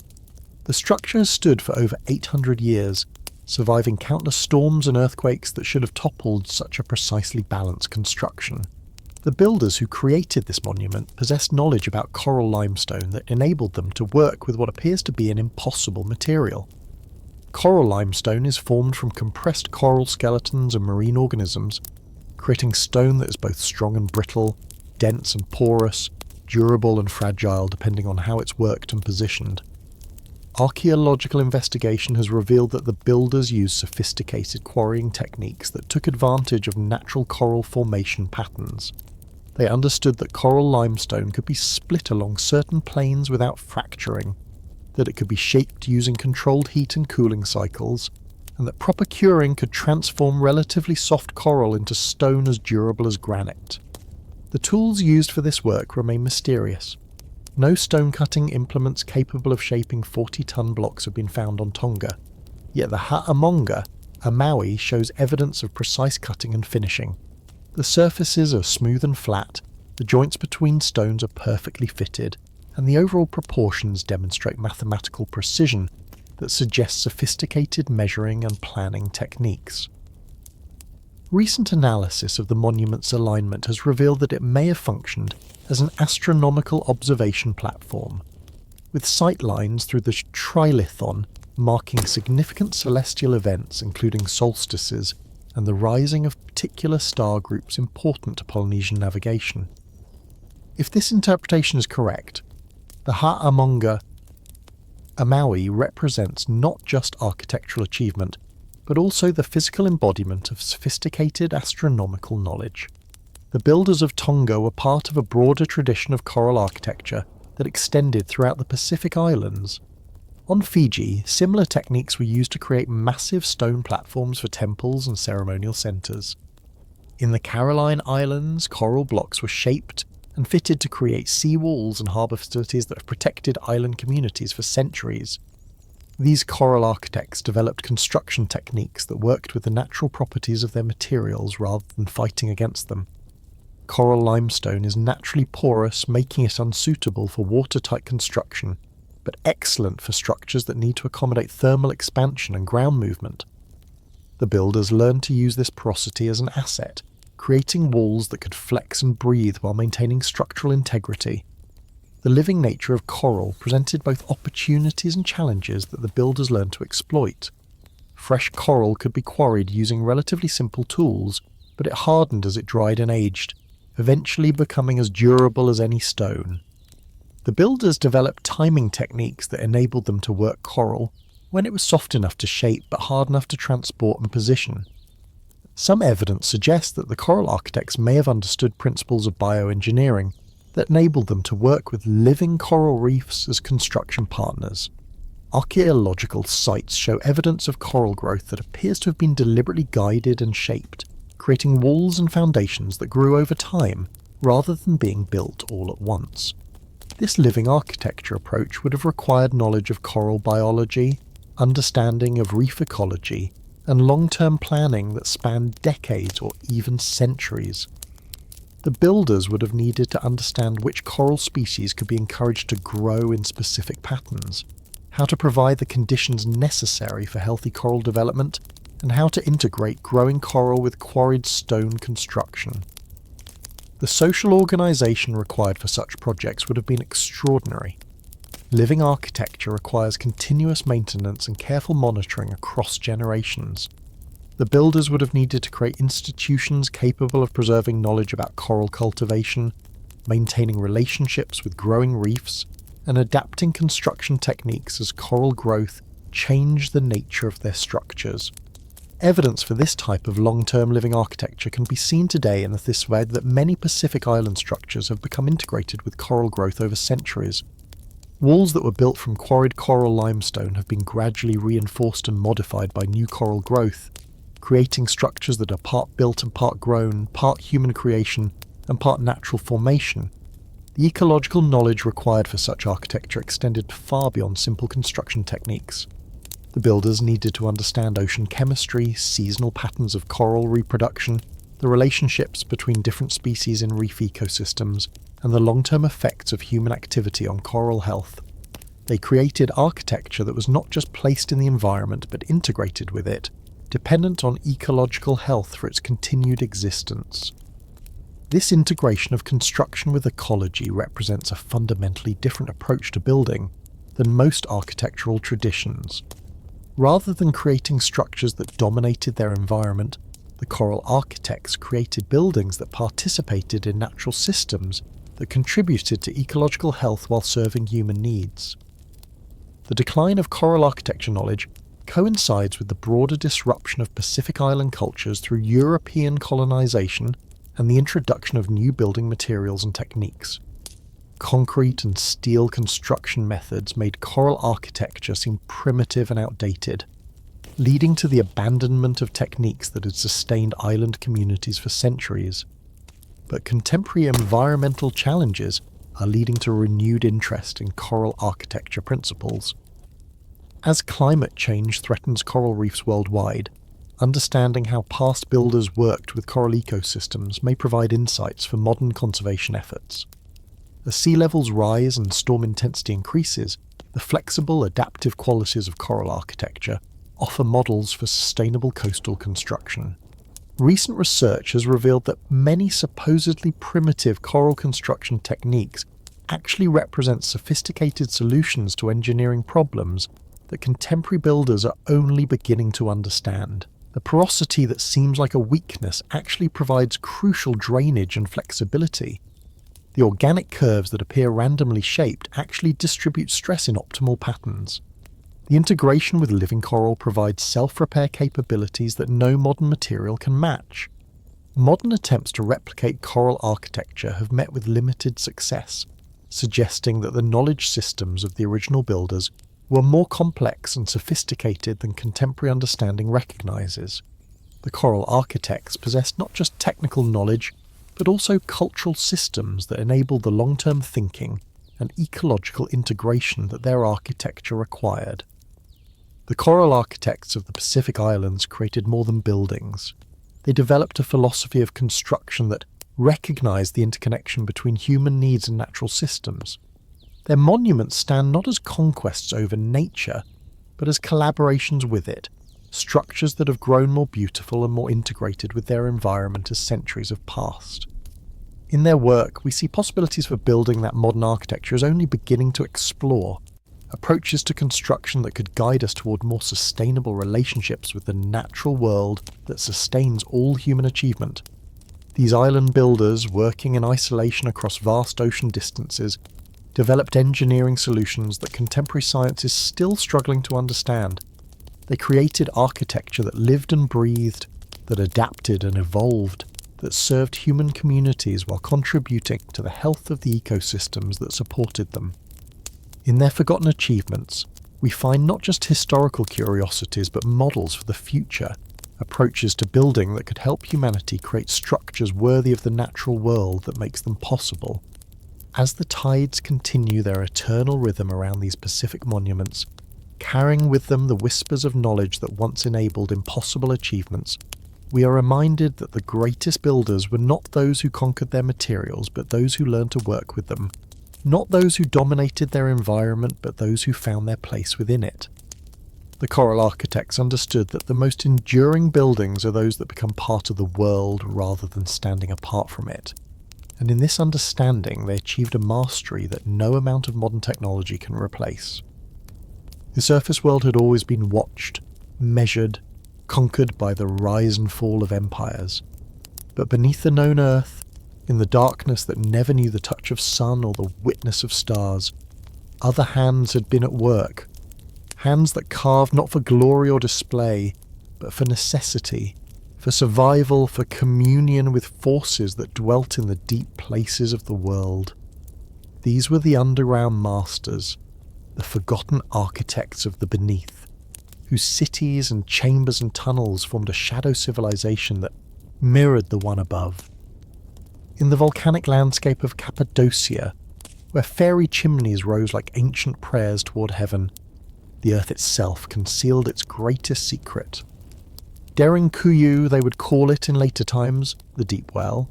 The structure has stood for over 800 years, surviving countless storms and earthquakes that should have toppled such a precisely balanced construction. The builders who created this monument possessed knowledge about coral limestone that enabled them to work with what appears to be an impossible material. Coral limestone is formed from compressed coral skeletons and marine organisms, creating stone that is both strong and brittle, dense and porous, durable and fragile depending on how it's worked and positioned. Archaeological investigation has revealed that the builders used sophisticated quarrying techniques that took advantage of natural coral formation patterns. They understood that coral limestone could be split along certain planes without fracturing, that it could be shaped using controlled heat and cooling cycles, and that proper curing could transform relatively soft coral into stone as durable as granite. The tools used for this work remain mysterious. No stone-cutting implements capable of shaping 40-ton blocks have been found on Tonga, yet the Ha'amonga, a Maui, shows evidence of precise cutting and finishing. The surfaces are smooth and flat, the joints between stones are perfectly fitted, and the overall proportions demonstrate mathematical precision that suggests sophisticated measuring and planning techniques. Recent analysis of the monument's alignment has revealed that it may have functioned as an astronomical observation platform, with sight lines through the trilithon marking significant celestial events including solstices and the rising of particular star groups important to Polynesian navigation. If this interpretation is correct, the Ha'amonga Maui represents not just architectural achievement, but also the physical embodiment of sophisticated astronomical knowledge. The builders of Tonga were part of a broader tradition of coral architecture that extended throughout the Pacific Islands. On Fiji, similar techniques were used to create massive stone platforms for temples and ceremonial centres. In the Caroline Islands, coral blocks were shaped and fitted to create sea walls and harbour facilities that have protected island communities for centuries. These coral architects developed construction techniques that worked with the natural properties of their materials rather than fighting against them. Coral limestone is naturally porous, making it unsuitable for watertight construction, but excellent for structures that need to accommodate thermal expansion and ground movement. The builders learned to use this porosity as an asset, creating walls that could flex and breathe while maintaining structural integrity. The living nature of coral presented both opportunities and challenges that the builders learned to exploit. Fresh coral could be quarried using relatively simple tools, but it hardened as it dried and aged, eventually becoming as durable as any stone. The builders developed timing techniques that enabled them to work coral when it was soft enough to shape but hard enough to transport and position. Some evidence suggests that the coral architects may have understood principles of bioengineering that enabled them to work with living coral reefs as construction partners. Archaeological sites show evidence of coral growth that appears to have been deliberately guided and shaped, creating walls and foundations that grew over time rather than being built all at once. This living architecture approach would have required knowledge of coral biology, understanding of reef ecology, and long-term planning that spanned decades or even centuries. The builders would have needed to understand which coral species could be encouraged to grow in specific patterns, how to provide the conditions necessary for healthy coral development, and how to integrate growing coral with quarried stone construction. The social organisation required for such projects would have been extraordinary. Living architecture requires continuous maintenance and careful monitoring across generations. The builders would have needed to create institutions capable of preserving knowledge about coral cultivation, maintaining relationships with growing reefs, and adapting construction techniques as coral growth changed the nature of their structures. Evidence for this type of long-term living architecture can be seen today in this way that many Pacific Island structures have become integrated with coral growth over centuries. Walls that were built from quarried coral limestone have been gradually reinforced and modified by new coral growth, creating structures that are part built and part grown, part human creation, and part natural formation. The ecological knowledge required for such architecture extended far beyond simple construction techniques. The builders needed to understand ocean chemistry, seasonal patterns of coral reproduction, the relationships between different species in reef ecosystems, and the long-term effects of human activity on coral health. They created architecture that was not just placed in the environment but integrated with it, dependent on ecological health for its continued existence. This integration of construction with ecology represents a fundamentally different approach to building than most architectural traditions. Rather than creating structures that dominated their environment, the coral architects created buildings that participated in natural systems that contributed to ecological health while serving human needs. The decline of coral architecture knowledge coincides with the broader disruption of Pacific Island cultures through European colonization and the introduction of new building materials and techniques. Concrete and steel construction methods made coral architecture seem primitive and outdated, leading to the abandonment of techniques that had sustained island communities for centuries. But contemporary environmental challenges are leading to renewed interest in coral architecture principles. As climate change threatens coral reefs worldwide, understanding how past builders worked with coral ecosystems may provide insights for modern conservation efforts. As sea levels rise and storm intensity increases, the flexible, adaptive qualities of coral architecture offer models for sustainable coastal construction. Recent research has revealed that many supposedly primitive coral construction techniques actually represent sophisticated solutions to engineering problems that contemporary builders are only beginning to understand. The porosity that seems like a weakness actually provides crucial drainage and flexibility. The organic curves that appear randomly shaped actually distribute stress in optimal patterns. The integration with living coral provides self-repair capabilities that no modern material can match. Modern attempts to replicate coral architecture have met with limited success, suggesting that the knowledge systems of the original builders were more complex and sophisticated than contemporary understanding recognizes. The coral architects possessed not just technical knowledge, but also cultural systems that enabled the long-term thinking and ecological integration that their architecture required. The coral architects of the Pacific Islands created more than buildings. They developed a philosophy of construction that recognized the interconnection between human needs and natural systems. Their monuments stand not as conquests over nature, but as collaborations with it, structures that have grown more beautiful and more integrated with their environment as centuries have passed. In their work, we see possibilities for building that modern architecture is only beginning to explore, approaches to construction that could guide us toward more sustainable relationships with the natural world that sustains all human achievement. These island builders, working in isolation across vast ocean distances, developed engineering solutions that contemporary science is still struggling to understand. They created architecture that lived and breathed, that adapted and evolved, that served human communities while contributing to the health of the ecosystems that supported them. In their forgotten achievements, we find not just historical curiosities but models for the future, approaches to building that could help humanity create structures worthy of the natural world that makes them possible. As the tides continue their eternal rhythm around these Pacific monuments, carrying with them the whispers of knowledge that once enabled impossible achievements, we are reminded that the greatest builders were not those who conquered their materials, but those who learned to work with them, not those who dominated their environment, but those who found their place within it. The coral architects understood that the most enduring buildings are those that become part of the world rather than standing apart from it. And in this understanding, they achieved a mastery that no amount of modern technology can replace. The surface world had always been watched, measured, conquered by the rise and fall of empires. But beneath the known earth, in the darkness that never knew the touch of sun or the witness of stars, other hands had been at work. Hands that carved not for glory or display, but for necessity, for survival, for communion with forces that dwelt in the deep places of the world. These were the underground masters, the forgotten architects of the beneath, whose cities and chambers and tunnels formed a shadow civilization that mirrored the one above. In the volcanic landscape of Cappadocia, where fairy chimneys rose like ancient prayers toward heaven, The earth itself concealed its greatest secret. Derinkuyu, they would call it in later times, the deep well,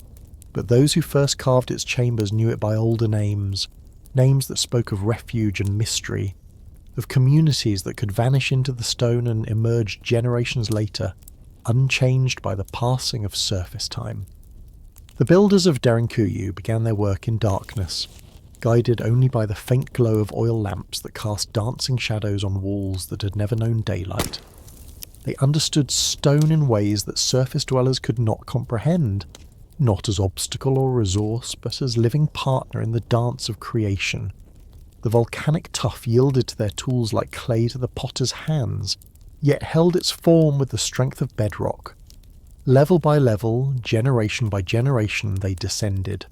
but those who first carved its chambers knew it by older names, names that spoke of refuge and mystery, of communities that could vanish into the stone and emerge generations later, unchanged by the passing of surface time. The builders of Derinkuyu began their work in darkness, guided only by the faint glow of oil lamps that cast dancing shadows on walls that had never known daylight. They understood stone in ways that surface dwellers could not comprehend, not as obstacle or resource, but as living partner in the dance of creation. The volcanic tuff yielded to their tools like clay to the potter's hands, yet held its form with the strength of bedrock. Level by level, generation by generation, they descended.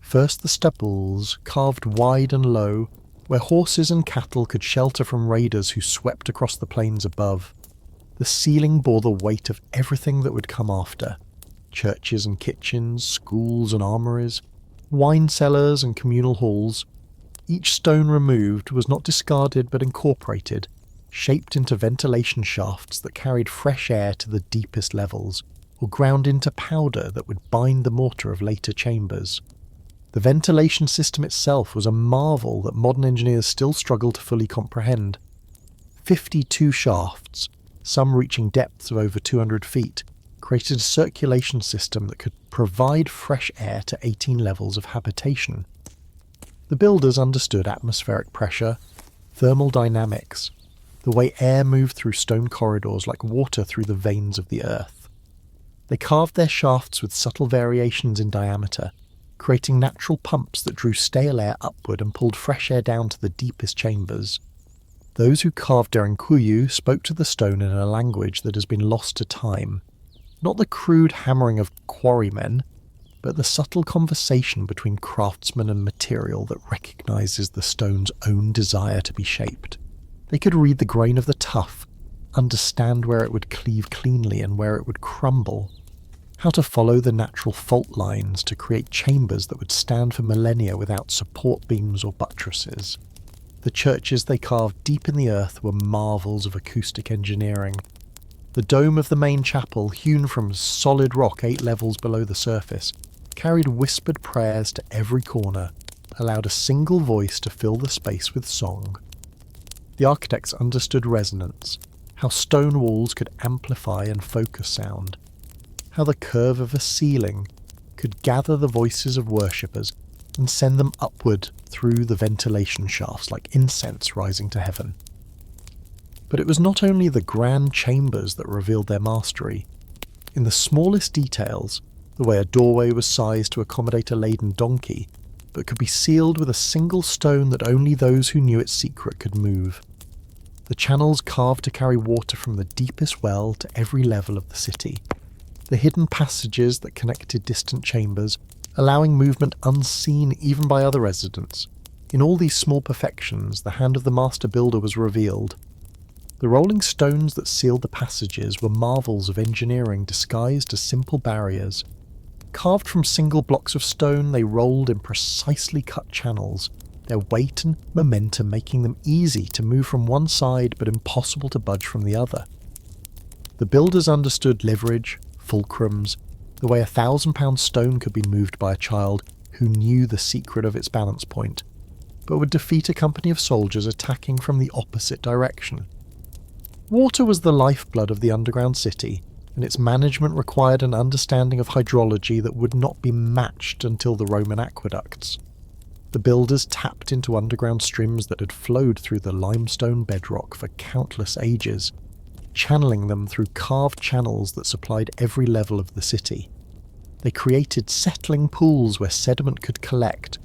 First the steples, carved wide and low, where horses and cattle could shelter from raiders who swept across the plains above. The ceiling bore the weight of everything that would come after. Churches and kitchens, schools and armories, wine cellars and communal halls. Each stone removed was not discarded but incorporated, shaped into ventilation shafts that carried fresh air to the deepest levels, or ground into powder that would bind the mortar of later chambers. The ventilation system itself was a marvel that modern engineers still struggle to fully comprehend. 52 shafts, some reaching depths of over 200 feet, created a circulation system that could provide fresh air to 18 levels of habitation. The builders understood atmospheric pressure, thermal dynamics, the way air moved through stone corridors like water through the veins of the earth. They carved their shafts with subtle variations in diameter, creating natural pumps that drew stale air upward and pulled fresh air down to the deepest chambers. Those who carved Derinkuyu spoke to the stone in a language that has been lost to time. Not the crude hammering of quarrymen, but the subtle conversation between craftsman and material that recognises the stone's own desire to be shaped. They could read the grain of the tuff, understand where it would cleave cleanly and where it would crumble, how to follow the natural fault lines to create chambers that would stand for millennia without support beams or buttresses. The churches they carved deep in the earth were marvels of acoustic engineering. The dome of the main chapel, hewn from solid rock 8 levels below the surface, carried whispered prayers to every corner, allowed a single voice to fill the space with song. The architects understood resonance, how stone walls could amplify and focus sound, how the curve of a ceiling could gather the voices of worshippers and send them upward through the ventilation shafts like incense rising to heaven. But it was not only the grand chambers that revealed their mastery. In the smallest details, the way a doorway was sized to accommodate a laden donkey, but could be sealed with a single stone that only those who knew its secret could move. The channels carved to carry water from the deepest well to every level of the city. The hidden passages that connected distant chambers, allowing movement unseen even by other residents. In all these small perfections, the hand of the master builder was revealed. The rolling stones that sealed the passages were marvels of engineering disguised as simple barriers. Carved from single blocks of stone, they rolled in precisely cut channels, their weight and momentum making them easy to move from one side but impossible to budge from the other. The builders understood leverage, fulcrums, the way 1,000-pound stone could be moved by a child who knew the secret of its balance point, but would defeat a company of soldiers attacking from the opposite direction. Water was the lifeblood of the underground city, and its management required an understanding of hydrology that would not be matched until the Roman aqueducts. The builders tapped into underground streams that had flowed through the limestone bedrock for countless ages, channeling them through carved channels that supplied every level of the city. They created settling pools where sediment could collect,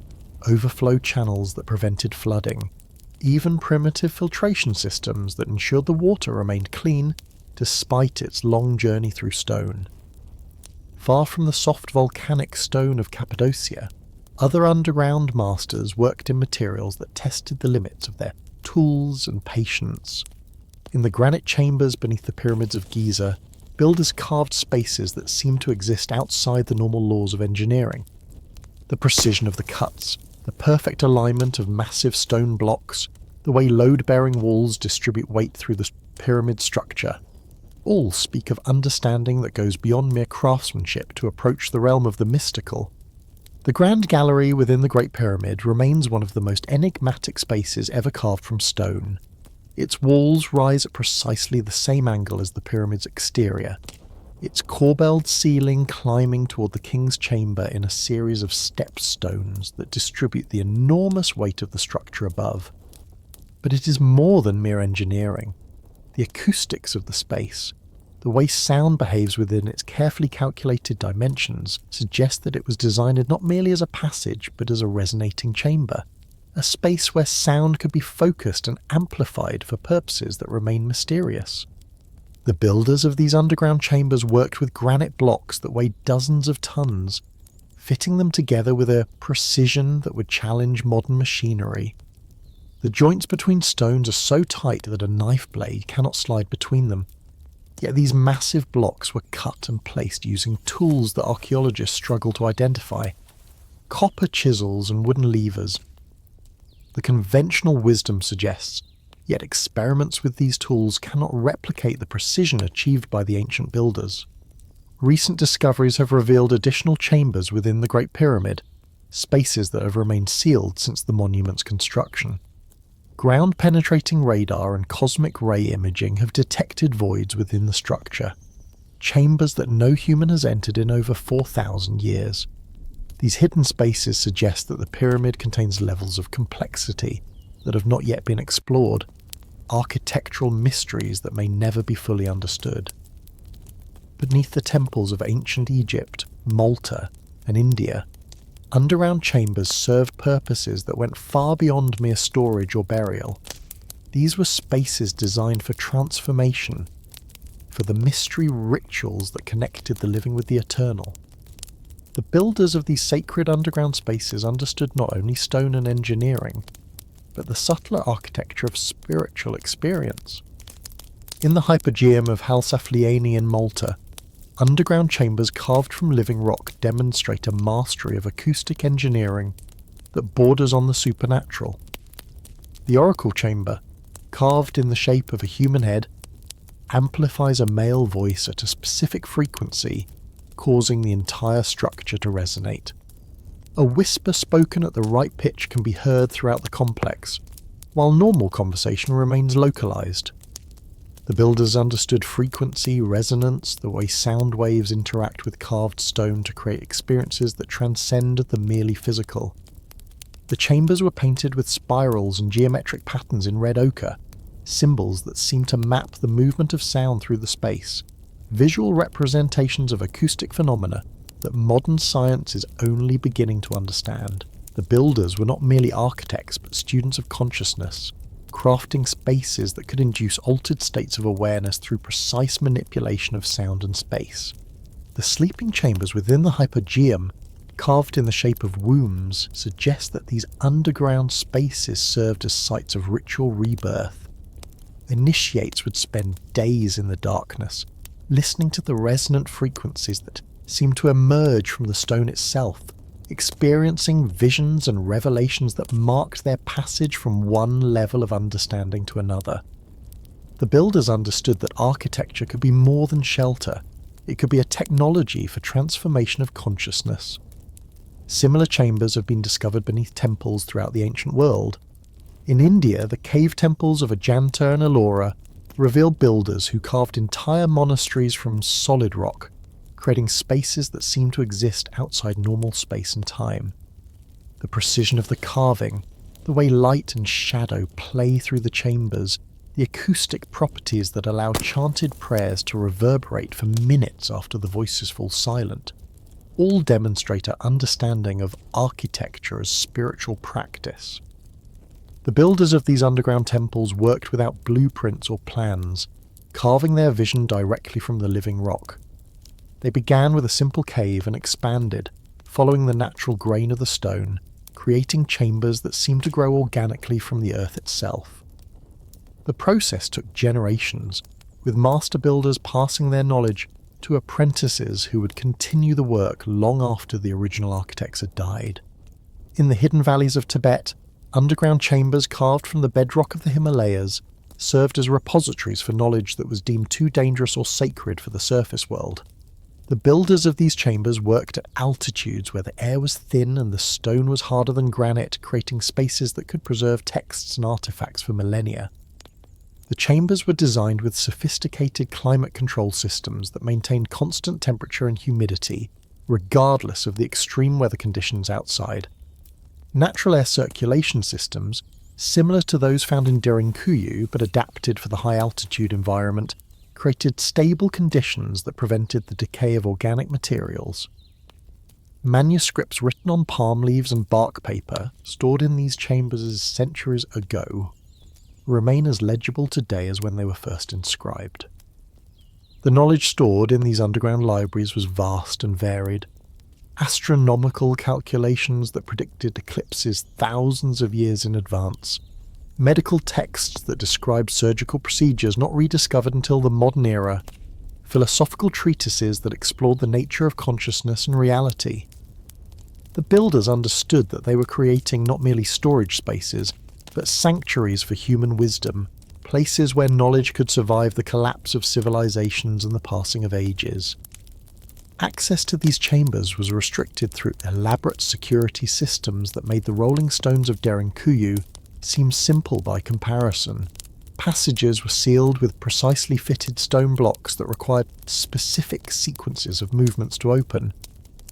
overflow channels that prevented flooding, even primitive filtration systems that ensured the water remained clean despite its long journey through stone. Far from the soft volcanic stone of Cappadocia, other underground masters worked in materials that tested the limits of their tools and patience. In the granite chambers beneath the pyramids of Giza, builders carved spaces that seemed to exist outside the normal laws of engineering. The precision of the cuts, the perfect alignment of massive stone blocks, the way load-bearing walls distribute weight through the pyramid structure, all speak of understanding that goes beyond mere craftsmanship to approach the realm of the mystical. The Grand Gallery within the Great Pyramid remains one of the most enigmatic spaces ever carved from stone. Its walls rise at precisely the same angle as the pyramid's exterior, its corbelled ceiling climbing toward the king's chamber in a series of step stones that distribute the enormous weight of the structure above. But it is more than mere engineering. The acoustics of the space, the way sound behaves within its carefully calculated dimensions, suggest that it was designed not merely as a passage but as a resonating chamber, a space where sound could be focused and amplified for purposes that remain mysterious. The builders of these underground chambers worked with granite blocks that weighed dozens of tons, fitting them together with a precision that would challenge modern machinery. The joints between stones are so tight that a knife blade cannot slide between them. Yet these massive blocks were cut and placed using tools that archaeologists struggle to identify: copper chisels and wooden levers. The conventional wisdom suggests, yet experiments with these tools cannot replicate the precision achieved by the ancient builders. Recent discoveries have revealed additional chambers within the Great Pyramid, spaces that have remained sealed since the monument's construction. Ground-penetrating radar and cosmic ray imaging have detected voids within the structure, chambers that no human has entered in over 4,000 years. These hidden spaces suggest that the pyramid contains levels of complexity that have not yet been explored, architectural mysteries that may never be fully understood. Beneath the temples of ancient Egypt, Malta, and India, underground chambers served purposes that went far beyond mere storage or burial. These were spaces designed for transformation, for the mystery rituals that connected the living with the eternal. The builders of these sacred underground spaces understood not only stone and engineering, but the subtler architecture of spiritual experience. In the Hypogeum of Halsaflieni in Malta, underground chambers carved from living rock demonstrate a mastery of acoustic engineering that borders on the supernatural. The oracle chamber, carved in the shape of a human head, amplifies a male voice at a specific frequency, causing the entire structure to resonate. A whisper spoken at the right pitch can be heard throughout the complex, while normal conversation remains localized. The builders understood frequency, resonance, the way sound waves interact with carved stone to create experiences that transcend the merely physical. The chambers were painted with spirals and geometric patterns in red ochre, symbols that seem to map the movement of sound through the space, visual representations of acoustic phenomena that modern science is only beginning to understand. The builders were not merely architects but students of consciousness, crafting spaces that could induce altered states of awareness through precise manipulation of sound and space. The sleeping chambers within the Hypogeum, carved in the shape of wombs, suggest that these underground spaces served as sites of ritual rebirth. Initiates would spend days in the darkness, listening to the resonant frequencies that seem to emerge from the stone itself, experiencing visions and revelations that marked their passage from one level of understanding to another. The builders understood that architecture could be more than shelter. It could be a technology for transformation of consciousness. Similar chambers have been discovered beneath temples throughout the ancient world. In India, the cave temples of Ajanta and Ellora reveal builders who carved entire monasteries from solid rock, creating spaces that seem to exist outside normal space and time. The precision of the carving, the way light and shadow play through the chambers, the acoustic properties that allow chanted prayers to reverberate for minutes after the voices fall silent, all demonstrate our understanding of architecture as spiritual practice. The builders of these underground temples worked without blueprints or plans, carving their vision directly from the living rock. They began with a simple cave and expanded, following the natural grain of the stone, creating chambers that seemed to grow organically from the earth itself. The process took generations, with master builders passing their knowledge to apprentices who would continue the work long after the original architects had died. In the hidden valleys of Tibet, underground chambers carved from the bedrock of the Himalayas served as repositories for knowledge that was deemed too dangerous or sacred for the surface world. The builders of these chambers worked at altitudes where the air was thin and the stone was harder than granite, creating spaces that could preserve texts and artifacts for millennia. The chambers were designed with sophisticated climate control systems that maintained constant temperature and humidity, regardless of the extreme weather conditions outside. Natural air circulation systems, similar to those found in Derinkuyu but adapted for the high-altitude environment, created stable conditions that prevented the decay of organic materials. Manuscripts written on palm leaves and bark paper, stored in these chambers centuries ago, remain as legible today as when they were first inscribed. The knowledge stored in these underground libraries was vast and varied. Astronomical calculations that predicted eclipses thousands of years in advance, medical texts that described surgical procedures not rediscovered until the modern era, philosophical treatises that explored the nature of consciousness and reality. The builders understood that they were creating not merely storage spaces, but sanctuaries for human wisdom, places where knowledge could survive the collapse of civilizations and the passing of ages. Access to these chambers was restricted through elaborate security systems that made the rolling stones of Derinkuyu seem simple by comparison. Passages were sealed with precisely fitted stone blocks that required specific sequences of movements to open,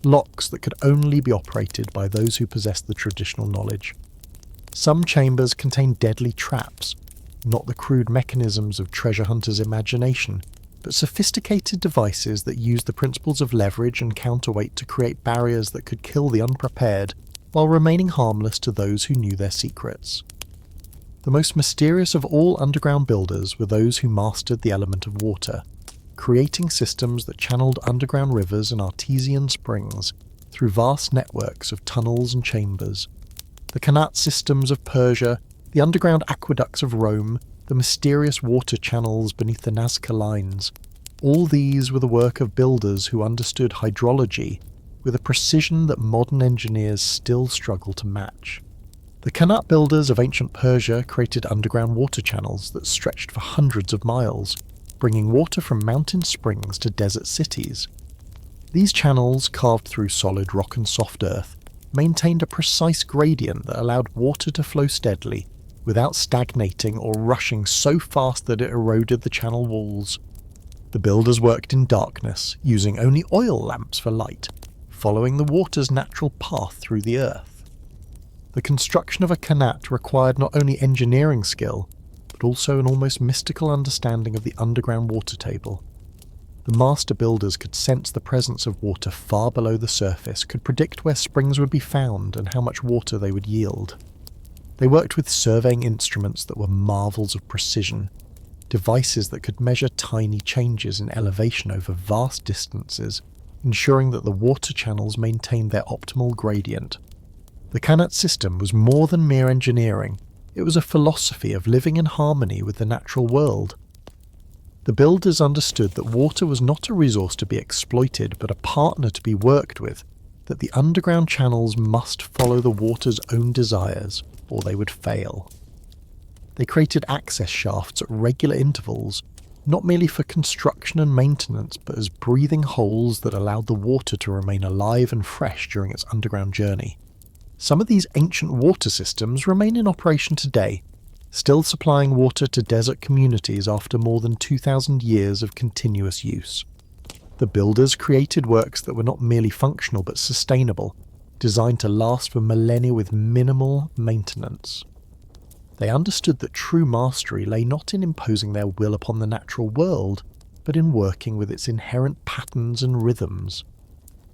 locks that could only be operated by those who possessed the traditional knowledge. Some chambers contained deadly traps, not the crude mechanisms of treasure hunters' imagination, but sophisticated devices that used the principles of leverage and counterweight to create barriers that could kill the unprepared while remaining harmless to those who knew their secrets. The most mysterious of all underground builders were those who mastered the element of water, creating systems that channeled underground rivers and artesian springs through vast networks of tunnels and chambers. The Qanat systems of Persia, the underground aqueducts of Rome, the mysterious water channels beneath the Nazca lines, all these were the work of builders who understood hydrology with a precision that modern engineers still struggle to match. The Qanat builders of ancient Persia created underground water channels that stretched for hundreds of miles, bringing water from mountain springs to desert cities. These channels, carved through solid rock and soft earth, maintained a precise gradient that allowed water to flow steadily, without stagnating or rushing so fast that it eroded the channel walls. The builders worked in darkness, using only oil lamps for light, following the water's natural path through the earth. The construction of a qanat required not only engineering skill, but also an almost mystical understanding of the underground water table. The master builders could sense the presence of water far below the surface, could predict where springs would be found and how much water they would yield. They worked with surveying instruments that were marvels of precision, devices that could measure tiny changes in elevation over vast distances, ensuring that the water channels maintained their optimal gradient. The qanat system was more than mere engineering, it was a philosophy of living in harmony with the natural world. The builders understood that water was not a resource to be exploited, but a partner to be worked with, that the underground channels must follow the water's own desires, or they would fail. They created access shafts at regular intervals, not merely for construction and maintenance, but as breathing holes that allowed the water to remain alive and fresh during its underground journey. Some of these ancient water systems remain in operation today, still supplying water to desert communities after more than 2,000 years of continuous use. The builders created works that were not merely functional but sustainable, designed to last for millennia with minimal maintenance. They understood that true mastery lay not in imposing their will upon the natural world, but in working with its inherent patterns and rhythms.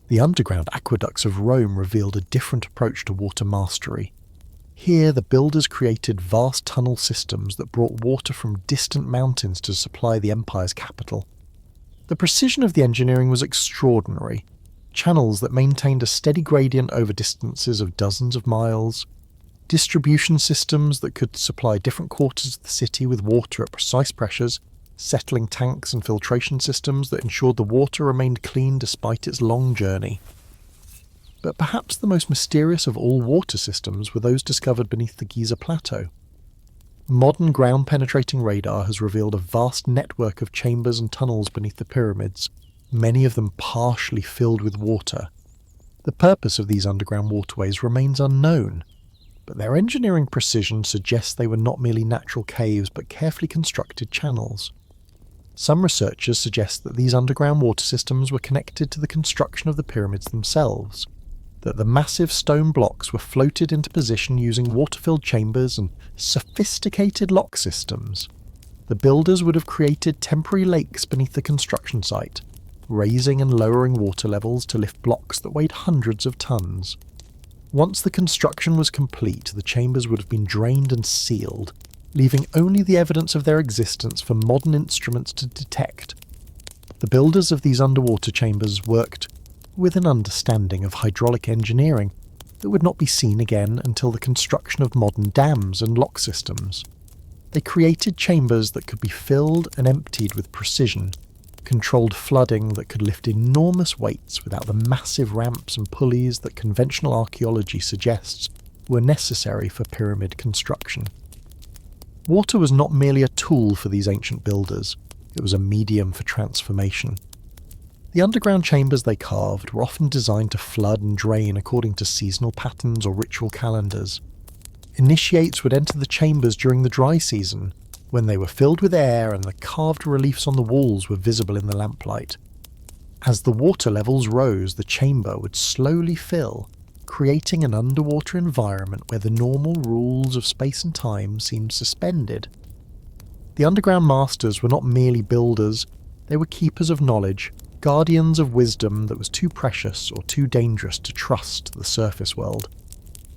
The underground aqueducts of Rome revealed a different approach to water mastery. Here, the builders created vast tunnel systems that brought water from distant mountains to supply the empire's capital. The precision of the engineering was extraordinary. Channels that maintained a steady gradient over distances of dozens of miles, distribution systems that could supply different quarters of the city with water at precise pressures, settling tanks and filtration systems that ensured the water remained clean despite its long journey. But perhaps the most mysterious of all water systems were those discovered beneath the Giza Plateau. Modern ground-penetrating radar has revealed a vast network of chambers and tunnels beneath the pyramids, many of them partially filled with water. The purpose of these underground waterways remains unknown, but their engineering precision suggests they were not merely natural caves but carefully constructed channels. Some researchers suggest that these underground water systems were connected to the construction of the pyramids themselves, that the massive stone blocks were floated into position using water-filled chambers and sophisticated lock systems. The builders would have created temporary lakes beneath the construction site, raising and lowering water levels to lift blocks that weighed hundreds of tons. Once the construction was complete, the chambers would have been drained and sealed, leaving only the evidence of their existence for modern instruments to detect. The builders of these underwater chambers worked with an understanding of hydraulic engineering that would not be seen again until the construction of modern dams and lock systems. They created chambers that could be filled and emptied with precision, controlled flooding that could lift enormous weights without the massive ramps and pulleys that conventional archaeology suggests were necessary for pyramid construction. Water was not merely a tool for these ancient builders, it was a medium for transformation. The underground chambers they carved were often designed to flood and drain according to seasonal patterns or ritual calendars. Initiates would enter the chambers during the dry season, when they were filled with air and the carved reliefs on the walls were visible in the lamplight. As the water levels rose, the chamber would slowly fill, creating an underwater environment where the normal rules of space and time seemed suspended. The underground masters were not merely builders, they were keepers of knowledge, guardians of wisdom that was too precious or too dangerous to trust the surface world.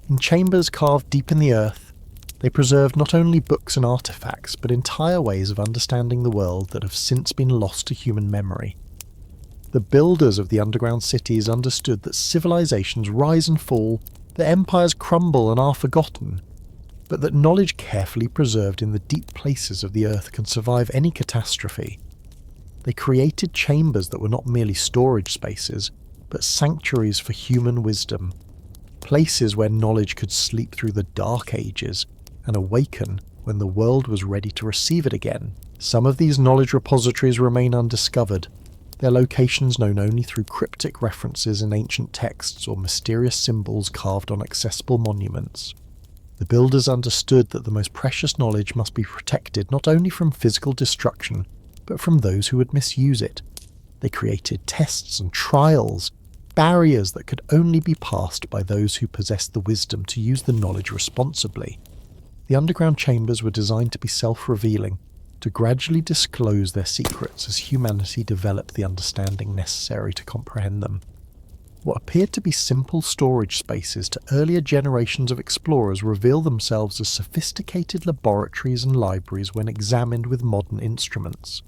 In chambers carved deep in the earth, they preserved not only books and artifacts, but entire ways of understanding the world that have since been lost to human memory. The builders of the underground cities understood that civilizations rise and fall, that empires crumble and are forgotten, but that knowledge carefully preserved in the deep places of the earth can survive any catastrophe. They created chambers that were not merely storage spaces, but sanctuaries for human wisdom, places where knowledge could sleep through the dark ages and awaken when the world was ready to receive it again. Some of these knowledge repositories remain undiscovered, their locations known only through cryptic references in ancient texts or mysterious symbols carved on accessible monuments. The builders understood that the most precious knowledge must be protected not only from physical destruction, but from those who would misuse it. They created tests and trials, barriers that could only be passed by those who possessed the wisdom to use the knowledge responsibly. The underground chambers were designed to be self-revealing, to gradually disclose their secrets as humanity developed the understanding necessary to comprehend them. What appeared to be simple storage spaces to earlier generations of explorers reveal themselves as sophisticated laboratories and libraries when examined with modern instruments.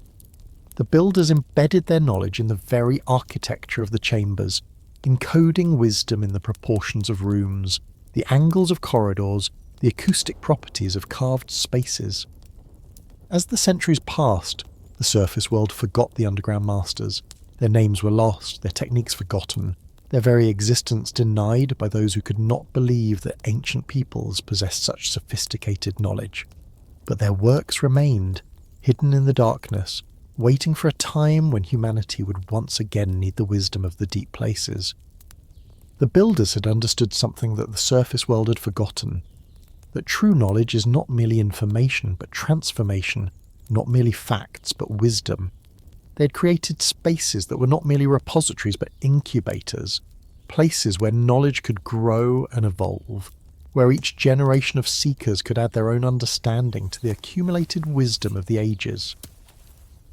The builders embedded their knowledge in the very architecture of the chambers, encoding wisdom in the proportions of rooms, the angles of corridors, the acoustic properties of carved spaces. As the centuries passed, the surface world forgot the underground masters. Their names were lost, their techniques forgotten, their very existence denied by those who could not believe that ancient peoples possessed such sophisticated knowledge. But their works remained, hidden in the darkness, waiting for a time when humanity would once again need the wisdom of the deep places. The builders had understood something that the surface world had forgotten, that true knowledge is not merely information but transformation, not merely facts but wisdom. They had created spaces that were not merely repositories but incubators, places where knowledge could grow and evolve, where each generation of seekers could add their own understanding to the accumulated wisdom of the ages.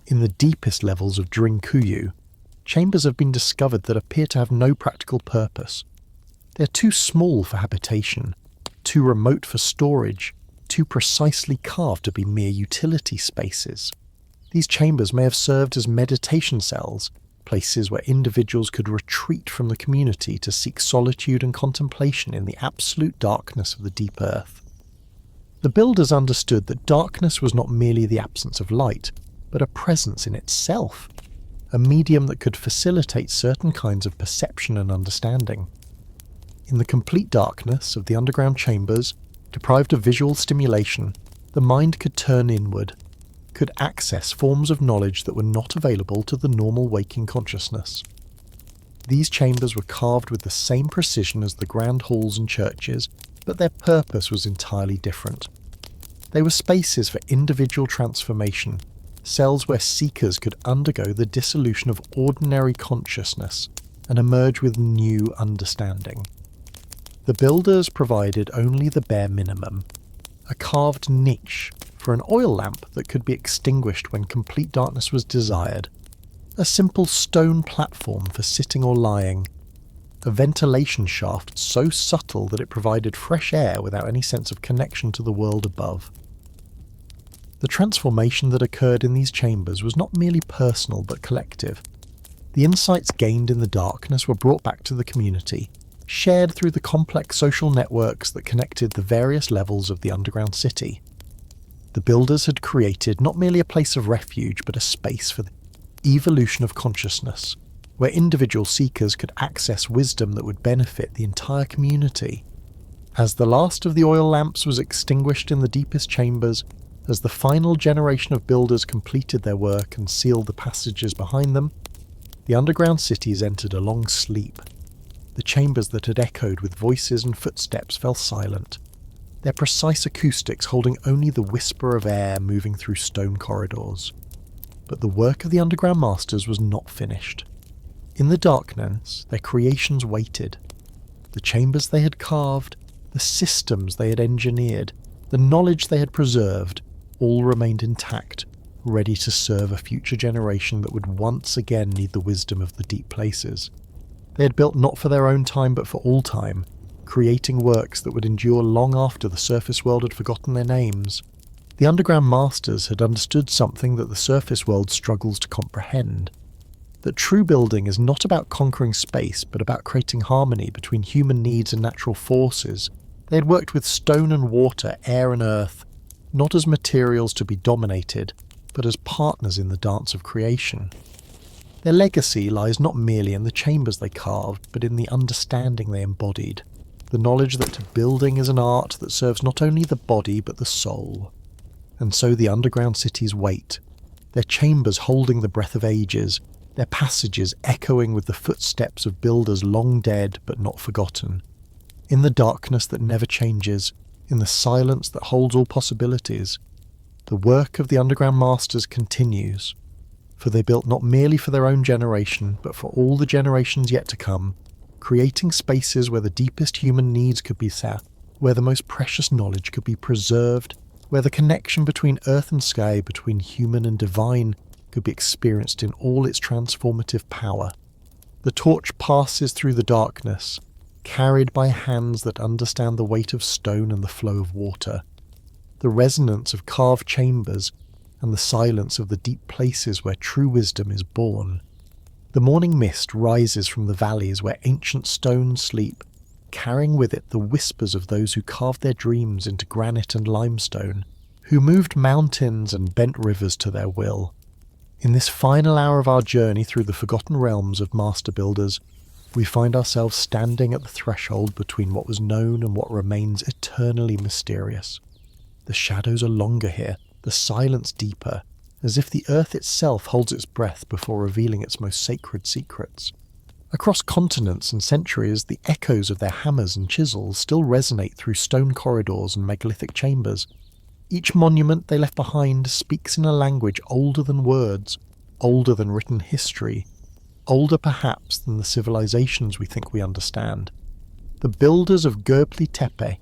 In the deepest levels of Drinkuyu, chambers have been discovered that appear to have no practical purpose. They are too small for habitation, too remote for storage, too precisely carved to be mere utility spaces. These chambers may have served as meditation cells, places where individuals could retreat from the community to seek solitude and contemplation in the absolute darkness of the deep earth. The builders understood that darkness was not merely the absence of light, but a presence in itself, a medium that could facilitate certain kinds of perception and understanding. In the complete darkness of the underground chambers, deprived of visual stimulation, the mind could turn inward, could access forms of knowledge that were not available to the normal waking consciousness. These chambers were carved with the same precision as the grand halls and churches, but their purpose was entirely different. They were spaces for individual transformation, cells where seekers could undergo the dissolution of ordinary consciousness and emerge with new understanding. The builders provided only the bare minimum, a carved niche for an oil lamp that could be extinguished when complete darkness was desired, a simple stone platform for sitting or lying, a ventilation shaft so subtle that it provided fresh air without any sense of connection to the world above. The transformation that occurred in these chambers was not merely personal but collective. The insights gained in the darkness were brought back to the community, shared through the complex social networks that connected the various levels of the underground city. The builders had created not merely a place of refuge, but a space for the evolution of consciousness, where individual seekers could access wisdom that would benefit the entire community. As the last of the oil lamps was extinguished in the deepest chambers, as the final generation of builders completed their work and sealed the passages behind them, the underground cities entered a long sleep. The chambers that had echoed with voices and footsteps fell silent, their precise acoustics holding only the whisper of air moving through stone corridors. But the work of the underground masters was not finished. In the darkness, their creations waited. The chambers they had carved, the systems they had engineered, the knowledge they had preserved, all remained intact, ready to serve a future generation that would once again need the wisdom of the deep places. They had built not for their own time but for all time, creating works that would endure long after the surface world had forgotten their names. The underground masters had understood something that the surface world struggles to comprehend. That true building is not about conquering space, but about creating harmony between human needs and natural forces. They had worked with stone and water, air and earth, not as materials to be dominated, but as partners in the dance of creation. Their legacy lies not merely in the chambers they carved, but in the understanding they embodied, the knowledge that building is an art that serves not only the body but the soul. And so the underground cities wait, their chambers holding the breath of ages, their passages echoing with the footsteps of builders long dead but not forgotten. In the darkness that never changes, in the silence that holds all possibilities, the work of the underground masters continues, for they built not merely for their own generation, but for all the generations yet to come, creating spaces where the deepest human needs could be sat, where the most precious knowledge could be preserved, where the connection between earth and sky, between human and divine, could be experienced in all its transformative power. The torch passes through the darkness, carried by hands that understand the weight of stone and the flow of water. The resonance of carved chambers and the silence of the deep places where true wisdom is born. The morning mist rises from the valleys where ancient stones sleep, carrying with it the whispers of those who carved their dreams into granite and limestone, who moved mountains and bent rivers to their will. In this final hour of our journey through the forgotten realms of master builders, we find ourselves standing at the threshold between what was known and what remains eternally mysterious. The shadows are longer here, the silence deeper, as if the earth itself holds its breath before revealing its most sacred secrets. Across continents and centuries, the echoes of their hammers and chisels still resonate through stone corridors and megalithic chambers. Each monument they left behind speaks in a language older than words, older than written history, older perhaps than the civilizations we think we understand. The builders of Göbekli Tepe,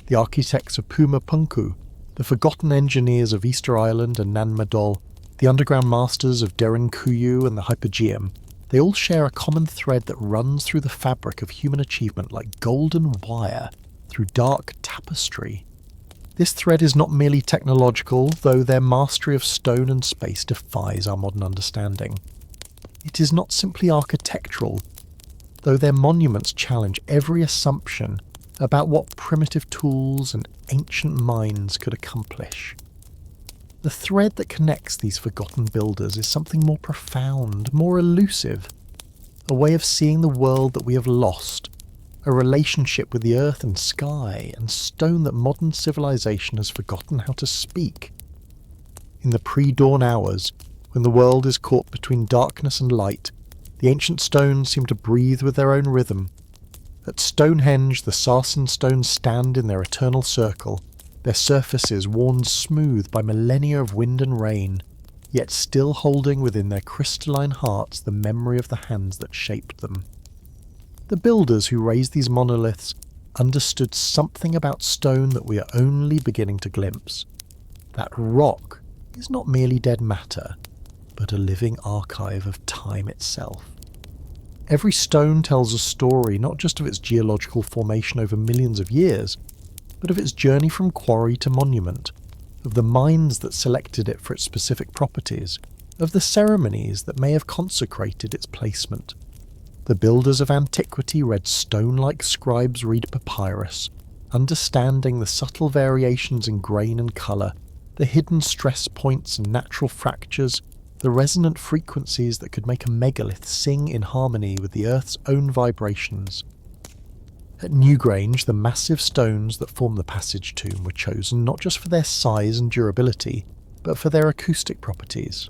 the architects of Puma Punku, the forgotten engineers of Easter Island and Madol, the underground masters of Derinkuyu and the Hypogeum, they all share a common thread that runs through the fabric of human achievement like golden wire through dark tapestry. This thread is not merely technological, though their mastery of stone and space defies our modern understanding. It is not simply architectural, though their monuments challenge every assumption about what primitive tools and ancient minds could accomplish. The thread that connects these forgotten builders is something more profound, more elusive, a way of seeing the world that we have lost, a relationship with the earth and sky, and stone that modern civilization has forgotten how to speak. In the pre-dawn hours, when the world is caught between darkness and light, the ancient stones seem to breathe with their own rhythm. At Stonehenge, the sarsen stones stand in their eternal circle, their surfaces worn smooth by millennia of wind and rain, yet still holding within their crystalline hearts the memory of the hands that shaped them. The builders who raised these monoliths understood something about stone that we are only beginning to glimpse. That rock is not merely dead matter, but a living archive of time itself. Every stone tells a story not just of its geological formation over millions of years, but of its journey from quarry to monument, of the minds that selected it for its specific properties, of the ceremonies that may have consecrated its placement. The builders of antiquity read stone like scribes read papyrus, understanding the subtle variations in grain and colour, the hidden stress points and natural fractures, the resonant frequencies that could make a megalith sing in harmony with the Earth's own vibrations. At Newgrange, the massive stones that form the passage tomb were chosen not just for their size and durability, but for their acoustic properties.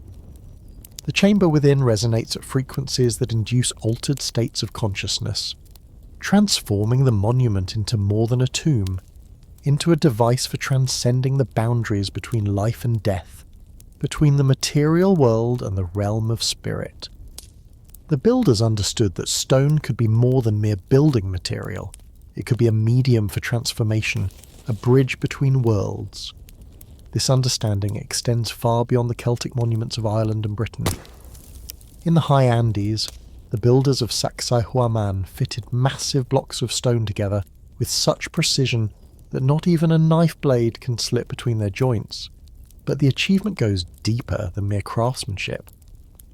The chamber within resonates at frequencies that induce altered states of consciousness, transforming the monument into more than a tomb, into a device for transcending the boundaries between life and death, between the material world and the realm of spirit. The builders understood that stone could be more than mere building material. It could be a medium for transformation, a bridge between worlds. This understanding extends far beyond the Celtic monuments of Ireland and Britain. In the high Andes, the builders of Sacsayhuaman fitted massive blocks of stone together with such precision that not even a knife blade can slip between their joints. But the achievement goes deeper than mere craftsmanship.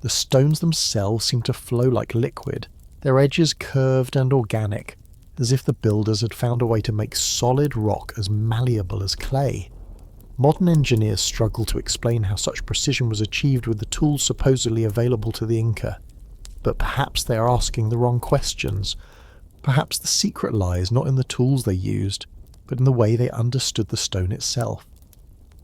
The stones themselves seem to flow like liquid, their edges curved and organic, as if the builders had found a way to make solid rock as malleable as clay. Modern engineers struggle to explain how such precision was achieved with the tools supposedly available to the Inca. But perhaps they are asking the wrong questions. Perhaps the secret lies not in the tools they used, but in the way they understood the stone itself.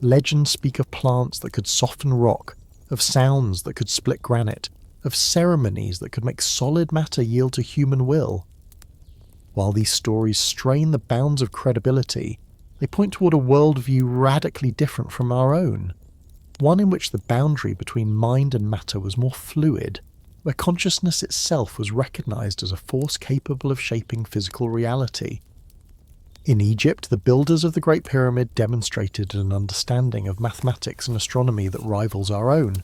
Legends speak of plants that could soften rock, of sounds that could split granite, of ceremonies that could make solid matter yield to human will. While these stories strain the bounds of credibility, they point toward a worldview radically different from our own, one in which the boundary between mind and matter was more fluid, where consciousness itself was recognized as a force capable of shaping physical reality. In Egypt, the builders of the Great Pyramid demonstrated an understanding of mathematics and astronomy that rivals our own.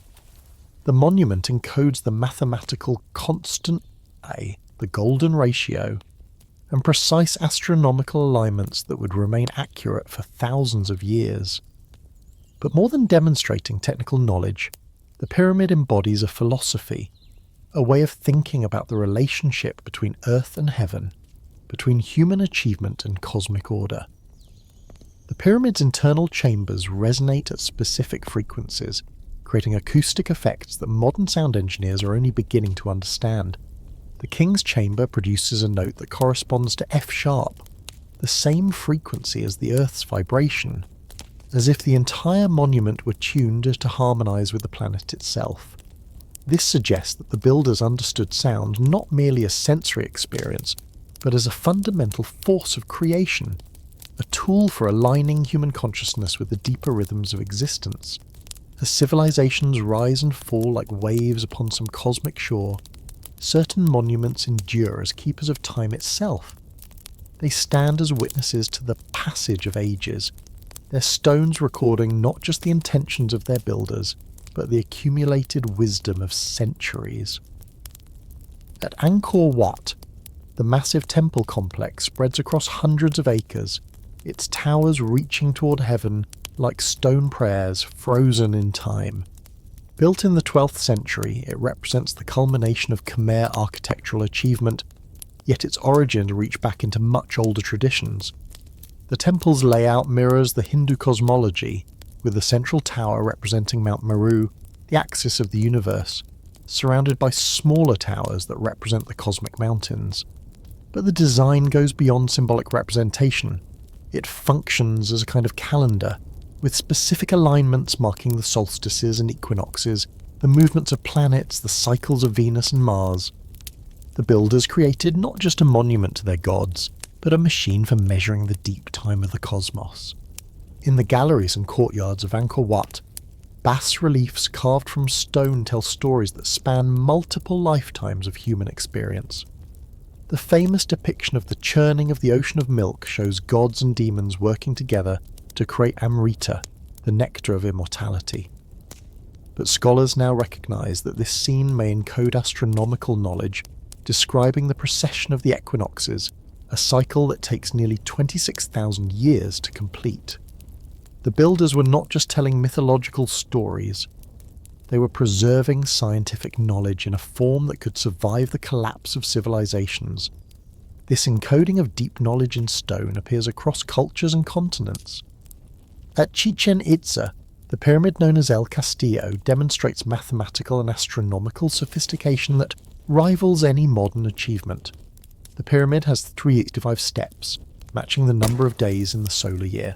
The monument encodes the mathematical constant A, the golden ratio, and precise astronomical alignments that would remain accurate for thousands of years. But more than demonstrating technical knowledge, the pyramid embodies a philosophy, a way of thinking about the relationship between earth and heaven, between human achievement and cosmic order. The pyramid's internal chambers resonate at specific frequencies, creating acoustic effects that modern sound engineers are only beginning to understand. The king's chamber produces a note that corresponds to F sharp, the same frequency as the Earth's vibration, as if the entire monument were tuned to harmonize with the planet itself. This suggests that the builders understood sound not merely as sensory experience, but as a fundamental force of creation, a tool for aligning human consciousness with the deeper rhythms of existence. As civilizations rise and fall like waves upon some cosmic shore, certain monuments endure as keepers of time itself. They stand as witnesses to the passage of ages, their stones recording not just the intentions of their builders, but the accumulated wisdom of centuries. At Angkor Wat, the massive temple complex spreads across hundreds of acres, its towers reaching toward heaven like stone prayers frozen in time. Built in the 12th century, it represents the culmination of Khmer architectural achievement, yet its origins reach back into much older traditions. The temple's layout mirrors the Hindu cosmology, with the central tower representing Mount Meru, the axis of the universe, surrounded by smaller towers that represent the cosmic mountains. But the design goes beyond symbolic representation. It functions as a kind of calendar, with specific alignments marking the solstices and equinoxes, the movements of planets, the cycles of Venus and Mars. The builders created not just a monument to their gods, but a machine for measuring the deep time of the cosmos. In the galleries and courtyards of Angkor Wat, bas-reliefs carved from stone tell stories that span multiple lifetimes of human experience. The famous depiction of the churning of the ocean of milk shows gods and demons working together to create Amrita, the nectar of immortality. But scholars now recognise that this scene may encode astronomical knowledge, describing the precession of the equinoxes, a cycle that takes nearly 26,000 years to complete. The builders were not just telling mythological stories, they were preserving scientific knowledge in a form that could survive the collapse of civilizations. This encoding of deep knowledge in stone appears across cultures and continents. At Chichen Itza, the pyramid known as El Castillo demonstrates mathematical and astronomical sophistication that rivals any modern achievement. The pyramid has 385 steps, matching the number of days in the solar year.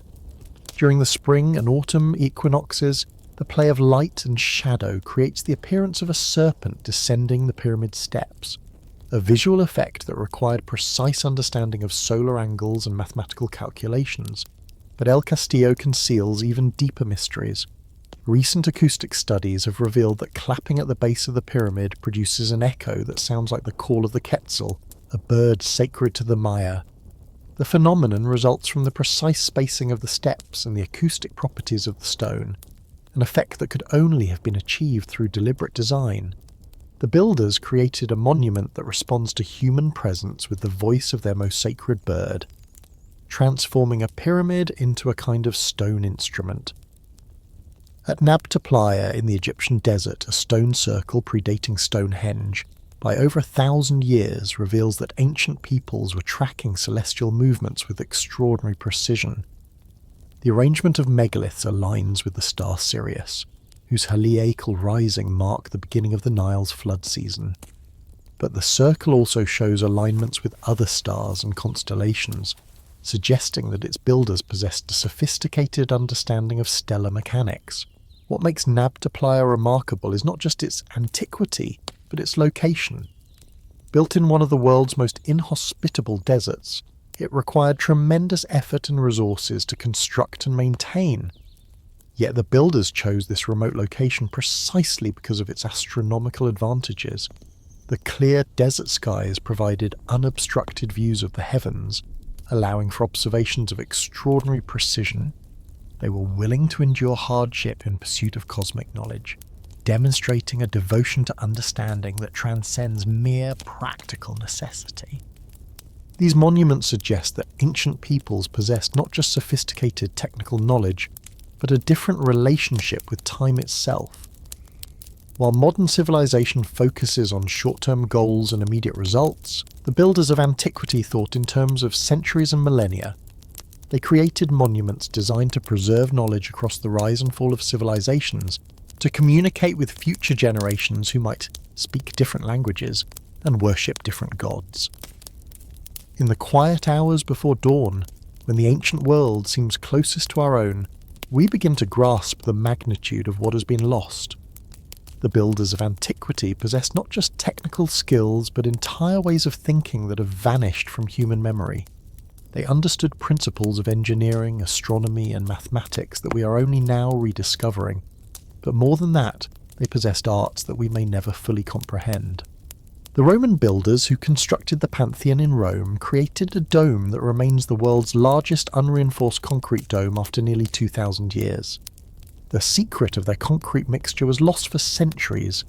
During the spring and autumn equinoxes, the play of light and shadow creates the appearance of a serpent descending the pyramid steps, a visual effect that required precise understanding of solar angles and mathematical calculations. But El Castillo conceals even deeper mysteries. Recent acoustic studies have revealed that clapping at the base of the pyramid produces an echo that sounds like the call of the Quetzal, a bird sacred to the Maya. The phenomenon results from the precise spacing of the steps and the acoustic properties of the stone, an effect that could only have been achieved through deliberate design. The builders created a monument that responds to human presence with the voice of their most sacred bird, transforming a pyramid into a kind of stone instrument. At Nabta Playa in the Egyptian desert, a stone circle predating Stonehenge by over 1,000 years reveals that ancient peoples were tracking celestial movements with extraordinary precision. The arrangement of megaliths aligns with the star Sirius, whose heliacal rising mark the beginning of the Nile's flood season. But the circle also shows alignments with other stars and constellations, suggesting that its builders possessed a sophisticated understanding of stellar mechanics. What makes Nabta Playa remarkable is not just its antiquity, but its location. Built in one of the world's most inhospitable deserts, it required tremendous effort and resources to construct and maintain. Yet the builders chose this remote location precisely because of its astronomical advantages. The clear desert skies provided unobstructed views of the heavens, allowing for observations of extraordinary precision. They were willing to endure hardship in pursuit of cosmic knowledge, demonstrating a devotion to understanding that transcends mere practical necessity. These monuments suggest that ancient peoples possessed not just sophisticated technical knowledge, but a different relationship with time itself. While modern civilization focuses on short-term goals and immediate results, the builders of antiquity thought in terms of centuries and millennia. They created monuments designed to preserve knowledge across the rise and fall of civilizations, to communicate with future generations who might speak different languages and worship different gods. In the quiet hours before dawn, when the ancient world seems closest to our own, we begin to grasp the magnitude of what has been lost. The builders of antiquity possessed not just technical skills, but entire ways of thinking that have vanished from human memory. They understood principles of engineering, astronomy, and mathematics that we are only now rediscovering. But more than that, they possessed arts that we may never fully comprehend. The Roman builders who constructed the Pantheon in Rome created a dome that remains the world's largest unreinforced concrete dome after nearly 2,000 years. The secret of their concrete mixture was lost for centuries,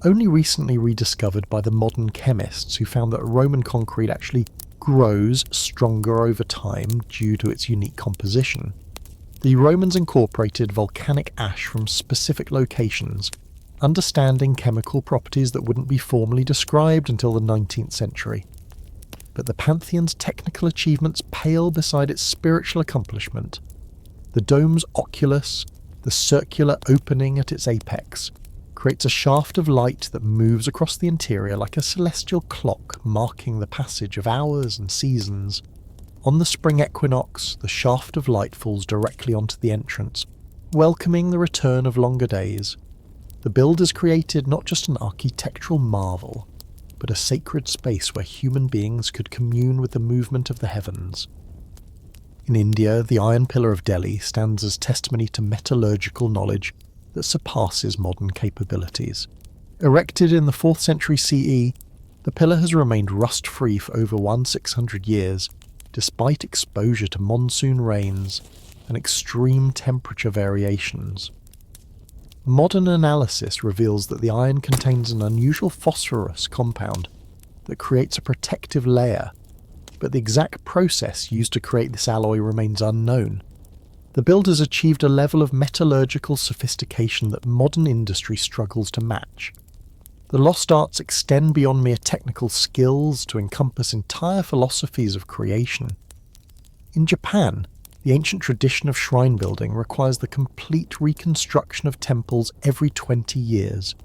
only recently rediscovered by the modern chemists who found that Roman concrete actually grows stronger over time due to its unique composition. The Romans incorporated volcanic ash from specific locations, understanding chemical properties that wouldn't be formally described until the 19th century. But the Pantheon's technical achievements pale beside its spiritual accomplishment. The dome's oculus, the circular opening at its apex, creates a shaft of light that moves across the interior like a celestial clock marking the passage of hours and seasons. On the spring equinox, the shaft of light falls directly onto the entrance, welcoming the return of longer days. The builders created not just an architectural marvel, but a sacred space where human beings could commune with the movement of the heavens. In India, the Iron Pillar of Delhi stands as testimony to metallurgical knowledge that surpasses modern capabilities. Erected in the 4th century CE, the pillar has remained rust-free for over 1600 years, despite exposure to monsoon rains and extreme temperature variations. Modern analysis reveals that the iron contains an unusual phosphorus compound that creates a protective layer, but the exact process used to create this alloy remains unknown. The builders achieved a level of metallurgical sophistication that modern industry struggles to match. The lost arts extend beyond mere technical skills to encompass entire philosophies of creation. In Japan, the ancient tradition of shrine building requires the complete reconstruction of temples every 20 years,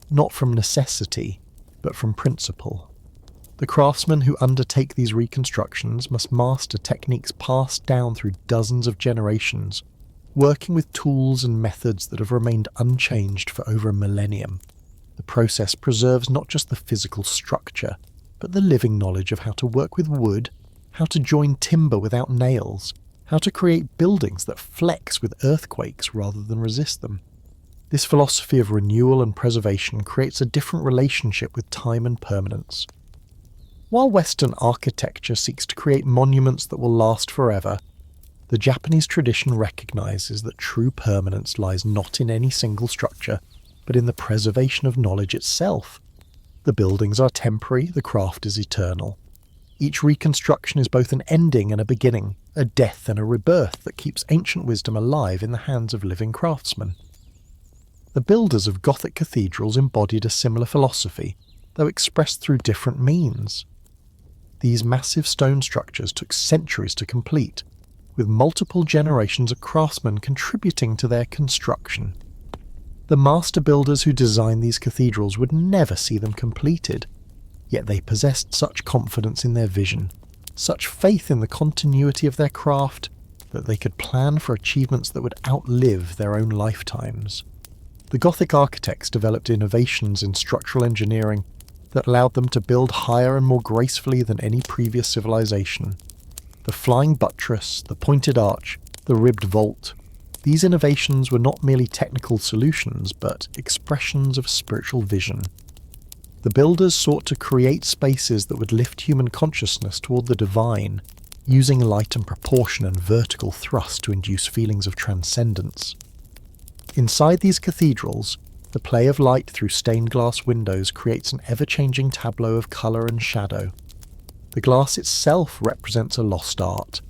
not from necessity, but from principle. The craftsmen who undertake these reconstructions must master techniques passed down through dozens of generations, working with tools and methods that have remained unchanged for over a millennium. The process preserves not just the physical structure, but the living knowledge of how to work with wood, how to join timber without nails, how to create buildings that flex with earthquakes rather than resist them. This philosophy of renewal and preservation creates a different relationship with time and permanence. While Western architecture seeks to create monuments that will last forever, the Japanese tradition recognizes that true permanence lies not in any single structure, but in the preservation of knowledge itself. The buildings are temporary, the craft is eternal. Each reconstruction is both an ending and a beginning, a death and a rebirth that keeps ancient wisdom alive in the hands of living craftsmen. The builders of Gothic cathedrals embodied a similar philosophy, though expressed through different means. These massive stone structures took centuries to complete, with multiple generations of craftsmen contributing to their construction. The master builders who designed these cathedrals would never see them completed, yet they possessed such confidence in their vision, such faith in the continuity of their craft, that they could plan for achievements that would outlive their own lifetimes. The Gothic architects developed innovations in structural engineering that allowed them to build higher and more gracefully than any previous civilization. The flying buttress, the pointed arch, the ribbed vault. These innovations were not merely technical solutions, but expressions of spiritual vision. The builders sought to create spaces that would lift human consciousness toward the divine, using light and proportion and vertical thrust to induce feelings of transcendence. Inside these cathedrals, the play of light through stained glass windows creates an ever-changing tableau of colour and shadow. The glass itself represents a lost art.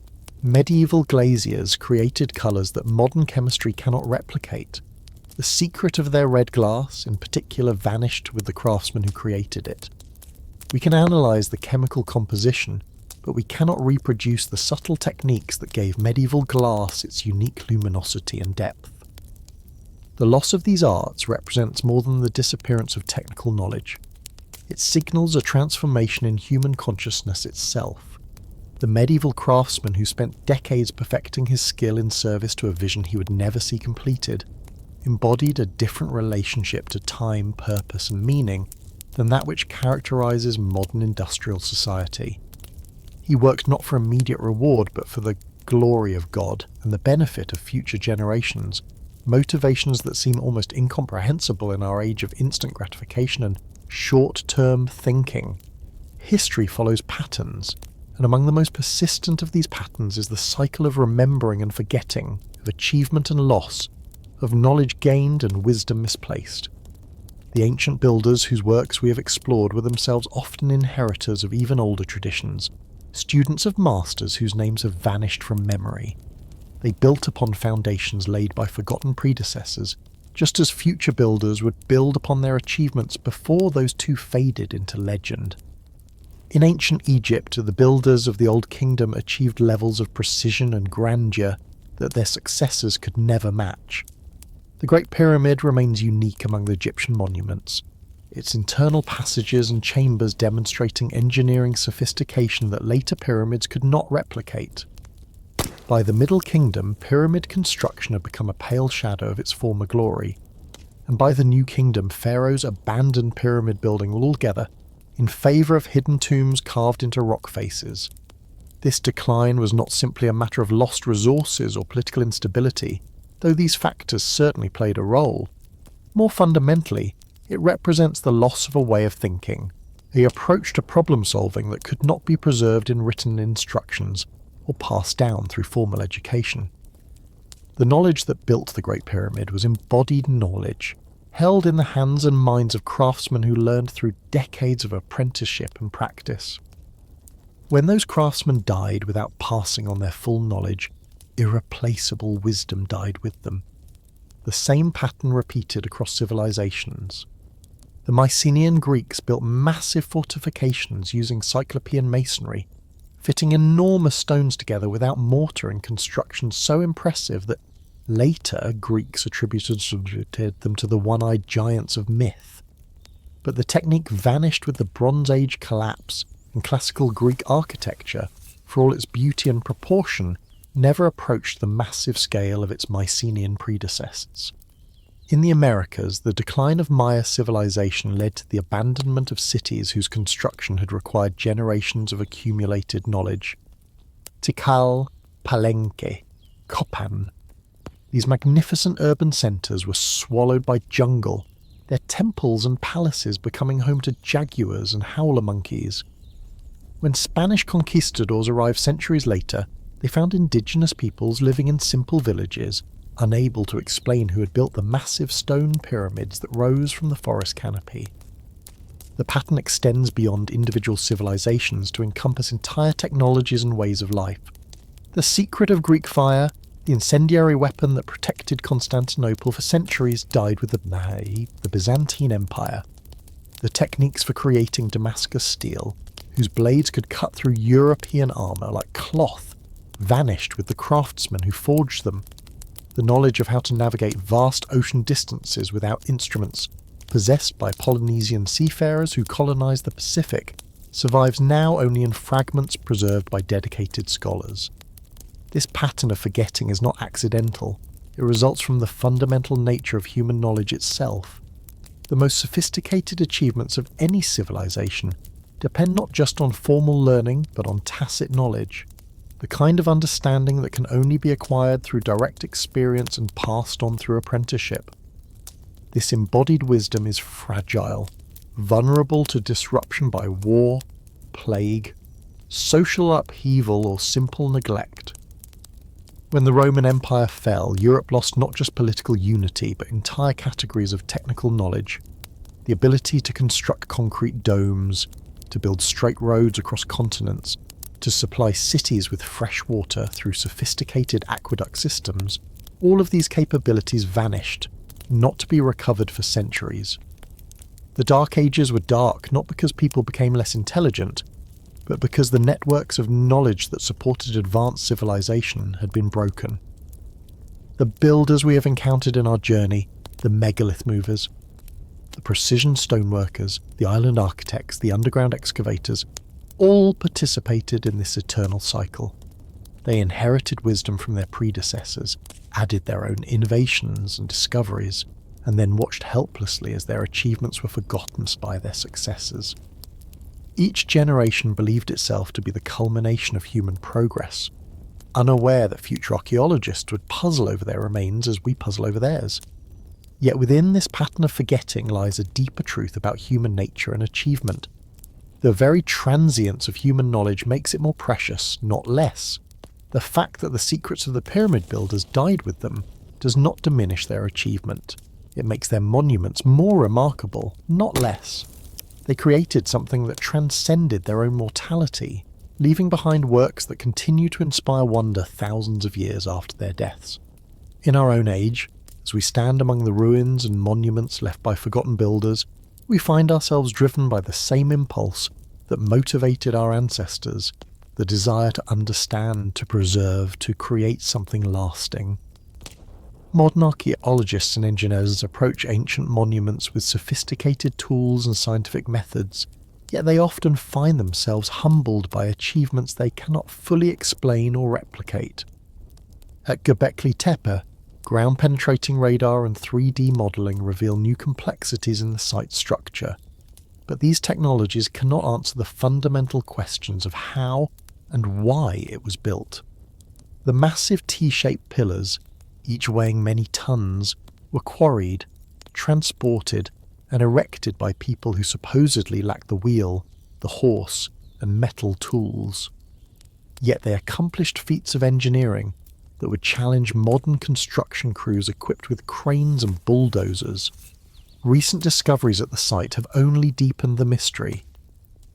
Medieval glaziers created colours that modern chemistry cannot replicate. The secret of their red glass, in particular, vanished with the craftsman who created it. We can analyse the chemical composition, but we cannot reproduce the subtle techniques that gave medieval glass its unique luminosity and depth. The loss of these arts represents more than the disappearance of technical knowledge. It signals a transformation in human consciousness itself. The medieval craftsman who spent decades perfecting his skill in service to a vision he would never see completed embodied a different relationship to time, purpose and meaning than that which characterises modern industrial society. He worked not for immediate reward but for the glory of God and the benefit of future generations, motivations that seem almost incomprehensible in our age of instant gratification and short-term thinking. History follows patterns, and among the most persistent of these patterns is the cycle of remembering and forgetting, of achievement and loss, of knowledge gained and wisdom misplaced. The ancient builders whose works we have explored were themselves often inheritors of even older traditions, students of masters whose names have vanished from memory. They built upon foundations laid by forgotten predecessors, just as future builders would build upon their achievements before those too faded into legend. In ancient Egypt, the builders of the Old Kingdom achieved levels of precision and grandeur that their successors could never match. The Great Pyramid remains unique among the Egyptian monuments, its internal passages and chambers demonstrating engineering sophistication that later pyramids could not replicate. By the Middle Kingdom, pyramid construction had become a pale shadow of its former glory, and by the New Kingdom, pharaohs abandoned pyramid building altogether in favour of hidden tombs carved into rock faces. This decline was not simply a matter of lost resources or political instability, though these factors certainly played a role. More fundamentally, it represents the loss of a way of thinking, an approach to problem solving that could not be preserved in written instructions or passed down through formal education. The knowledge that built the Great Pyramid was embodied knowledge, held in the hands and minds of craftsmen who learned through decades of apprenticeship and practice. When those craftsmen died without passing on their full knowledge, irreplaceable wisdom died with them. The same pattern repeated across civilizations. The Mycenaean Greeks built massive fortifications using Cyclopean masonry, fitting enormous stones together without mortar in construction so impressive that later Greeks attributed them to the one-eyed giants of myth. But the technique vanished with the Bronze Age collapse, and classical Greek architecture, for all its beauty and proportion, never approached the massive scale of its Mycenaean predecessors. In the Americas, the decline of Maya civilization led to the abandonment of cities whose construction had required generations of accumulated knowledge. Tikal, Palenque, Copan. These magnificent urban centres were swallowed by jungle, their temples and palaces becoming home to jaguars and howler monkeys. When Spanish conquistadors arrived centuries later, they found indigenous peoples living in simple villages, unable to explain who had built the massive stone pyramids that rose from the forest canopy. The pattern extends beyond individual civilizations to encompass entire technologies and ways of life. The secret of Greek fire, the incendiary weapon that protected Constantinople for centuries, died with the Byzantine Empire. The techniques for creating Damascus steel, whose blades could cut through European armour like cloth, vanished with the craftsmen who forged them. The knowledge of how to navigate vast ocean distances without instruments, possessed by Polynesian seafarers who colonised the Pacific, survives now only in fragments preserved by dedicated scholars. This pattern of forgetting is not accidental. It results from the fundamental nature of human knowledge itself. The most sophisticated achievements of any civilization depend not just on formal learning, but on tacit knowledge, the kind of understanding that can only be acquired through direct experience and passed on through apprenticeship. This embodied wisdom is fragile, vulnerable to disruption by war, plague, social upheaval, or simple neglect. When the Roman Empire fell, Europe lost not just political unity, but entire categories of technical knowledge. The ability to construct concrete domes, to build straight roads across continents, to supply cities with fresh water through sophisticated aqueduct systems, all of these capabilities vanished, not to be recovered for centuries. The Dark Ages were dark not because people became less intelligent, but because the networks of knowledge that supported advanced civilization had been broken. The builders we have encountered in our journey, the megalith movers, the precision stoneworkers, the island architects, the underground excavators, all participated in this eternal cycle. They inherited wisdom from their predecessors, added their own innovations and discoveries, and then watched helplessly as their achievements were forgotten by their successors. Each generation believed itself to be the culmination of human progress, unaware that future archaeologists would puzzle over their remains as we puzzle over theirs. Yet within this pattern of forgetting lies a deeper truth about human nature and achievement. The very transience of human knowledge makes it more precious, not less. The fact that the secrets of the pyramid builders died with them does not diminish their achievement. It makes their monuments more remarkable, not less. They created something that transcended their own mortality, leaving behind works that continue to inspire wonder thousands of years after their deaths. In our own age, as we stand among the ruins and monuments left by forgotten builders, we find ourselves driven by the same impulse that motivated our ancestors, the desire to understand, to preserve, to create something lasting. Modern archaeologists and engineers approach ancient monuments with sophisticated tools and scientific methods, yet they often find themselves humbled by achievements they cannot fully explain or replicate. At Göbekli Tepe, ground-penetrating radar and 3D modelling reveal new complexities in the site's structure, but these technologies cannot answer the fundamental questions of how and why it was built. The massive T-shaped pillars, each weighing many tons, were quarried, transported, and erected by people who supposedly lacked the wheel, the horse, and metal tools. Yet they accomplished feats of engineering that would challenge modern construction crews equipped with cranes and bulldozers. Recent discoveries at the site have only deepened the mystery.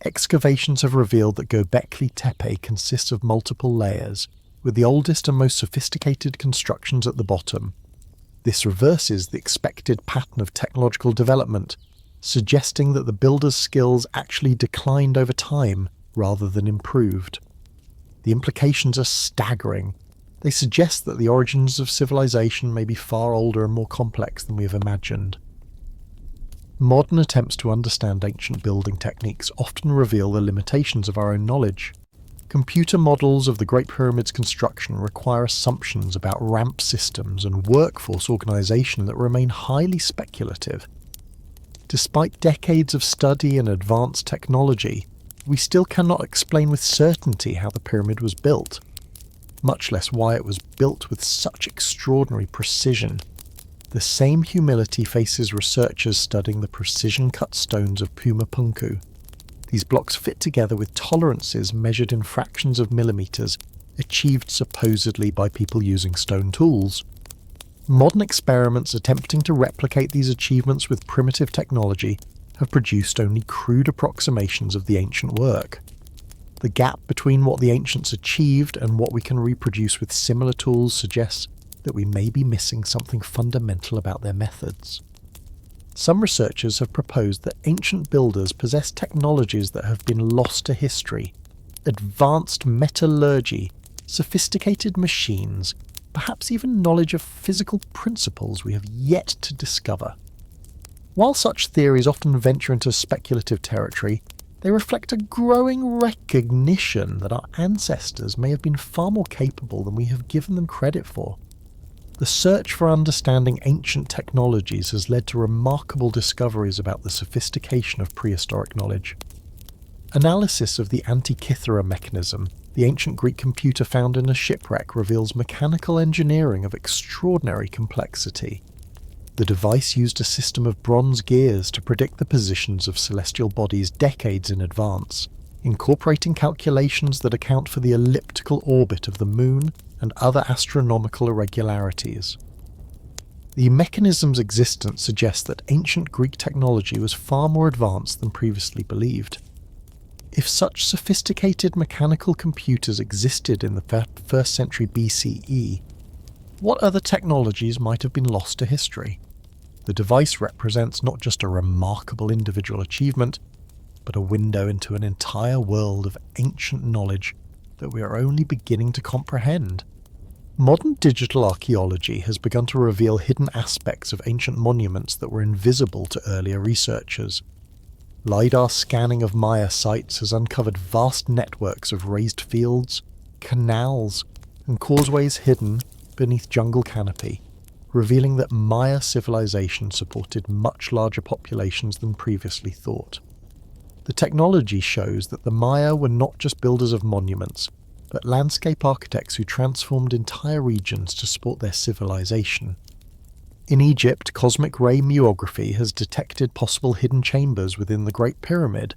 Excavations have revealed that Göbekli Tepe consists of multiple layers, with the oldest and most sophisticated constructions at the bottom. This reverses the expected pattern of technological development, suggesting that the builders' skills actually declined over time rather than improved. The implications are staggering. They suggest that the origins of civilization may be far older and more complex than we have imagined. Modern attempts to understand ancient building techniques often reveal the limitations of our own knowledge. Computer models of the Great Pyramid's construction require assumptions about ramp systems and workforce organisation that remain highly speculative. Despite decades of study and advanced technology, we still cannot explain with certainty how the pyramid was built, much less why it was built with such extraordinary precision. The same humility faces researchers studying the precision-cut stones of Puma Punku. These blocks fit together with tolerances measured in fractions of millimeters, achieved supposedly by people using stone tools. Modern experiments attempting to replicate these achievements with primitive technology have produced only crude approximations of the ancient work. The gap between what the ancients achieved and what we can reproduce with similar tools suggests that we may be missing something fundamental about their methods. Some researchers have proposed that ancient builders possess technologies that have been lost to history: advanced metallurgy, sophisticated machines, perhaps even knowledge of physical principles we have yet to discover. While such theories often venture into speculative territory, they reflect a growing recognition that our ancestors may have been far more capable than we have given them credit for. The search for understanding ancient technologies has led to remarkable discoveries about the sophistication of prehistoric knowledge. Analysis of the Antikythera mechanism, the ancient Greek computer found in a shipwreck, reveals mechanical engineering of extraordinary complexity. The device used a system of bronze gears to predict the positions of celestial bodies decades in advance, incorporating calculations that account for the elliptical orbit of the moon and other astronomical irregularities. The mechanism's existence suggests that ancient Greek technology was far more advanced than previously believed. If such sophisticated mechanical computers existed in the 1st century BCE, what other technologies might have been lost to history? The device represents not just a remarkable individual achievement, but a window into an entire world of ancient knowledge that we are only beginning to comprehend. Modern digital archaeology has begun to reveal hidden aspects of ancient monuments that were invisible to earlier researchers. LiDAR scanning of Maya sites has uncovered vast networks of raised fields, canals, and causeways hidden beneath jungle canopy, revealing that Maya civilization supported much larger populations than previously thought. The technology shows that the Maya were not just builders of monuments, but landscape architects who transformed entire regions to support their civilization. In Egypt, cosmic ray meography has detected possible hidden chambers within the Great Pyramid,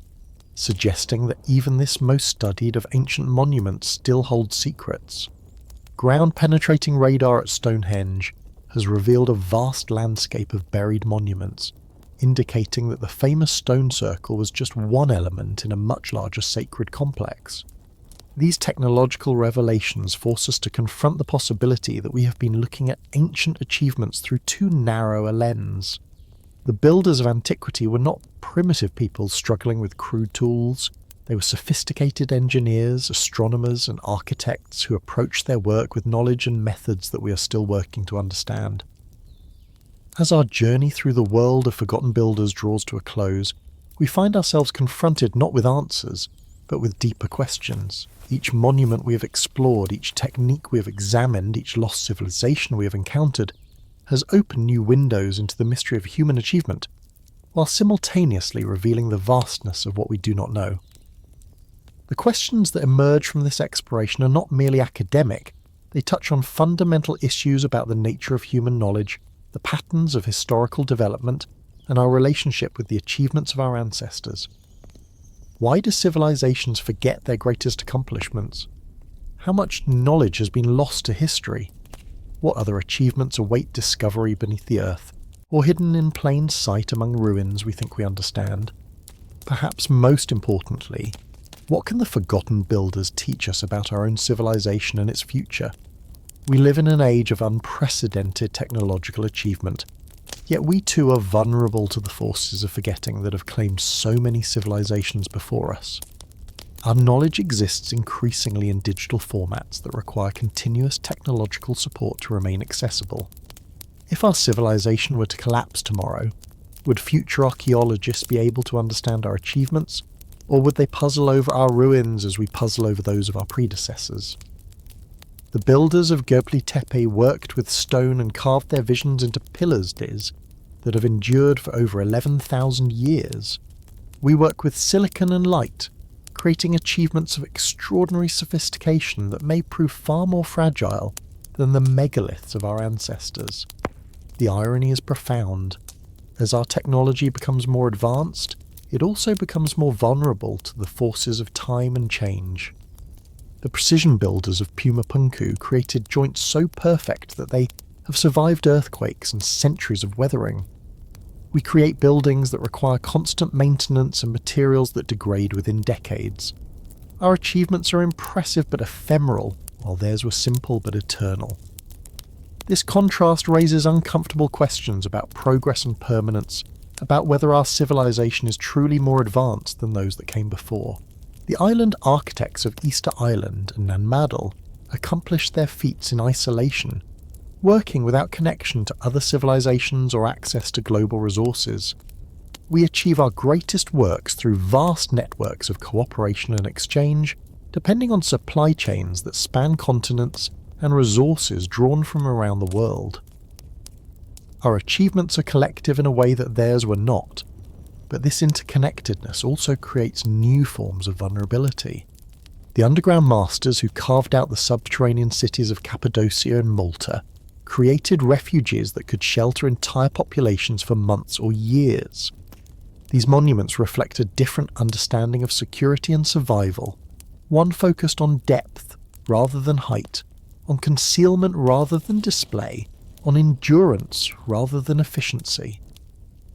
suggesting that even this most studied of ancient monuments still holds secrets. Ground-penetrating radar at Stonehenge has revealed a vast landscape of buried monuments, indicating that the famous stone circle was just one element in a much larger sacred complex. These technological revelations force us to confront the possibility that we have been looking at ancient achievements through too narrow a lens. The builders of antiquity were not primitive people struggling with crude tools. They were sophisticated engineers, astronomers, and architects who approached their work with knowledge and methods that we are still working to understand. As our journey through the world of forgotten builders draws to a close, we find ourselves confronted not with answers, but with deeper questions. Each monument we have explored, each technique we have examined, each lost civilization we have encountered, has opened new windows into the mystery of human achievement, while simultaneously revealing the vastness of what we do not know. The questions that emerge from this exploration are not merely academic, they touch on fundamental issues about the nature of human knowledge, the patterns of historical development, and our relationship with the achievements of our ancestors. Why do civilizations forget their greatest accomplishments? How much knowledge has been lost to history? What other achievements await discovery beneath the earth, or hidden in plain sight among ruins we think we understand? Perhaps most importantly, what can the forgotten builders teach us about our own civilization and its future? We live in an age of unprecedented technological achievement, yet we too are vulnerable to the forces of forgetting that have claimed so many civilizations before us. Our knowledge exists increasingly in digital formats that require continuous technological support to remain accessible. If our civilization were to collapse tomorrow, would future archaeologists be able to understand our achievements, or would they puzzle over our ruins as we puzzle over those of our predecessors? The builders of Göbekli Tepe worked with stone and carved their visions into pillars that have endured for over 11,000 years. We work with silicon and light, creating achievements of extraordinary sophistication that may prove far more fragile than the megaliths of our ancestors. The irony is profound. As our technology becomes more advanced, it also becomes more vulnerable to the forces of time and change. The precision builders of Puma Punku created joints so perfect that they have survived earthquakes and centuries of weathering. We create buildings that require constant maintenance and materials that degrade within decades. Our achievements are impressive but ephemeral, while theirs were simple but eternal. This contrast raises uncomfortable questions about progress and permanence, about whether our civilization is truly more advanced than those that came before. The island architects of Easter Island and Madol accomplished their feats in isolation, working without connection to other civilizations or access to global resources. We achieve our greatest works through vast networks of cooperation and exchange, depending on supply chains that span continents and resources drawn from around the world. Our achievements are collective in a way that theirs were not, but this interconnectedness also creates new forms of vulnerability. The underground masters who carved out the subterranean cities of Cappadocia and Malta created refuges that could shelter entire populations for months or years. These monuments reflect a different understanding of security and survival, one focused on depth rather than height, on concealment rather than display, on endurance rather than efficiency.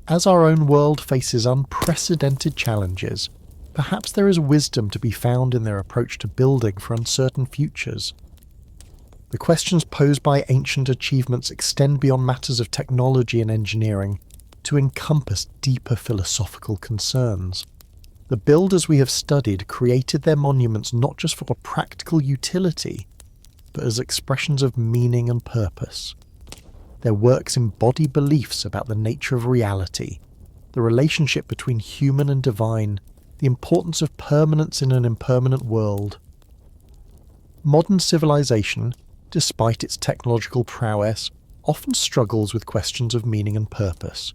As our own world faces unprecedented challenges, perhaps there is wisdom to be found in their approach to building for uncertain futures. The questions posed by ancient achievements extend beyond matters of technology and engineering to encompass deeper philosophical concerns. The builders we have studied created their monuments not just for practical utility, but as expressions of meaning and purpose. Their works embody beliefs about the nature of reality, the relationship between human and divine, the importance of permanence in an impermanent world. Modern civilization, despite its technological prowess, often struggles with questions of meaning and purpose.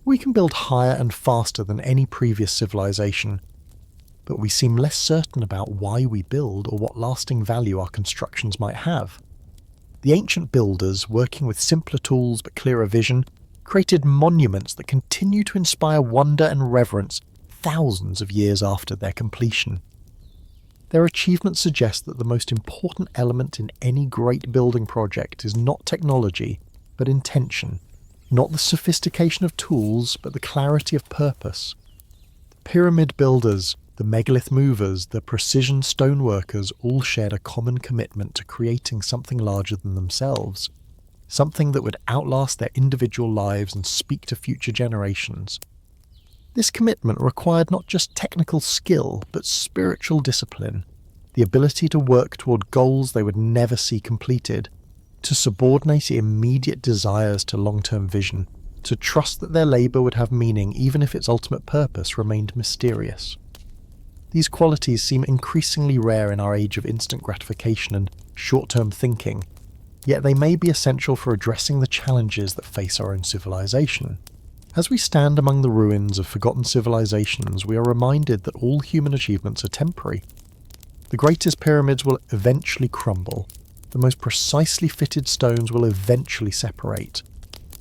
We can build higher and faster than any previous civilization, but we seem less certain about why we build or what lasting value our constructions might have. The ancient builders, working with simpler tools but clearer vision, created monuments that continue to inspire wonder and reverence thousands of years after their completion. Their achievements suggest that the most important element in any great building project is not technology, but intention, not the sophistication of tools, but the clarity of purpose. The pyramid builders, the megalith movers, the precision stoneworkers all shared a common commitment to creating something larger than themselves, something that would outlast their individual lives and speak to future generations. This commitment required not just technical skill, but spiritual discipline, the ability to work toward goals they would never see completed, to subordinate immediate desires to long-term vision, to trust that their labour would have meaning even if its ultimate purpose remained mysterious. These qualities seem increasingly rare in our age of instant gratification and short-term thinking, yet they may be essential for addressing the challenges that face our own civilization. As we stand among the ruins of forgotten civilizations, we are reminded that all human achievements are temporary. The greatest pyramids will eventually crumble. The most precisely fitted stones will eventually separate.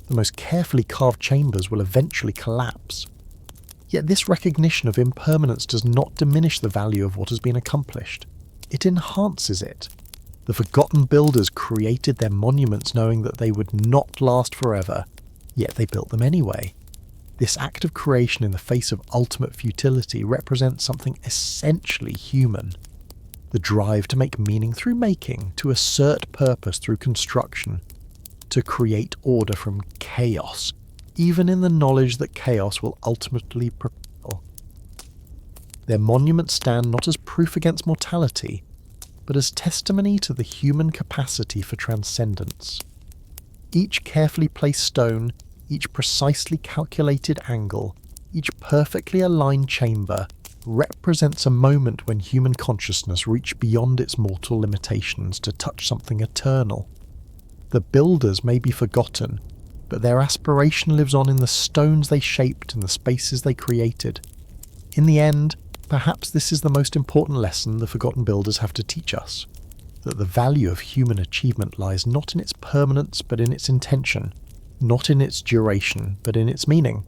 The most carefully carved chambers will eventually collapse. Yet this recognition of impermanence does not diminish the value of what has been accomplished. It enhances it. The forgotten builders created their monuments knowing that they would not last forever, yet they built them anyway. This act of creation in the face of ultimate futility represents something essentially human. The drive to make meaning through making, to assert purpose through construction, to create order from chaos, even in the knowledge that chaos will ultimately prevail. Their monuments stand not as proof against mortality, but as testimony to the human capacity for transcendence. Each carefully placed stone, each precisely calculated angle, each perfectly aligned chamber represents a moment when human consciousness reached beyond its mortal limitations to touch something eternal. The builders may be forgotten, but their aspiration lives on in the stones they shaped and the spaces they created. In the end, perhaps this is the most important lesson the forgotten builders have to teach us, that the value of human achievement lies not in its permanence but in its intention, not in its duration but in its meaning.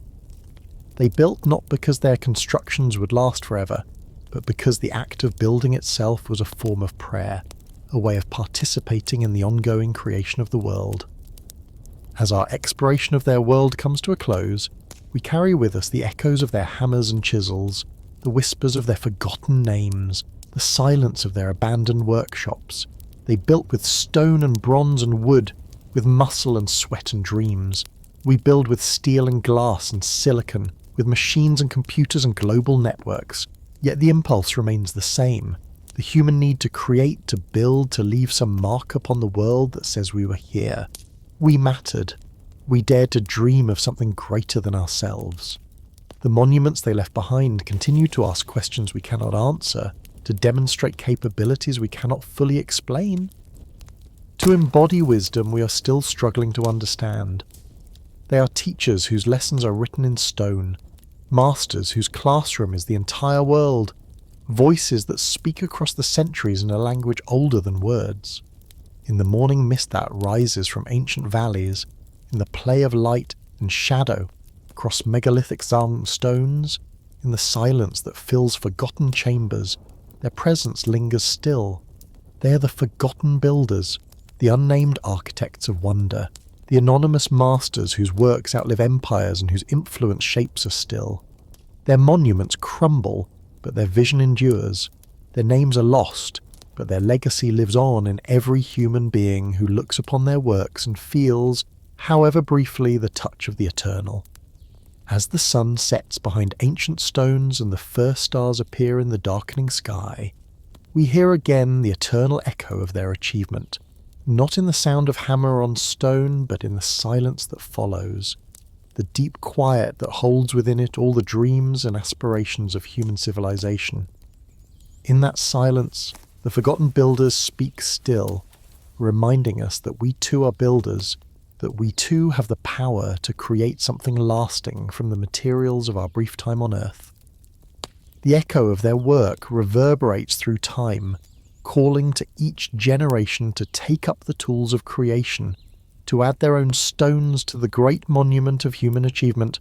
They built not because their constructions would last forever, but because the act of building itself was a form of prayer, a way of participating in the ongoing creation of the world. As our exploration of their world comes to a close, we carry with us the echoes of their hammers and chisels, the whispers of their forgotten names, the silence of their abandoned workshops. They built with stone and bronze and wood, with muscle and sweat and dreams. We build with steel and glass and silicon, with machines and computers and global networks. Yet the impulse remains the same. The human need to create, to build, to leave some mark upon the world that says we were here. We mattered. We dared to dream of something greater than ourselves. The monuments they left behind continue to ask questions we cannot answer, to demonstrate capabilities we cannot fully explain. To embody wisdom we are still struggling to understand. They are teachers whose lessons are written in stone, masters whose classroom is the entire world, voices that speak across the centuries in a language older than words. In the morning mist that rises from ancient valleys, in the play of light and shadow across megalithic stones, in the silence that fills forgotten chambers, their presence lingers still. They are the forgotten builders, the unnamed architects of wonder, the anonymous masters whose works outlive empires and whose influence shapes us still. Their monuments crumble, but their vision endures. Their names are lost, but their legacy lives on in every human being who looks upon their works and feels, however briefly, the touch of the eternal. As the sun sets behind ancient stones and the first stars appear in the darkening sky, we hear again the eternal echo of their achievement, not in the sound of hammer on stone, but in the silence that follows, the deep quiet that holds within it all the dreams and aspirations of human civilization. In that silence, the forgotten builders speak still, reminding us that we too are builders, that we too have the power to create something lasting from the materials of our brief time on Earth. The echo of their work reverberates through time, calling to each generation to take up the tools of creation, to add their own stones to the great monument of human achievement,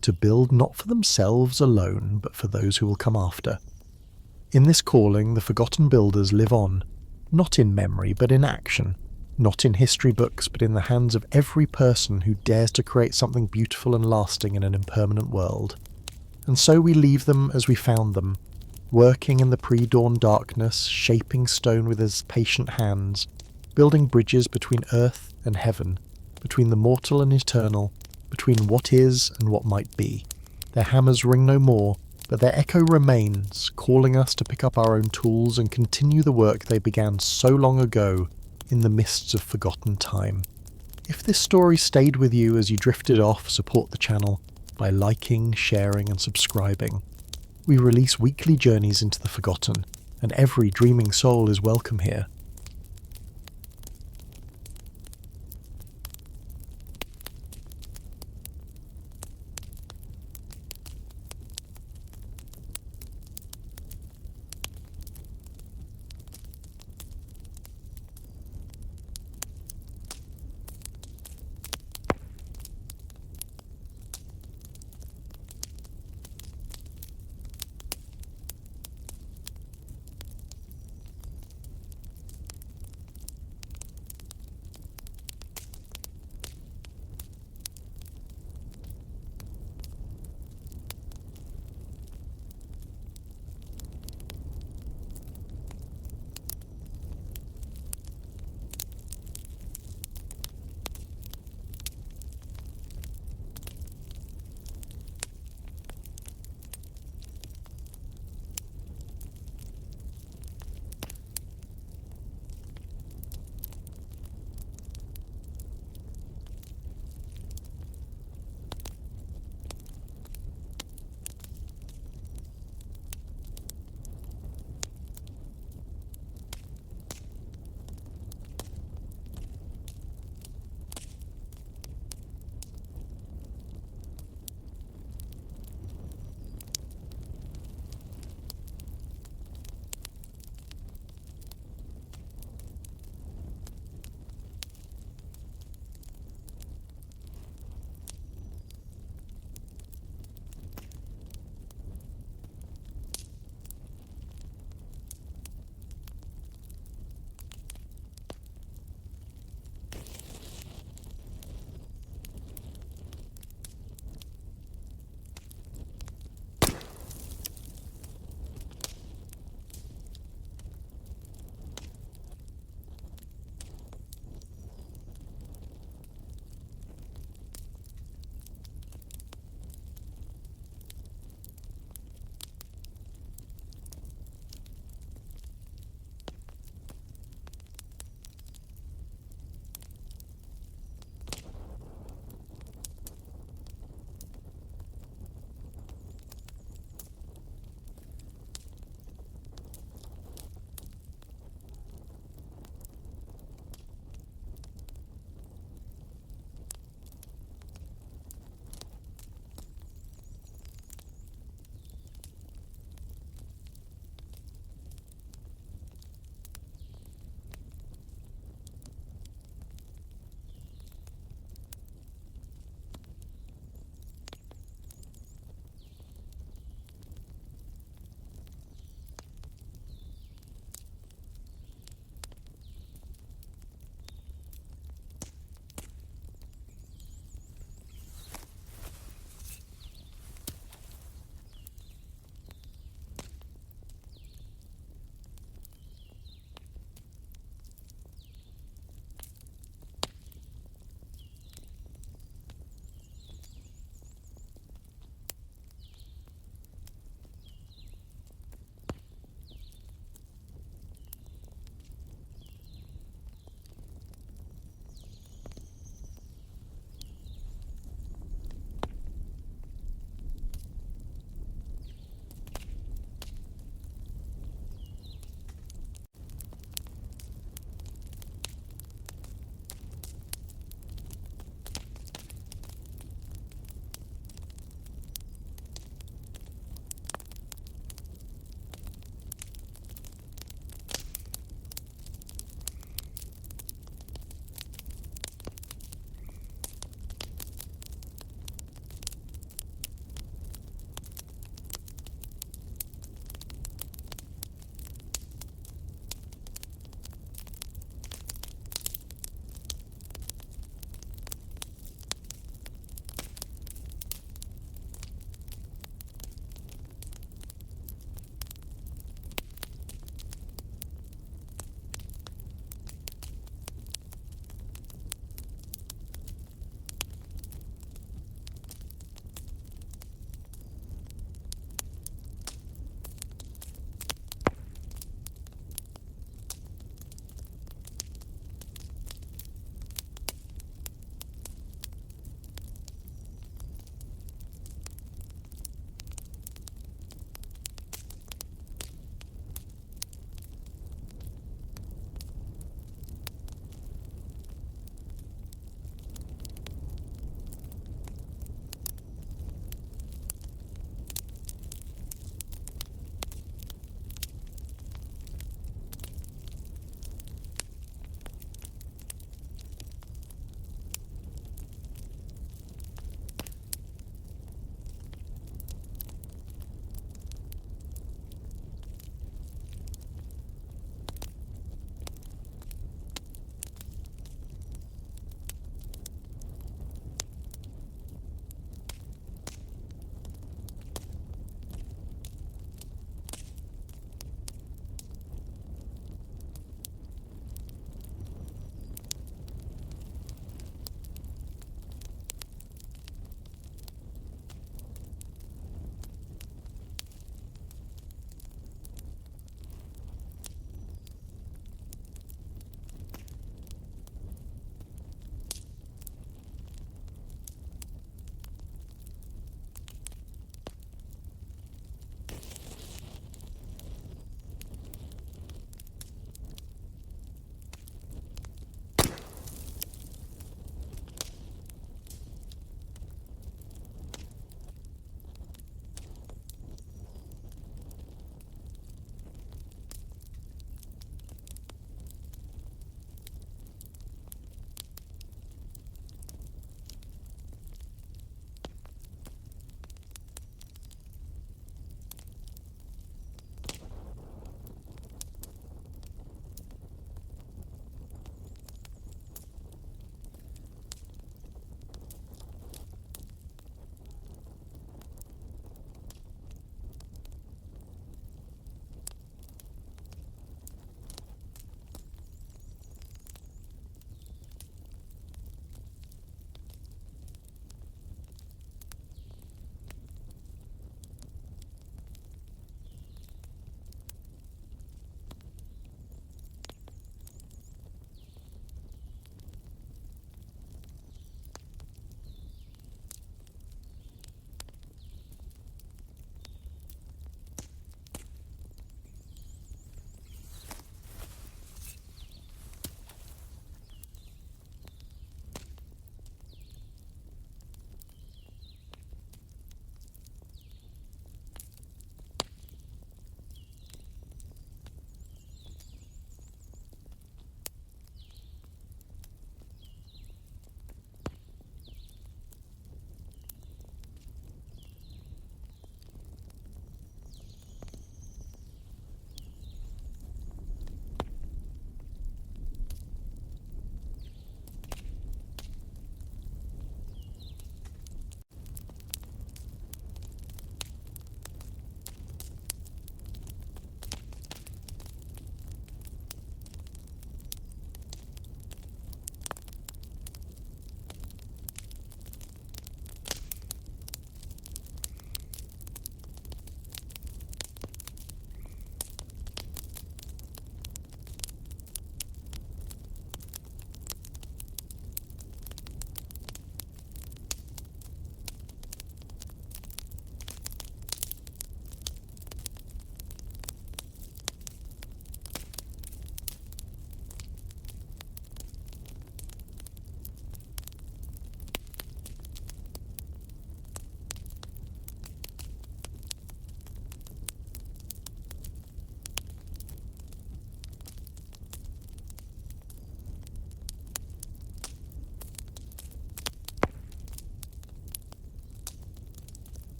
to build not for themselves alone, but for those who will come after. In this calling, the forgotten builders live on, not in memory, but in action, not in history books, but in the hands of every person who dares to create something beautiful and lasting in an impermanent world. And so we leave them as we found them, working in the pre-dawn darkness, shaping stone with his patient hands, building bridges between earth and heaven, between the mortal and eternal, between what is and what might be. Their hammers ring no more, but their echo remains, calling us to pick up our own tools and continue the work they began so long ago in the mists of forgotten time. If this story stayed with you as you drifted off, support the channel by liking, sharing and subscribing. We release weekly journeys into the forgotten, and every dreaming soul is welcome here.